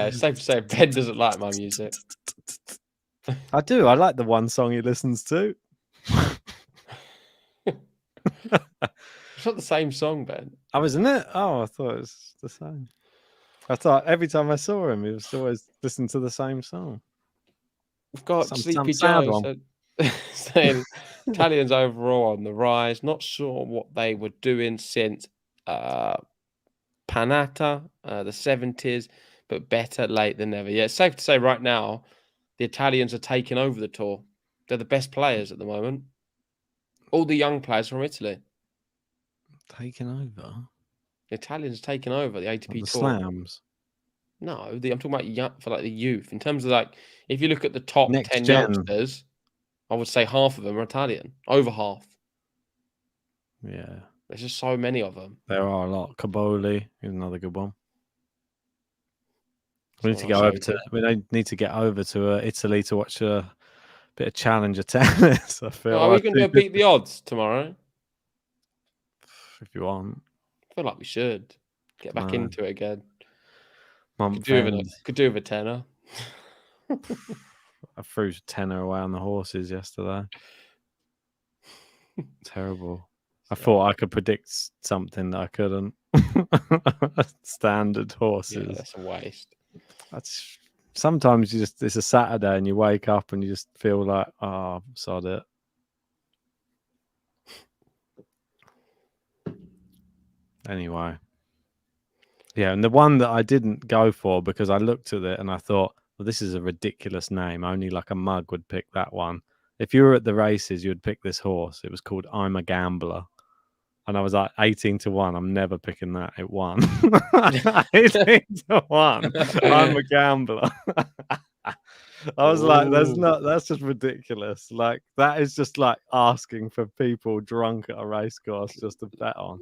it's safe to say Ben doesn't like my music. I do. I like the one song he listens to. It's not the same song, Ben. Oh, isn't it? Oh, I thought it was the same. I thought every time I saw him, he was always listening to the same song. We've got Sleepy Joe saying Italians overall on the rise. Not sure what they were doing since Panata, the 70s, but better late than never. Yeah, it's safe to say right now, the Italians are taking over the tour. They're the best players at the moment. All the young players from Italy. Taking over? The Italians taking over the ATP the tour. Slams? No, I'm talking about for like the youth. In terms of like, if you look at the top Next 10 gen. youngsters, I would say half of them are Italian. Over half. Yeah. There's just so many of them. There are a lot. Caboli is another good one. We need to get over to Italy to watch a bit of challenger tennis. I feel. Are we going to beat the odds tomorrow? If you want. I feel like we should get back into it again. Could do with a tenner. I threw a tenner away on the horses yesterday. Terrible. I thought I could predict something that I couldn't. Standard horses. Yeah, that's a waste. Sometimes it's a Saturday and you wake up and you just feel like, oh, sod it. Anyway. Yeah, and the one that I didn't go for because I looked at it and I thought, well, this is a ridiculous name. Only like a mug would pick that one. If you were at the races, you'd pick this horse. It was called I'm a Gambler. And I was like 18-1. I'm never picking that. It won. 18-1. I'm a Gambler. I was like, that's just ridiculous. Like, that is just like asking for people drunk at a race course just to bet on.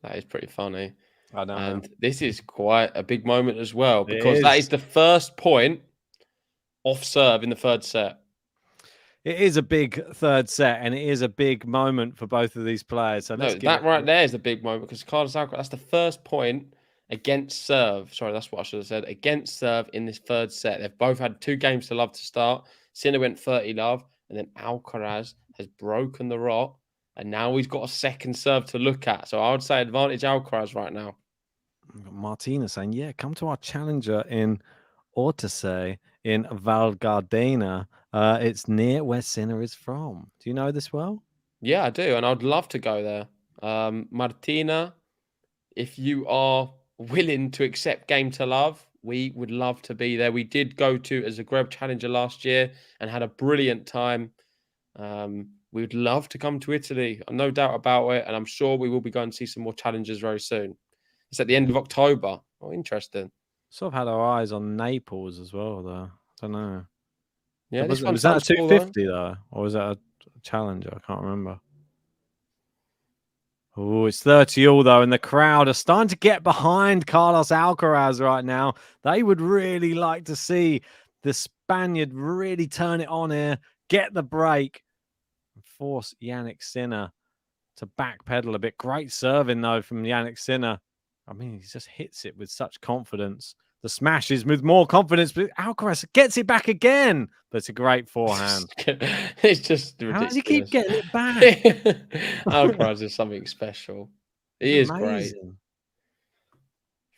That is pretty funny. I know. And this is quite a big moment as well, because that is the first point off serve in the third set. It is a big third set, and it is a big moment for both of these players. So that right there is a big moment because Carlos Alcaraz, that's the first point against serve. Sorry, that's what I should have said. Against serve in this third set. They've both had 2 games to love to start. Sinner went 30 love, and then Alcaraz has broken the rot, and now he's got a second serve to look at. So I would say advantage Alcaraz right now. Martina saying, yeah, come to our challenger in Ortisei in Val Gardena. It's near where Sinner is from. Do you know this well? Yeah, I do, and I'd love to go there. Martina, if you are willing to accept Game to Love, we would love to be there. We did go to a Zagreb Challenger last year and had a brilliant time. We would love to come to Italy, no doubt about it, and I'm sure we will be going to see some more challenges very soon. It's at the end of October. Oh, interesting. Sort of had our eyes on Naples as well, though. I don't know. Yeah, Was, this one was that a sounds cool, though. 250 though, or was that a challenger? I can't remember. Oh, it's 30 all though, and the crowd are starting to get behind Carlos Alcaraz right now. They would really like to see the Spaniard really turn it on here, get the break, and force Jannik Sinner to backpedal a bit. Great serving though from Jannik Sinner. I mean, he just hits it with such confidence. The smash is with more confidence, but Alcaraz gets it back again. But it's a great forehand. It's just ridiculous. How does he keep getting it back? Alcaraz is something special. He is great. Amazing.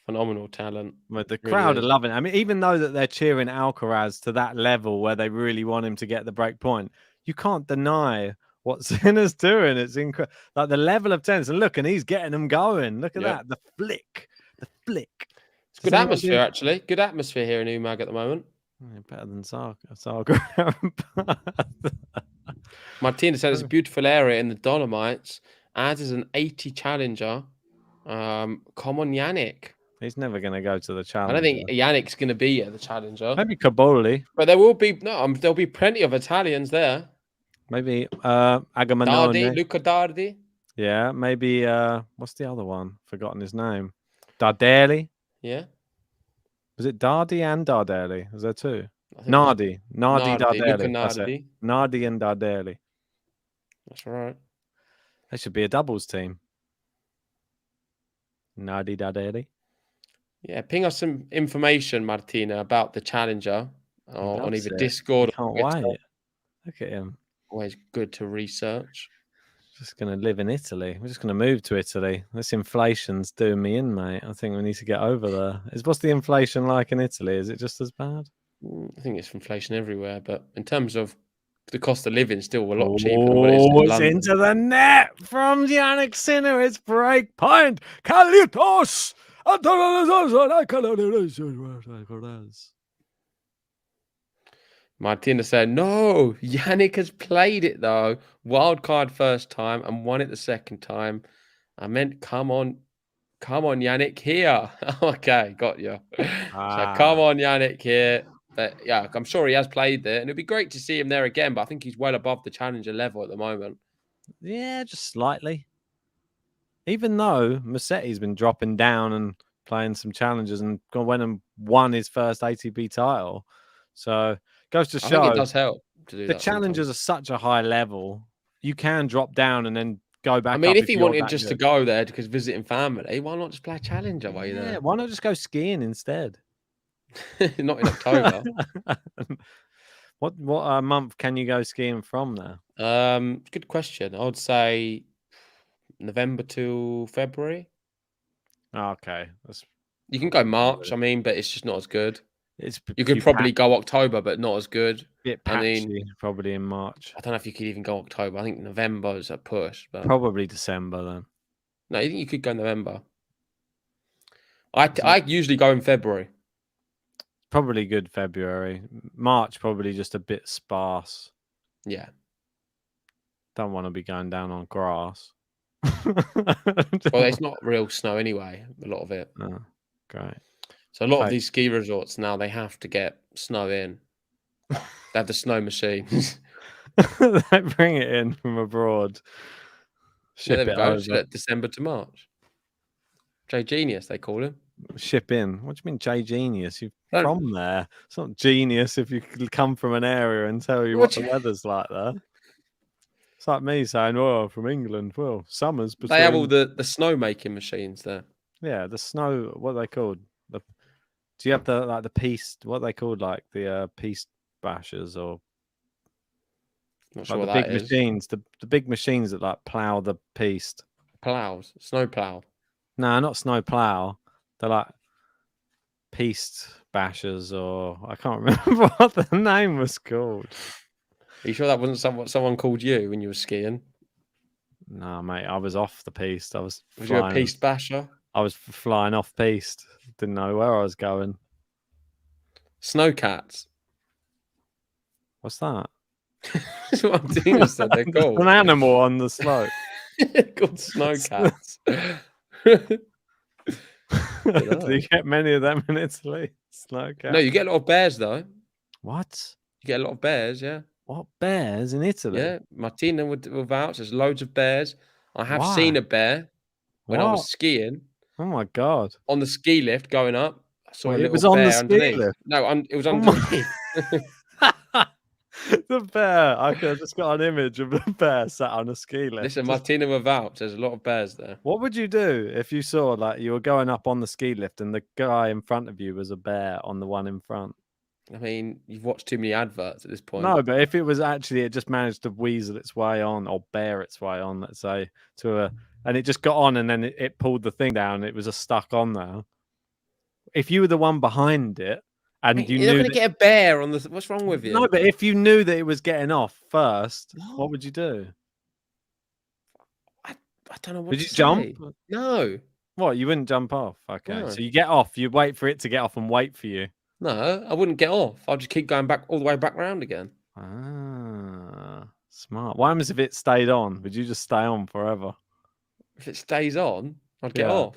Phenomenal talent. But the Really crowd are is. loving it. I mean, even though that they're cheering Alcaraz to that level where they really want him to get the break point, you can't deny what Sinner's doing. It's incredible. Like the level of tennis. And look, and he's getting them going. Look at that. The flick. The flick. It's good atmosphere, actually. Good atmosphere here in Umag at the moment. Yeah, better than Zagreb. Martina said it's a beautiful area in the Dolomites, as is an 80 challenger. Come on, Jannik. He's never going to go to the challenger. I don't think Yannick's going to be at the challenger. Maybe Caboli. But there will be there'll be plenty of Italians there. Maybe Agamanone. Luca Dardi. Yeah, maybe what's the other one? Forgotten his name. Dardelli. Yeah. Was it Dardi and Dardelli? Was there two? Nardi. Dardelli. That's it. Nardi and Dardelli. That's right. They should be a doubles team. Nardi Dardelli. Yeah, ping us some information, Martina, about the challenger on either Discord or Twitter. Wait. Look at him. Always good to research. Just going to live in Italy. We're just going to move to Italy. This inflation's doing me in, mate. I think we need to get over there. What's the inflation like in Italy? Is it just as bad? I think it's inflation everywhere, but in terms of the cost of living, still a lot cheaper than what it is in London. It's into the net from Jannik Sinner. It's break point. Kalitos. Martina said, no, Jannik has played it though. Wild card first time and won it the second time. I meant, come on, Jannik, here. Okay, got you. So come on, Jannik, here. But yeah, I'm sure he has played there, and it'd be great to see him there again. But I think he's well above the challenger level at the moment. Yeah, just slightly. Even though Musetti's been dropping down and playing some challenges and went and won his first ATP title. So goes to show I think it does help to do the that challengers sometimes. Are such a high level. You can drop down and then go back. I mean, if he wanted just to go there because visiting family, why not just play a challenger while you're there? Why not just go skiing instead? Not in October. What month can you go skiing from there? Good question. I would say November to February. Okay, you can go March. I mean, but it's just not as good. You could you probably go October, but not as good. Bit patchy, probably in March. I don't know if you could even go October. I think November is a push. But probably December then. No, I think you could go November. I usually go in February. Probably good February. March probably just a bit sparse. Yeah. Don't want to be going down on grass. Well, it's not real snow anyway, a lot of it. Oh, great. So a lot of these ski resorts now, they have to get snow in. They have the snow machines. They bring it in from abroad. Ship it over. December to March. J Genius, they call him. Ship in. What do you mean, J Genius? You're from there. It's not genius if you come from an area and tell you what the weather's like there. It's like me saying, "Oh, from England." Well, summers. Between... They have all the snow making machines there. Yeah, the snow. What are they called? Do you have the piste? What are they called? Like the piste bashers or? Not sure like what the that big is. Machines. The big machines that like plow the piste. Plows, snow plow. No, not snow plow. They're like piste bashers, or I can't remember what the name was called. Are you sure that wasn't what someone called you when you were skiing? No, mate, I was off the piste. I was Was you a flying. piste basher? I was flying off piste. Didn't know where I was going. Snowcats. What's that? That's what Martina said. They're There's called. an animal on the slope. They're called snowcats. Do you get many of them in Italy? Snowcat. No, you get a lot of bears though. What? You get a lot of bears, yeah. What bears in Italy? Yeah, Martina will vouch. There's loads of bears. I have Why? seen a bear when I was What? skiing Oh my god! on the ski lift going up. I saw Wait, a it little was on the bear ski underneath. lift? No, it was Oh my- underneath. The bear. I could have just got an image of the bear sat on a ski lift. Listen, Martina will vouch. There's a lot of bears there. What would you do if you saw like you were going up on the ski lift and the guy in front of you was a bear on the one in front? I mean, you've watched too many adverts at this point. No, but if it was actually, it just managed to weasel its way on or bear its way on, let's say, and it just got on and then it pulled the thing down, it was just stuck on there. If you were the one behind it and Mate, you you're not knew going to get a bear on the. What's wrong with you? No, but if you knew that it was getting off first, what would you do? I don't know what Would to you jump? say. No. What? You wouldn't jump off? Okay, No. so you get off, you wait for it to get off and wait for you. No, I wouldn't get off. I'll just keep going back all the way back round again. Ah, smart. What happens if it stayed on? Would you just stay on forever? If it stays on, I'd get Yeah. off.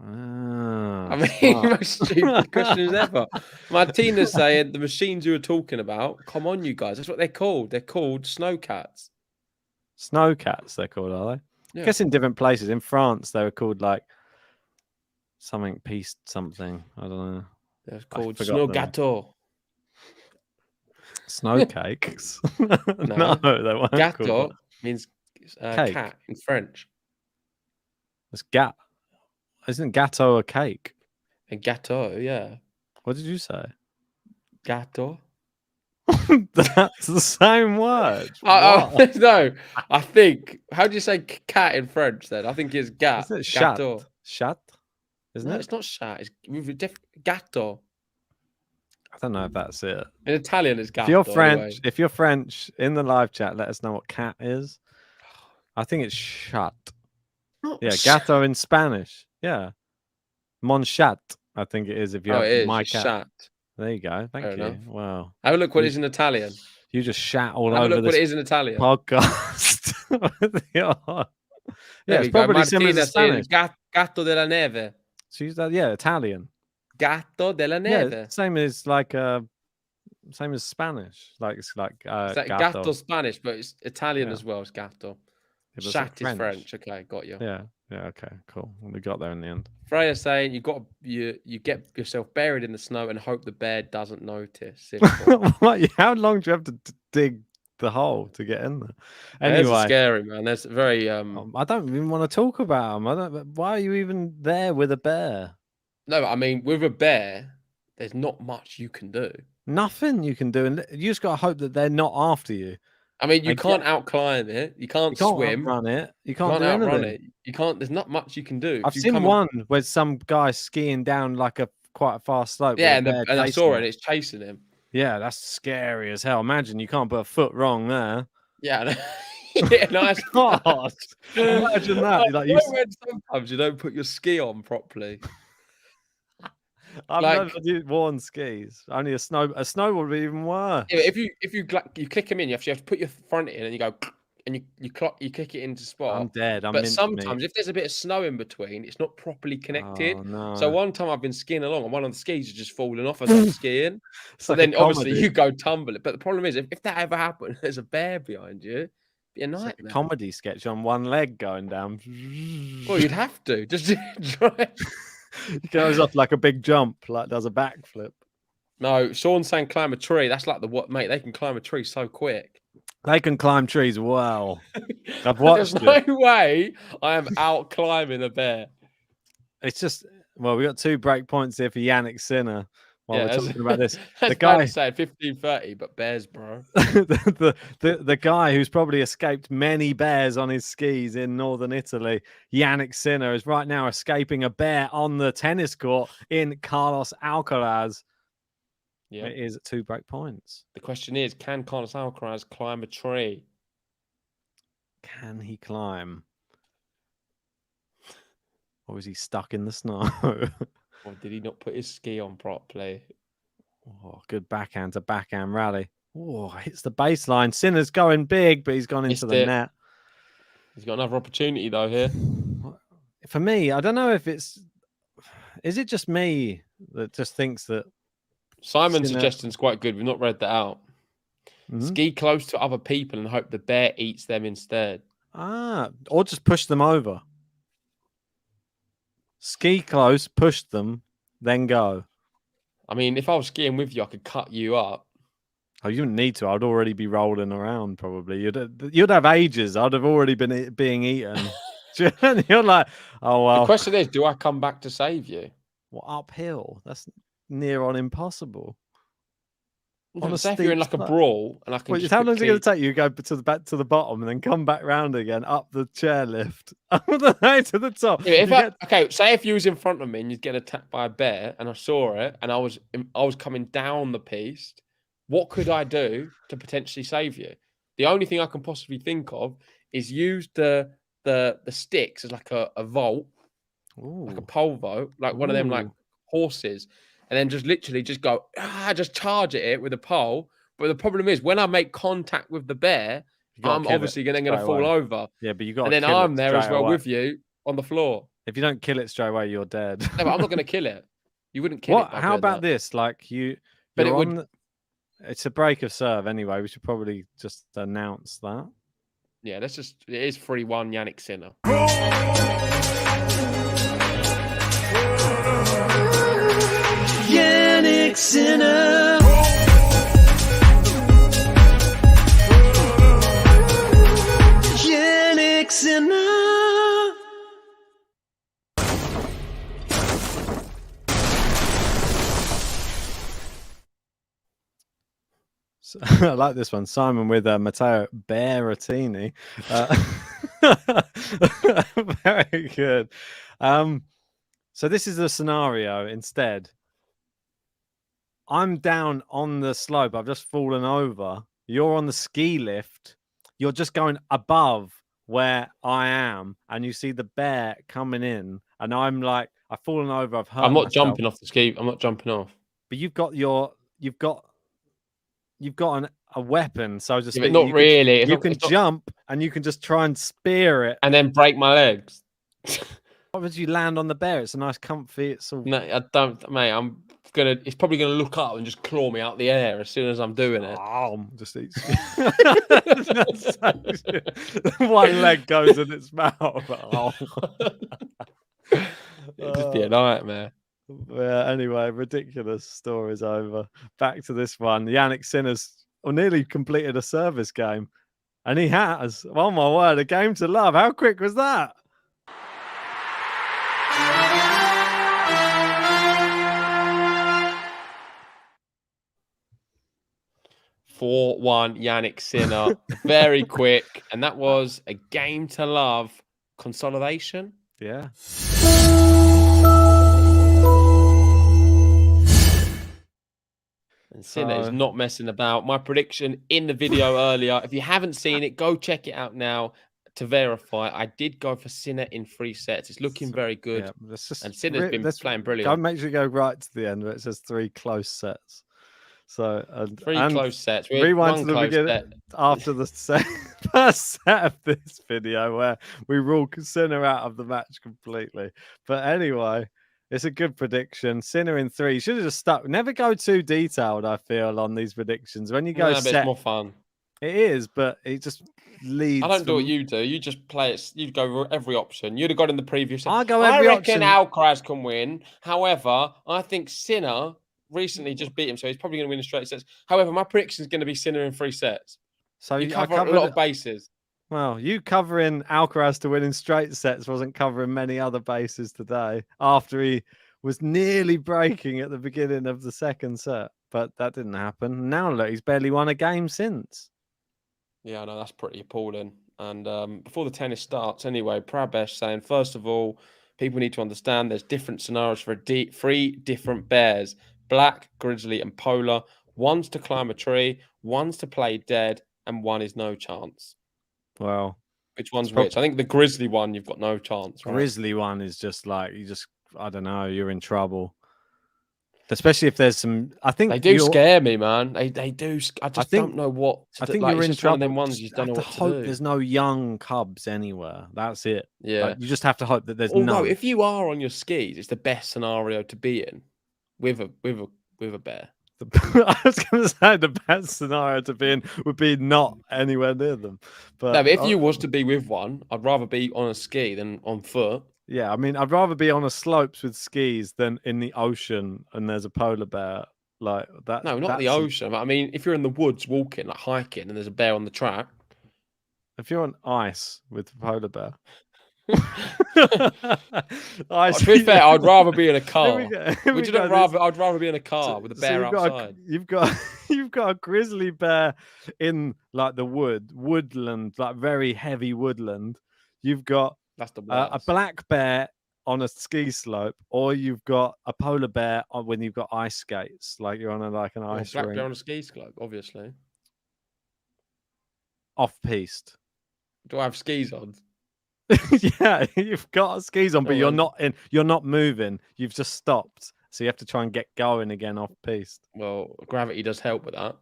Ah, I mean, smart. most stupid questions ever. Martina's saying the machines you were talking about. Come on, you guys. That's what they're called. They're called snowcats. Snowcats, they're called, are they? Yeah. I guess in different places. In France, they were called like something piece something. I don't know. They're called forgot snow them. gâteau. Snow cakes? No. No, they weren't Gâteau called. means Cake. cat in French. It's gat. Isn't gâteau a cake? And gâteau, yeah. What did you say? Gâteau. That's the same word. No, I think. How do you say cat in French then? I think it's gat. Isn't it chat? Gâteau. Chat? Isn't No, it? it's not chat. It's gâteau. I don't know if that's it. In Italian, it's gâteau. If you're French, anyway. if you're French in the live chat, let us know what cat is. I think it's chat. Yeah, gato in Spanish. Yeah. Mon chat, I think it is. If you have it is. my It's cat. chat. There you go. Thank Fair you. enough. Wow. Have a look what it is in Italian. You just shat all Have a over look what it this is in Italian. podcast. Yeah, There it's we go. probably similar to Martina saying Spanish. gatto della neve. She's yeah, Italian. Gatto della neve. Yeah, same as like same as Spanish. Like it's like It's like gatto. gatto Spanish, but it's Italian Yeah. as well. It's gatto. Yeah, but it's Chat like is French. Okay, got you. Yeah. Okay. Cool. We got there in the end. Freya saying you get yourself buried in the snow and hope the bear doesn't notice. What? How long do you have to dig the hole to get in there? Bears are Anyway, scary, man. There's very I don't even want to talk about them. Why are you even there with a bear? No, I mean with a bear, there's not much you can do. Nothing you can do, and you just got to hope that they're not after you. I mean, you I can't outclimb it. You can't swim. Run it. You You can't, can't do outrun anything. it. You can't. There's not much you can do. I've If you seen come- one where some guy skiing down like quite a fast slope. Yeah, with a and bear I saw chasing it. him. And it's chasing him. Yeah, that's scary as hell. Imagine you can't put a foot wrong there. Yeah. Yeah, nice. God, imagine that. Like you, Sometimes you don't put your ski on properly. I've like- never worn skis. Only a snow would be even worse. Yeah, if you click them in, you have to put your front in and you go and you kick it into spot. I'm dead. I'm But mince sometimes meat. if there's a bit of snow in between, it's not properly connected. Oh, no. So one time I've been skiing along and one of the skis has just fallen off as I'm skiing. It's So like a then obviously comedy. you go tumble it. But the problem is if that ever happened, there's a bear behind you, it'd be a It's like a nightmare. comedy sketch on one leg going down. Well, you'd have to just try. He goes off like a big jump, like does a backflip. No, Sean's saying climb a tree. That's like mate. They can climb a tree so quick. They can climb trees well. I've watched There's it. no way I am out climbing a bear. It's just we got 2 break points here for Jannik Sinner while we're talking about this. The guy saying 15:30, but bears, bro. the guy who's probably escaped many bears on his skis in northern Italy, Jannik Sinner, is right now escaping a bear on the tennis court in Carlos Alcaraz. Yeah. It is 2 break points. The question is, can Carlos Alcaraz climb a tree? Can he climb? Or is he stuck in the snow? Or did he not put his ski on properly? Oh, good backhand to backhand rally. Oh, hits the baseline. Sinner's going big, but he's gone into the net. He's got another opportunity though here. For me, I don't know if it's... Is it just me that just thinks that... Simon's suggestion's quite good. We've not read that out. Mm-hmm. Ski close to other people and hope the bear eats them instead. Or just push them over. Ski close, push them, then go. I mean, if I was skiing with you, I could cut you up. Oh, you wouldn't need to. I'd already be rolling around probably. You'd have ages. I'd have already been being eaten. You're like, oh, well. The question is, do I come back to save you? Well, uphill. That's near on impossible. Say if you're in like a brawl and I can. How long is it going to take you? Go back to the bottom and then come back round again up the chairlift all the way to the top. Yeah, okay, say if you was in front of me and you'd get attacked by a bear and I saw it and I was coming down the piste, what could I do to potentially save you? The only thing I can possibly think of is use the sticks as like a vault, like a pole vault, like one of them like horses. And then just literally just go, just charge at it with a pole. But the problem is when I make contact with the bear, I'm obviously going to fall over. Yeah, but you got. And then I'm there as well with you on the floor. If you don't kill it straight away, you're dead. No, but I'm not going to kill it. You wouldn't kill it. How about this? Like you, but it would. It's a break of serve anyway. We should probably just announce that. Yeah, it is 3-1 Jannik Sinner. Jannik Sinner. Jannik Sinner. So, I like this one. Simon with Matteo Berrettini. Very good. So this is the scenario instead. I'm down on the slope. I've just fallen over. You're on the ski lift. You're just going above where I am. And you see the bear coming in. And I'm like, I've fallen over. I've hurt I'm not myself. jumping off the ski. I'm not jumping off. But you've got a weapon, so to speak. Yeah, but not really. You can jump and you can just try and spear it. And then break my legs. What would you land on the bear? It's a nice comfy. It's all... No, I don't, mate. It's probably gonna look up and just claw me out the air as soon as I'm doing it. Oh, just eats. One leg goes in its mouth. Oh. It'd just be a nightmare. Yeah, anyway, ridiculous story's over. Back to this one. Jannik Sinner's nearly completed a service game. And he has. Oh my word, a game to love. How quick was that? 4-1 Jannik Sinner. Very quick. And that was a game to love. Consolidation. Yeah. And Sinner is not messing about. My prediction in the video earlier, if you haven't seen it, go check it out now to verify. I did go for Sinner in 3 sets. It's looking very good. Yeah, and Sinner's been playing brilliant. Go make sure you go right to the end where it says 3 close sets. So 3 close sets. Rewind to the beginning after the first set of this video where we rule Sinner out of the match completely. But anyway, it's a good prediction. Sinner in 3. You should have just stuck. Never go too detailed, I feel, on these predictions. When you go set, it's more fun. It is, but it just leads. I don't do what you do. You just play it. You go every option. You'd have got in the previous. I go every option. I reckon ALCARAZ can win. However, I think Sinner recently just beat him, so he's probably going to win in straight sets. However, my prediction is going to be Sinner in 3 sets. So you cover a lot of bases. Well, you covering ALCARAZ to win in straight sets wasn't covering many other bases today after he was nearly breaking at the beginning of the second set, but that didn't happen. Now look, he's barely won a game since. Yeah, I know, that's pretty appalling. And before the tennis starts, anyway, Prabesh saying, first of all, people need to understand there's different scenarios for 3 different bears: black, grizzly, and polar. One's to climb a tree, one's to play dead, and one is no chance. Well, Which one's which? I think the grizzly one, you've got no chance. Right? Grizzly one is just like I don't know, you're in trouble. Especially if there's some. I think they do scare me, man. They do. I don't know what. I think like, you're in trouble. One of them ones you don't know what to do. There's no young cubs anywhere. That's it. Yeah, like, you just have to hope that there's no. If you are on your skis, it's the best scenario to be in with a bear. I was going to say the best scenario to be in would be not anywhere near them. But if you was to be with one, I'd rather be on a ski than on foot. Yeah, I mean, I'd rather be on a slopes with skis than in the ocean and there's a polar bear like that. No, not the ocean. I mean, if you're in the woods walking, like hiking, and there's a bear on the track. If you're on ice with a polar bear. To be fair, I'd rather be in a car. I'd rather be in a car with a bear outside. You've got a grizzly bear in like the woodland, like very heavy woodland. You've got a black bear on a ski slope, or you've got a polar bear when you've got ice skates, like you're on an ice black rink. bear on a ski slope, obviously. Off-piste. Do I have skis on? Yeah, you've got skis on, but you're not moving. You've just stopped, so you have to try and get going again off-piste. Well, gravity does help with that.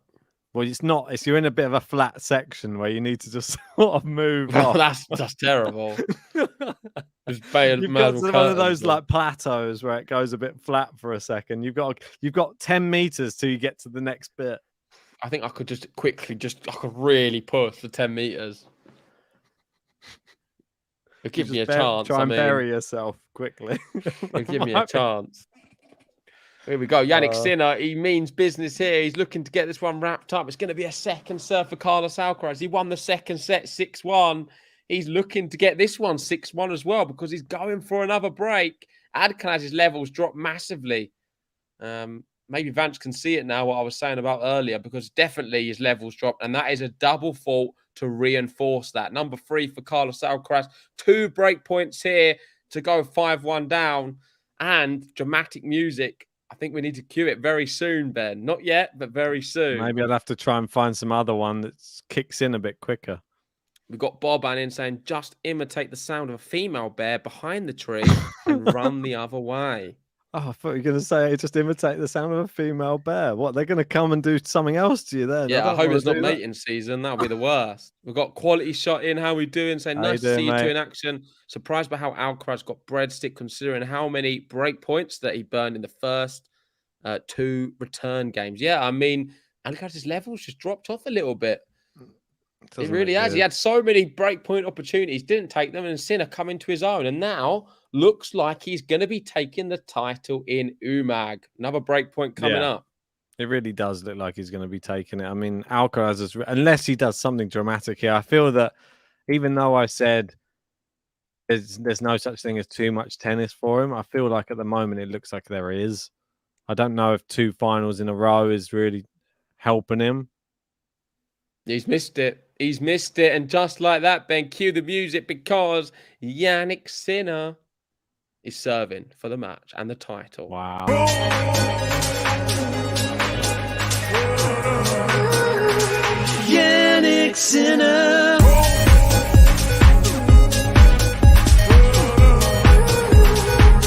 Well, it's not. You're in a bit of a flat section where you need to just sort of move off. That's terrible. You've got one of those like plateaus where it goes a bit flat for a second. You've got 10 meters till you get to the next bit. I think I could I could really push for 10 meters. It'll give me a chance. Try and bury yourself quickly. It'll give me a chance. Here we go. Jannik Sinner, he means business here. He's looking to get this one wrapped up. It's going to be a second serve for Carlos Alcaraz. He won the second set 6-1. He's looking to get this one 6-1 as well because he's going for another break. Alcaraz's levels dropped massively. Maybe Vance can see it now, what I was saying about earlier, because definitely his levels dropped, and that is a double fault to reinforce that. Number 3 for Carlos Alcaraz. 2 break points here to go 5-1 down, and dramatic music. I think we need to cue it very soon, Ben. Not yet, but very soon. Maybe I'd have to try and find some other one that kicks in a bit quicker. We've got Bob in saying, just imitate the sound of a female bear behind the tree and run the other way. Oh, I thought you were going to say just imitate the sound of a female bear. What, they're going to come and do something else to you there? Yeah, I hope it's not mating season. That'll be the worst. We've got Quality Shot in. How we doing? Saying, nice to see you two in action. Surprised by how Alcaraz got breadstick, considering how many break points that he burned in the first 2 return games. Yeah, I mean, Alcaraz's levels just dropped off a little bit. It really has. He had so many breakpoint opportunities, didn't take them, and Sinner come into his own. And now looks like he's going to be taking the title in Umag. Another breakpoint coming up. It really does look like he's going to be taking it. I mean, Alcaraz is, unless he does something dramatic here, I feel that even though I said there's no such thing as too much tennis for him, I feel like at the moment it looks like there is. I don't know if 2 finals in a row is really helping him. He's missed it. He's missed it. And just like that, Ben, cue the music because Jannik Sinner is serving for the match and the title. Wow. Jannik Sinner.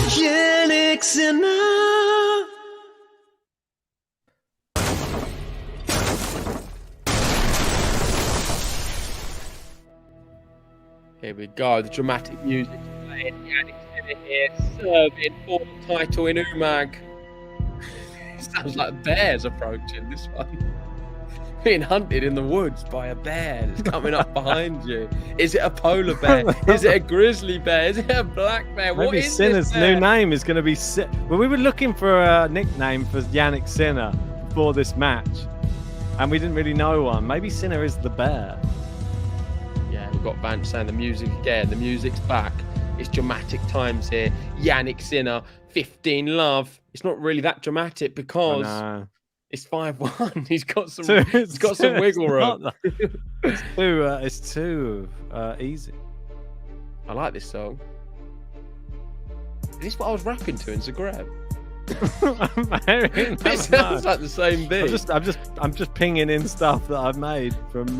Jannik Sinner. Here we go. The dramatic music playing. Jannik Sinner here, serving for the title in Umag. Sounds like bears approaching this one. Being hunted in the woods by a bear that's coming up behind you. Is it a polar bear? Is it a grizzly bear? Is it a black bear? Maybe what is Sinner's this bear? new name is going to be... Well, we were looking for a nickname for Jannik Sinner before this match, and we didn't really know one. Maybe Sinner is the bear. Yeah, we've got Vance saying the music again. The music's back. It's dramatic times here. Jannik Sinner, 15 love. It's not really that dramatic because it's 5-1. He's got some wiggle room. It's too easy. I like this song. Is this what I was rapping to in Zagreb? It sounds like the same thing. I'm just pinging in stuff that I've made from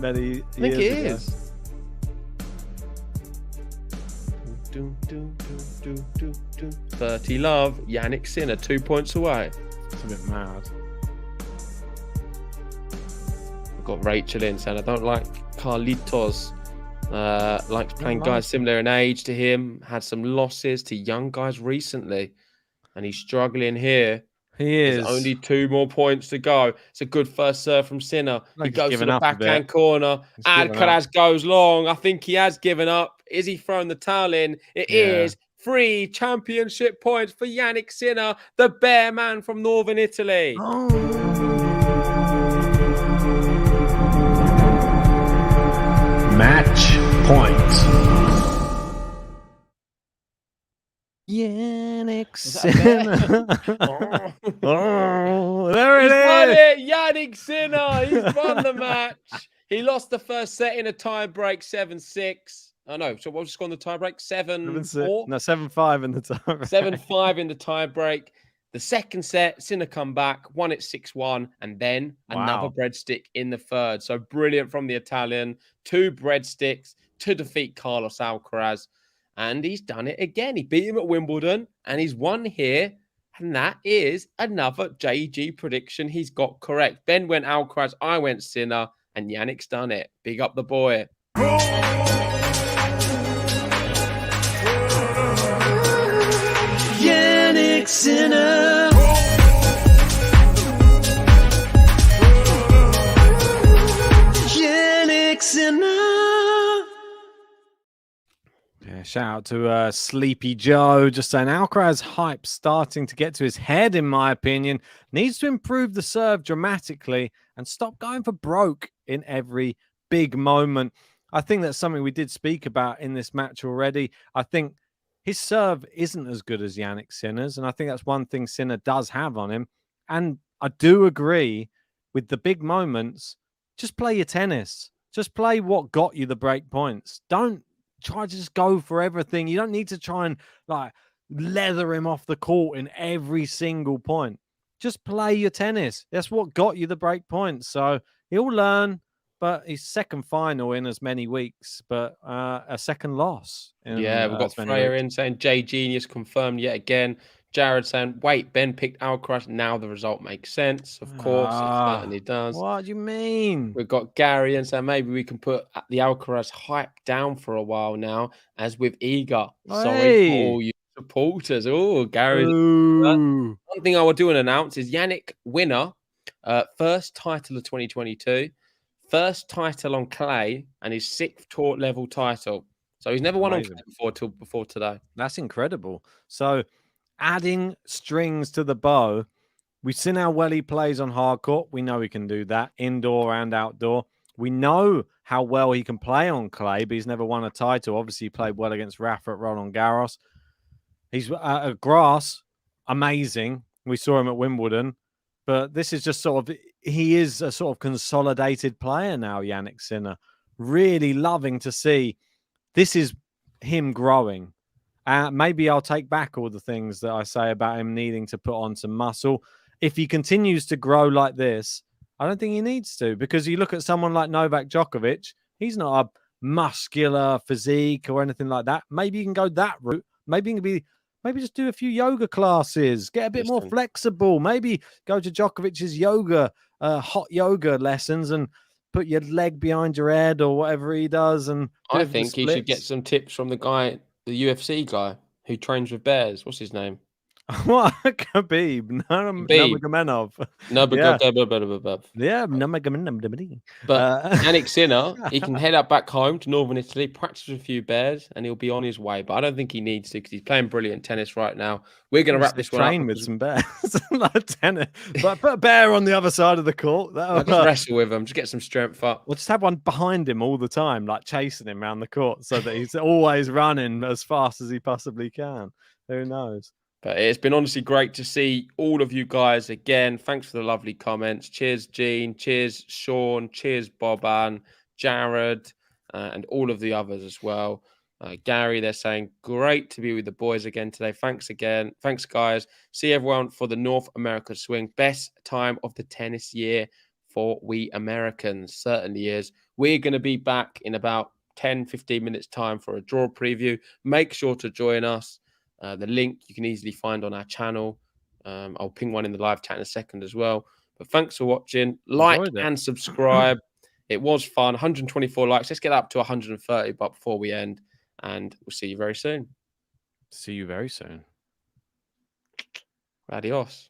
many years ago. I think it is. 30 love. Jannik Sinner, 2 points away. It's a bit mad. We've got Rachel in saying, I don't like Carlitos. Likes playing guys similar in age to him. Had some losses to young guys recently. And he's struggling here. He is. There's only 2 more points to go. It's a good first serve from Sinner. He goes to the backhand corner. ALCARAZ goes long. I think he has given up. Is he throwing the towel in? It is 3 championship points for Jannik Sinner, the bear man from Northern Italy. Match point. Jannik Sinner. There it is. Jannik Sinner. He's won the match. He lost the first set in a tie break, 7-6. Oh, no. So what was the score on the tie break? 7-4? No, 7-5 in the tie break. 7-5 in the tie break. The second set, Sinner come back, won it 6-1, and then another breadstick in the third. So brilliant from the Italian. 2 breadsticks to defeat Carlos Alcaraz. And he's done it again. He beat him at Wimbledon, and he's won here. And that is another JG prediction he's got correct. Ben went Alcaraz, I went Sinner, and Jannik's done it. Big up the boy. Jannik Sinner. Jannik Sinner. Yeah, shout out to Sleepy Joe, just saying Alcaraz hype starting to get to his head, in my opinion. Needs to improve the serve dramatically and stop going for broke in every big moment. I think that's something we did speak about in this match already. I think his serve isn't as good as Jannik Sinner's, and I think that's one thing Sinner does have on him. And I do agree with the big moments. Just play your tennis. Just play what got you the break points. Don't try to just go for everything. You don't need to try and like leather him off the court in every single point. Just play your tennis. That's what got you the break points. So he'll learn, but his second final in as many weeks, but a second loss. Yeah, we've got Freya in saying J Genius confirmed yet again. Jared saying, wait, Ben picked Alcaraz. Now the result makes sense. Of course, it certainly does. What do you mean? We've got Gary in saying maybe we can put the Alcaraz hype down for a while now, as with Eager. Sorry for all you supporters. Oh, Gary. One thing I will do and announce is Jannik winner, first title of 2022, first title on clay, and his 6th tour level title. So he's never won on clay before today. That's incredible. So adding strings to the bow. We've seen how well he plays on hard court. We know he can do that, indoor and outdoor. We know how well he can play on clay, but he's never won a title. Obviously, he played well against Rafa at Roland Garros. He's at grass, amazing. We saw him at Wimbledon. But this is just sort of, he is a sort of consolidated player now, Jannik Sinner. Really loving to see this is him growing. Maybe I'll take back all the things that I say about him needing to put on some muscle. If he continues to grow like this, I don't think he needs to, because you look at someone like Novak Djokovic, he's not a muscular physique or anything like that. Maybe you can go that route. Maybe just do a few yoga classes, get a bit more flexible. Maybe go to Djokovic's yoga, hot yoga lessons, and put your leg behind your head or whatever he does. And I think he should get some tips from the UFC guy who trains with bears. What's his name? What? Khabib. Nurmagomedov. Yeah, Nurmagomedov. But Jannik Sinner, he can head up back home to Northern Italy, practice with a few bears, and he'll be on his way. But I don't think he needs to, because he's playing brilliant tennis right now. We're going to wrap this one up. Train with some bears. Like tennis. But put a bear on the other side of the court. Just wrestle with him. Just get some strength up. We'll just have one behind him all the time, like chasing him around the court, so that he's always running as fast as he possibly can. Who knows? But it's been honestly great to see all of you guys again. Thanks for the lovely comments. Cheers, Gene. Cheers, Sean. Cheers, Boban, Jared, and all of the others as well. Gary, they're saying, great to be with the boys again today. Thanks again. Thanks, guys. See everyone for the North America Swing. Best time of the tennis year for we Americans. Certainly is. We're going to be back in about 10, 15 minutes time for a draw preview. Make sure to join us. The link you can easily find on our channel. I'll ping one in the live chat in a second as well. But thanks for watching. Like and subscribe. It was fun. 124 likes. Let's get up to 130 but before we end. And we'll see you very soon. See you very soon. Adios.